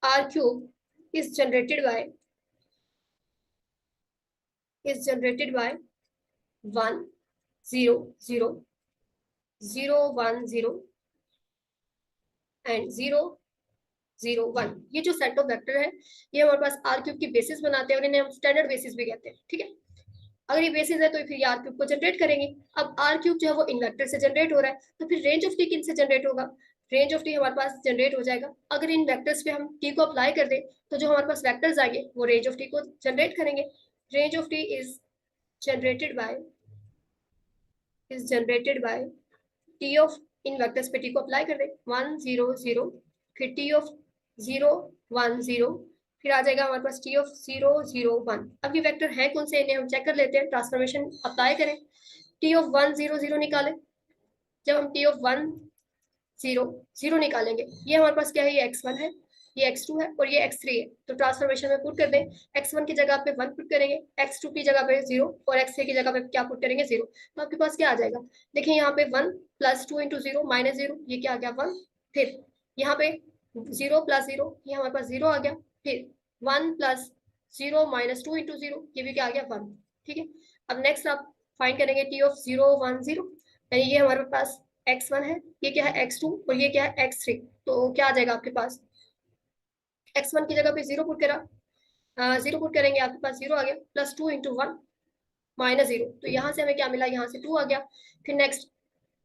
R cube is generated by 1 0 0 0 1 0 and 0 0 1, ये जो सेट ऑफ वेक्टर है ये हमारे पास आर क्यूब की बेसिस बनाते हैं और इन्हें हम स्टैंडर्ड बेसिस भी कहते हैं। ठीक है, अगर ये बेसिस है तो फिर ये आर क्यूब को जनरेट करेंगे। अब आर क्यूब जो है वो इन वेक्टर से जनरेट हो रहा है, तो फिर रेंज ऑफ टी किन से जनरेट होगा, रेंज ऑफ टी हमारे पास जनरेट हो जाएगा अगर इन वेक्टर्स पे हम टी को अप्लाई कर दें, तो जो हमारे पास वेक्टर्स आएंगे वो रेंज ऑफ टी को जनरेट करेंगे। Range of T is generated bye T of, in vectors पे टी को अप्लाई कर दे 1 0 0, फिर टी ऑफ 0 1 0, फिर आ जाएगा हमारे पास टी ऑफ 0 0 1। अब ये वेक्टर है कौन से, इन्हें हम चेक कर लेते हैं, ट्रांसफॉर्मेशन अप्लाई करें, टी ऑफ 1 0 0 निकालें। जब हम टी ऑफ 1 0 0 निकालेंगे, ये हमारे पास क्या है, ये x1 है, ये x2 है और ये x3 है, तो ट्रांसफॉर्मेशन में पुट कर दें, x1 की जगह पे 1 पुट करेंगे, x2 की जगह पे 0 और x3 की जगह पे क्या पुट करेंगे, 0। तो आपके पास क्या आ जाएगा, देखिए यहाँ पे 1 प्लस 2 इंटू 0 माइनस 0, ये क्या आ गया 1, फिर यहाँ पे 0 प्लस 0, ये हमारे पास 0 आ गया, फिर 1 प्लस 0 माइनस 2 इंटू 0, ये भी क्या आ गया 1। ठीक है, अब नेक्स्ट आप फाइंड करेंगे टी ऑफ 0 1 0, यानी ये हमारे पास x1 है, ये क्या है x2 और ये क्या है x3, तो क्या आ जाएगा आपके पास, x1 की जगह पे 0 पुट करा, 0 पुट करेंगे आपके पास 0 आ गया, प्लस 2 इंटू 1 माइनस 0, तो यहाँ से हमें क्या मिला, यहाँ से 2 आ गया, फिर नेक्स्ट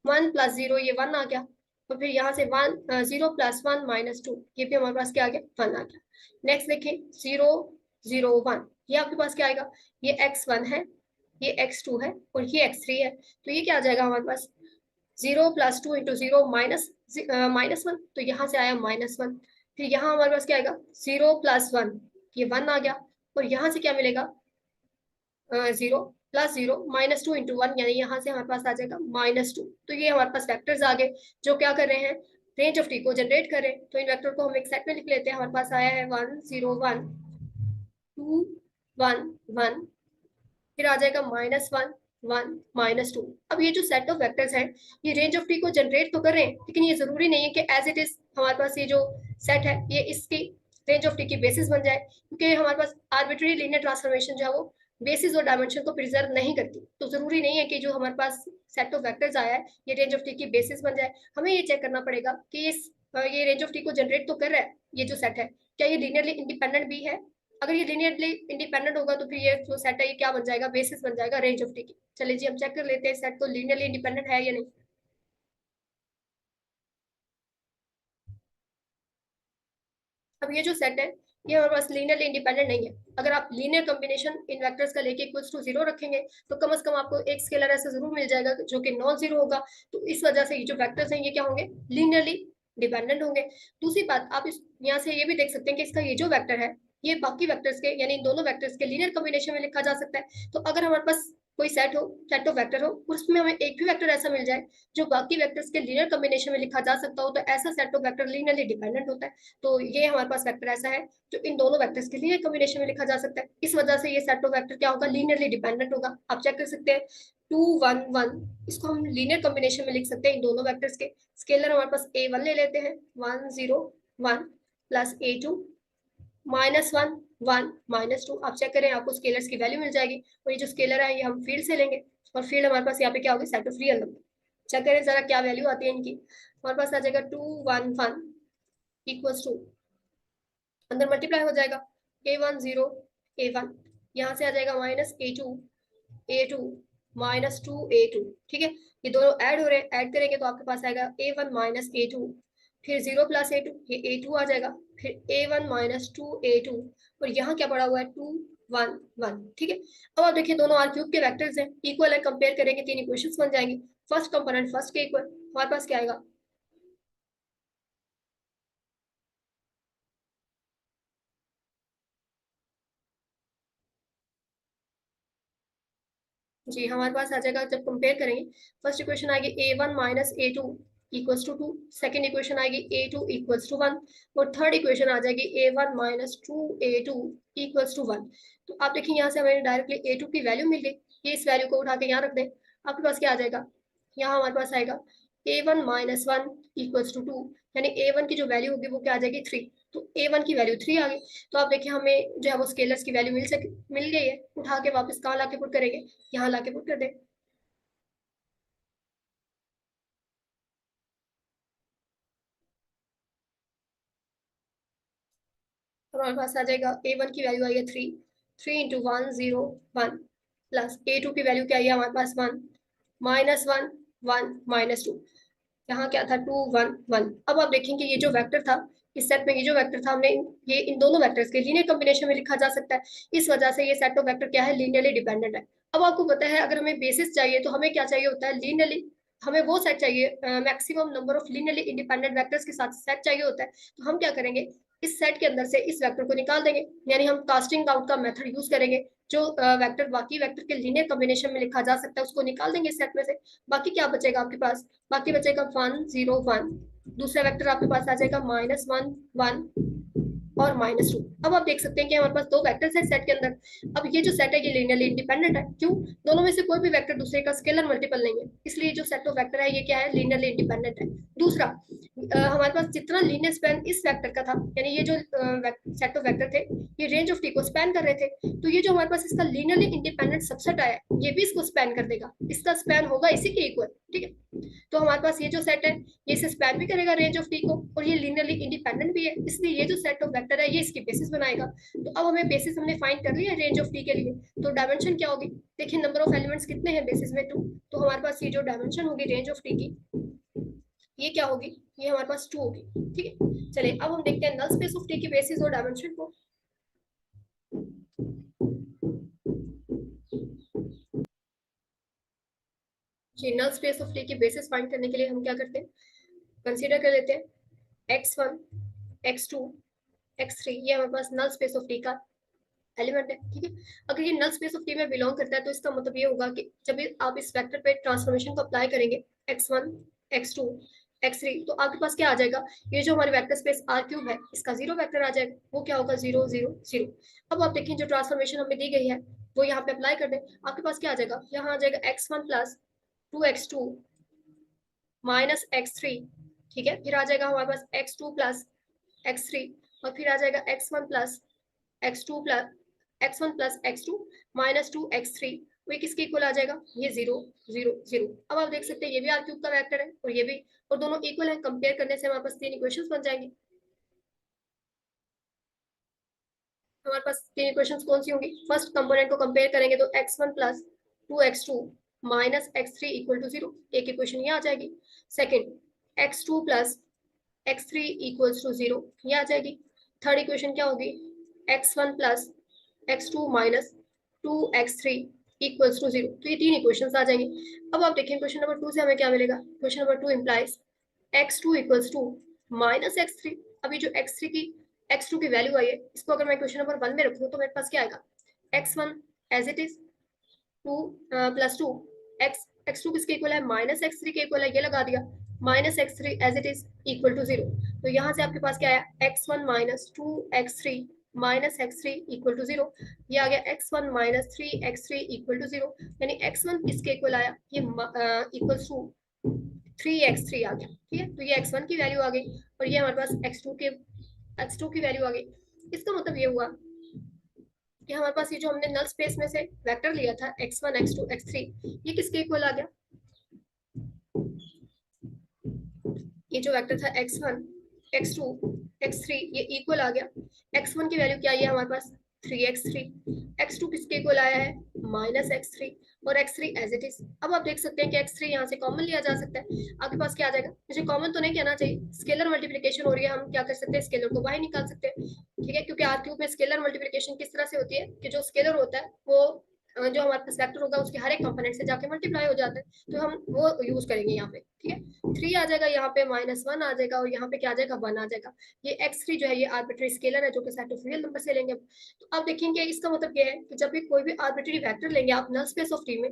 1 प्लस 0, ये 1 आ गया, और फिर यहाँ से 1 0 प्लस 1 माइनस 2, ये भी हमारे पास क्या आ गया 1 आ गया। नेक्स्ट देखिए 0 0 1, ये आपके पास क्या आएगा, ये x1 है, ये x2 है और ये x3 है, तो ये क्या आ जाएगा हमारे पास 0 प्लस 2 इंटू 0 माइनस 1, तो यहाँ से आया -1, फिर यहाँ हमारे पास क्या आएगा 0 + 1, ये 1 आ गया। और यहाँ से क्या मिलेगा 0 + 0 -2 × 1, यानी यहाँ से हमारे पास आ जाएगा -2। तो ये हमारे पास वेक्टर्स आ गए जो क्या कर रहे हैं, रेंज ऑफ टी को जनरेट कर रहे हैं। तो इन वेक्टर को हम एक सेट में लिख लेते हैं। हमारे पास आया है 1 0 1 2 1 1, फिर आ जाएगा -1 1 -2। अब ये जो सेट ऑफ वेक्टर्स है ये रेंज ऑफ टी को जनरेट तो कर रहे हैं, लेकिन ये जरूरी नहीं है कि एज इट इज हमारे पास ये जो सेट है ये इसकी रेंज ऑफ टी की बेसिस बन जाए, क्योंकि हमारे पास आर्बिट्री लीनियर ट्रांसफॉर्मेशन जो है वो बेसिस और डायमेंशन को प्रिजर्व नहीं करती। तो जरूरी नहीं है कि जो हमारे पास सेट ऑफ वेक्टर्स आया है ये रेंज ऑफ टी की बेसिस बन जाए। हमें ये चेक करना पड़ेगा कि ये रेंज ऑफ टी को जनरेट तो कर रहा है ये जो सेट है, क्या ये लीनियरली इंडिपेंडेंट भी है। अगर ये लीनियरली इंडिपेंडेंट होगा तो फिर ये जो सेट है ये क्या बन जाएगा, बेसिस बन जाएगा रेंज ऑफ टी की। चलिए जी हम चेक कर लेते हैं सेट तो लीनियरली इंडिपेंडेंट है या नहीं। अब ये जो सेट है ये हमारे पास लीनियरली इंडिपेंडेंट नहीं है। अगर आप लीनियर कॉम्बिनेशन इन वेक्टर्स का लेके इक्वल्स टू 0 रखेंगे तो कम से कम आपको एक स्केलर ऐसा जरूर मिल जाएगा जो कि नॉन जीरो होगा। तो इस वजह से ये जो वेक्टर्स हैं ये क्या होंगे, लीनियरली डिपेंडेंट होंगे। दूसरी बात आप इस यहाँ से ये भी देख सकते हैं कि इसका ये जो वेक्टर है ये बाकी वेक्टर्स के यानी इन दोनों वेक्टर्स के लीनियर कॉम्बिनेशन में लिखा जा सकता है। तो अगर हमारे पास कोई सेट हो, सेट ऑफ वेक्टर हो, उसमें हमें एक भी वेक्टर ऐसा मिल जाए जो बाकी वेक्टर्स के लीनियर कॉम्बिनेशन में लिखा जा सकता हो, तो ऐसा set of vector linearly dependent होता है। तो ये हमारे पास वेक्टर ऐसा है जो इन दोनों वेक्टर्स के लिए कॉम्बिनेशन में लिखा जा सकता है। इस वजह से ये सेट ऑफ वेक्टर क्या होगा, लीनियरली डिपेंडेंट होगा। आप चेक कर सकते हैं 2 1 1, इसको हम लीनियर कॉम्बिनेशन में लिख सकते हैं इन दोनों वेक्टर्स के। स्केलर हमारे पास a1 ले लेते हैं, 1 0 1 प्लस a2 -1 1 -2। आप चेक करें आपको स्केलर्स की वैल्यू मिल जाएगी। और ये जो स्केलर है ये हम फील्ड से लेंगे, और फील्ड हमारे पास यहाँ पे क्या होगी, set of real number. Check करें जरा क्या वैल्यू आती है इनकी। हमारे पास आ जाएगा 2 1 1 इक्वल्स टू, अंदर मल्टीप्लाई हो जाएगा a1 0 a1, यहाँ से आ जाएगा -a2 a2 -2 a2। ठीक है, ये दोनों ऐड हो रहे हैं, ऐड करेंगे तो आपके पास आएगा a1 -a2, फिर 0 + a2, ये a2 आ जाएगा, फिर a1 -2 a2, और यहाँ क्या पड़ा हुआ है 2 1 1। ठीक है, अब आप देखिए दोनों r³ के वेक्टर्स हैं, इक्वल है, कंपेयर करेंगे तीन इक्वेशंस बन जाएंगी। फर्स्ट कंपोनेंट फर्स्ट के इक्वल, हमारे पास क्या आएगा, जी हमारे पास आ जाएगा जब कंपेयर करेंगे। फर्स्ट इक्वेशन आएगी a1 -a2 equals to 2, second equation आएगी a2 इक्वल्स टू 1, और थर्ड इक्वेशन आ जाएगी a1 -2a2 इक्वल्स टू 1। तो आप देखिए यहाँ से हमें डायरेक्टली a2 की वैल्यू मिल गई। ये इस वैल्यू को उठा के यहाँ रख दें, आपके पास क्या आ जाएगा, यहाँ हमारे पास आएगा a1 -1 इक्वल्स टू 2, यानी a1 की जो वैल्यू होगी वो क्या आ जाएगी 3। तो a1 की वैल्यू 3 आ गई। तो आप देखिए हमें जो है वो स्केलर्स की वैल्यू मिल गई है। उठा के वापस कहाँ लाके पुट करेंगे, यहाँ लाके पुट कर दे। तो हमारे पास आ जाएगा a1 की वैल्यू आई है 3, 3 इंटू 1 0 1, प्लस a2 की वैल्यू क्या आई है हमारे पास 1 -1 1 -2, यहाँ क्या था 2 1 1। अब आप देखेंगे ये जो वेक्टर था इस सेट में, ये जो वेक्टर था हमने ये इन दोनों वेक्टर्स के लीनियर कॉम्बिनेशन में लिखा जा सकता है। इस वजह से ये सेट ऑफ वेक्टर क्या है, लीनियरली डिपेंडेंट है। अब आपको पता है अगर हमें बेसिस चाहिए तो हमें क्या चाहिए होता है, लीनियरली हमें वो सेट चाहिए, maximum number of linearly independent vectors के साथ सेट चाहिए होता है। तो हम क्या करेंगे, इस सेट के अंदर से इस वेक्टर को निकाल देंगे, यानी हम कास्टिंग आउट का मेथड यूज करेंगे। जो वेक्टर बाकी वेक्टर के लीनियर कॉम्बिनेशन में लिखा जा सकता है उसको निकाल देंगे इस सेट में से। बाकी क्या बचेगा आपके पास, बाकी बचेगा 1 0 1, दूसरा वेक्टर आपके पास आ जाएगा -1 1 और -2। अब आप देख सकते हैं कि हमारे पास दो वेक्टर्स है सेट के अंदर। अब ये जो सेट है ये लीनियरली इंडिपेंडेंट है, क्यों, दोनों में से कोई भी वेक्टर दूसरे का स्केलर मल्टीपल नहीं है, इसलिए जो सेट ऑफ वेक्टर है ये क्या है, लीनियरली इंडिपेंडेंट है। दूसरा हमारे पास जितना लीनियर स्पैन इस वेक्टर का था, यानी ये जो सेट ऑफ वेक्टर थे ये रेंज ऑफ टी को स्पैन कर रहे थे, तो ये जो हमारे पास इसका लीनियरली इंडिपेंडेंट सबसेट आया ये भी इसको स्पैन कर देगा, इसका स्पैन होगा इसी के इक्वल। ठीक है, तो हमारे पास ये जो सेट है ये इसे स्पैन भी करेगा रेंज ऑफ टी को, और ये लीनियरली इंडिपेंडेंट भी है, इसलिए ये जो सेट ऑफ वेक्टर है ये इसकी बेसिस बनाएगा। तो अब हमें बेसिस हमने फाइंड कर लिया रेंज ऑफ टी के लिए। तो डायमेंशन क्या होगी, देखिए नंबर ऑफ एलिमेंट्स कितने हैं बेसिस में 2, तो हमारे पास ये जो डायमेंशन होगी रेंज ऑफ टी की ये क्या होगी, ये हमारे पास 2 होगी। ठीक है, चलिए अब हम देखते हैं नल स्पेस ऑफ टी की बेसिस और डायमेंशन को। जी नल स्पेस ऑफ टी की बेसिस फाइंड करने के लिए हम क्या करते हैं, कंसीडर कर लेते हैं x1 x2 x3 ये हमारे पास नल स्पेस ऑफ टी का एलिमेंट है, ठीक है। अगर ये नल स्पेस ऑफ टी में बिलोंग करता है तो इसका मतलब ये होगा कि जब आप इस वेक्टर पे ट्रांसफॉर्मेशन को अप्लाई करेंगे x1 x2 x3 तो आपके पास क्या आ जाएगा, ये जो हमारे वेक्टर स्पेस आर क्यूब है इसका जीरो वेक्टर आ जाएगा, वो क्या होगा 0 0 0। अब आप देखिए जो ट्रांसफॉर्मेशन हमें दी गई है वो यहाँ पे अप्लाई कर दें, आपके पास क्या आ जाएगा, यहाँ आ जाएगा x1 plus 2x2 minus x3, ठीक है। फिर आ जाएगा हमारे पास x2 प्लस x3 और फिर आ जाएगा x1 plus x2 plus x1 plus x2 minus 2x3, वो किसके इक्वल आ जाएगा, ये 0 0 0। अब आप देख सकते हैं ये भी आर क्यूब का वेक्टर है और ये भी, और दोनों इक्वल है, कंपेयर करने से हमारे पास तीन इक्वेशंस बन जाएंगी। हमारे पास तीन इक्वेशंस कौन सी होंगी, फर्स्ट कंपोनेंट को कंपेयर करेंगे तो x1 plus 2x2 minus x3 equal to 0, एक इक्वेशन ये आ जाएगी। Second x2 plus x3 equals to 0, ये आ जाएगी। थर्ड इक्वेशन क्या होगी, x1 plus x2 minus 2x3 equals to 0, तो ये तीन इक्वेशंस आ जाएंगे। अब आप देखें क्वेश्चन नंबर 2 से हमें क्या मिलेगा, question number 2 implies x2 equals to minus x3। अभी जो x2 की वैल्यू आई है इसको अगर मैं क्वेश्चन नंबर 1 में रखूं तो मेरे पास क्या आएगा, x1 as it is 2 plus 2 x2 किसके इक्वल है, माइनस x3 के इक्वल है, ये लगा दिया, minus x3 as it is equal to 0। तो यहाँ से आपके पास क्या आया, x1 minus 2x3 minus x3 equal to 0, ये आ गया x1 minus 3x3 equal to 0, यानी x1 किसके इक्वल आया, ये इक्वल टू 3x3 आ गया, ठीक है। तो ये x1 की वैल्यू आ गई और ये हमारे पास x2 की वैल्यू आ गई। इसका मतलब ये हुआ कि हमारे पास ये जो हमने नल स्पेस में से वेक्टर लिया था x1 x2 x3 ये किसके इक्वल आ गया, ये जो वेक्टर था x1 x2 x3 ये इक्वल आ गया। x1 की वैल्यू क्या है हमारे पास 3x3, x2 किसके इक्वल आया है माइनस x3 और x3 एज इट इज। अब आप देख सकते हैं कि x3 यहाँ से कॉमन लिया जा सकता है, आपके पास क्या आ जाएगा, मुझे कॉमन तो नहीं कहना चाहिए, स्केलर मल्टीप्लिकेशन हो रही है, हम क्या कर सकते हैं स्केलर को बाहर निकाल सकते हैं, ठीक है। क्योंकि आर क्यूब में स्केलर मल्टीप्लिकेशन किस तरह से होती है कि जो स्केलर होता है वो जो हमारे पास वेक्टर होगा उसके हर एक कंपोनेंट से जाके मल्टीप्लाई हो जाता है, तो हम वो यूज करेंगे यहाँ पे, ठीक है। 3 आ जाएगा, यहाँ पे -1 आ जाएगा और यहाँ पे क्या आ जाएगा 1 आ जाएगा। ये x3 जो है ये आर्बिट्री स्केलर है जो कि सेट ऑफ रियल नंबर से लेंगे। तो आप देखेंगे इसका मतलब ये है कि जब भी कोई भी आर्बिट्री वेक्टर लेंगे आप नल स्पेस ऑफ टी में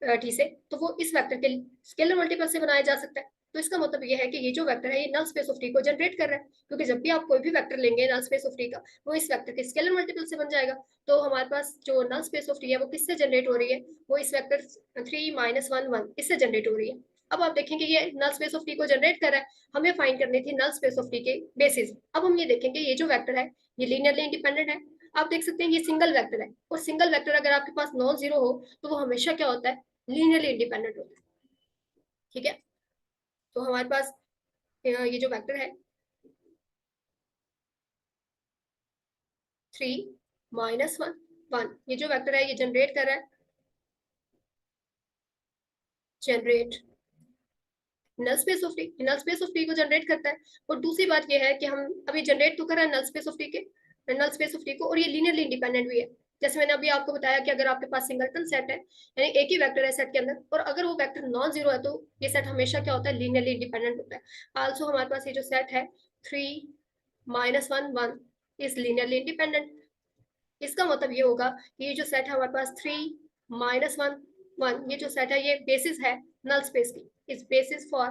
टी से, तो वो इस वेक्टर के स्केलर मल्टीपल से बनाया जा सकता है। तो इसका मतलब ये है कि ये जो वेक्टर है ये नल स्पेस ऑफ टी को जनरेट कर रहा है, क्योंकि जब भी आप कोई भी वेक्टर लेंगे नल स्पेस ऑफ टी का वो इस वेक्टर के स्केलर मल्टीपल से बन जाएगा। तो हमारे पास जो नल स्पेस ऑफ टी है वो किससे जनरेट हो रही है, वो इस वेक्टर 3 -1 1 इससे जनरेट हो रही है। अब आप देखेंगे ये नल स्पेस ऑफ टी को जनरेट कर रहा है, हमें फाइंड करनी थी नल स्पेस ऑफ टी के बेसिस। अब हम ये देखेंगे ये जो वेक्टर है ये लीनियरली इंडिपेंडेंट है, आप देख सकते हैं ये सिंगल वेक्टर है और सिंगल वेक्टर अगर आपके पास नॉन जीरो हो तो वो हमेशा क्या होता है, लीनियरली इंडिपेंडेंट होता है, ठीक है। तो हमारे पास ये जो वेक्टर है 3 -1 1 ये जो वेक्टर है ये जनरेट कर रहा है, generate null space of T, null space of T को जनरेट करता है। और दूसरी बात ये है कि हम अभी जनरेट तो कर रहे हैं नल स्पेस ऑफ टी के, नल स्पेस ऑफ टी को, और ये लीनियरली इंडिपेंडेंट भी है। जैसे मैंने अभी आपको बताया कि अगर आपके पास सिंगलटन सेट है यानी एक ही वेक्टर है सेट के अंदर और अगर वो वेक्टर नॉन जीरो है तो ये सेट हमेशा क्या होता है, लीनियरली इंडिपेंडेंट होता है। आल्सो हमारे पास ये जो सेट है 3 -1 1 इज लीनियरली इंडिपेंडेंट। इसका मतलब ये होगा कि ये जो सेट है हमारे पास 3 -1 1 ये जो सेट है ये बेसिस है नल स्पेस की, is basis for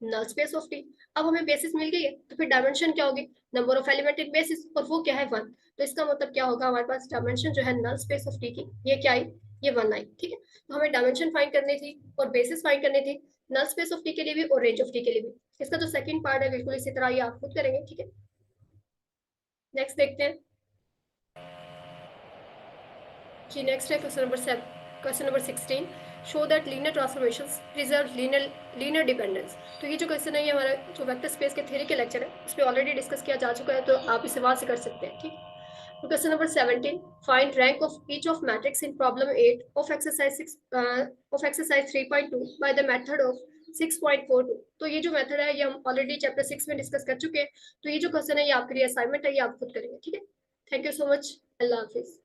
null space of T. अब हमें बेसिस मिल गई है तो फिर डायमेंशन क्या होगी, number of element in basis, और वो क्या है 1। तो इसका मतलब क्या होगा, हमारे पास डायमेंशन जो है नल स्पेस ऑफ टी की ये क्या आई, ये 1 आई, ठीक है। तो हमें डायमेंशन फाइंड करनी थी और बेसिस फाइंड करनी थी, नल स्पेस ऑफ टी के लिए भी और रेंज ऑफ टी के लिए भी। इसका जो सेकंड पार्ट है बिल्कुल इसी तरह ये आप खुद करेंगे, ठीक है। नेक्स्ट देखते हैं जी, नेक्स्ट है question number 7, question number 16, show that linear transformations preserve linear dependence. तो ये जो क्वेश्चन है ये हमारा जो वेक्टर स्पेस के थ्योरी के लेक्चर है उस पर ऑलरेडी डिस्कस किया जा चुका है, तो आप इसे वहां से कर सकते हैं, ठीक। तो question number 17, find rank of each of matrix in problem 8 of exercise 3.2 by the method of 6.42। तो ये जो मेथड है ये हम ऑलरेडी चैप्टर 6 में डिस्कस कर चुके हैं। तो ये जो क्वेश्चन है ये आपके लिए असाइनमेंट है, ये आप खुद करेंगे, ठीक है। Thank you so much, Allah Hafiz.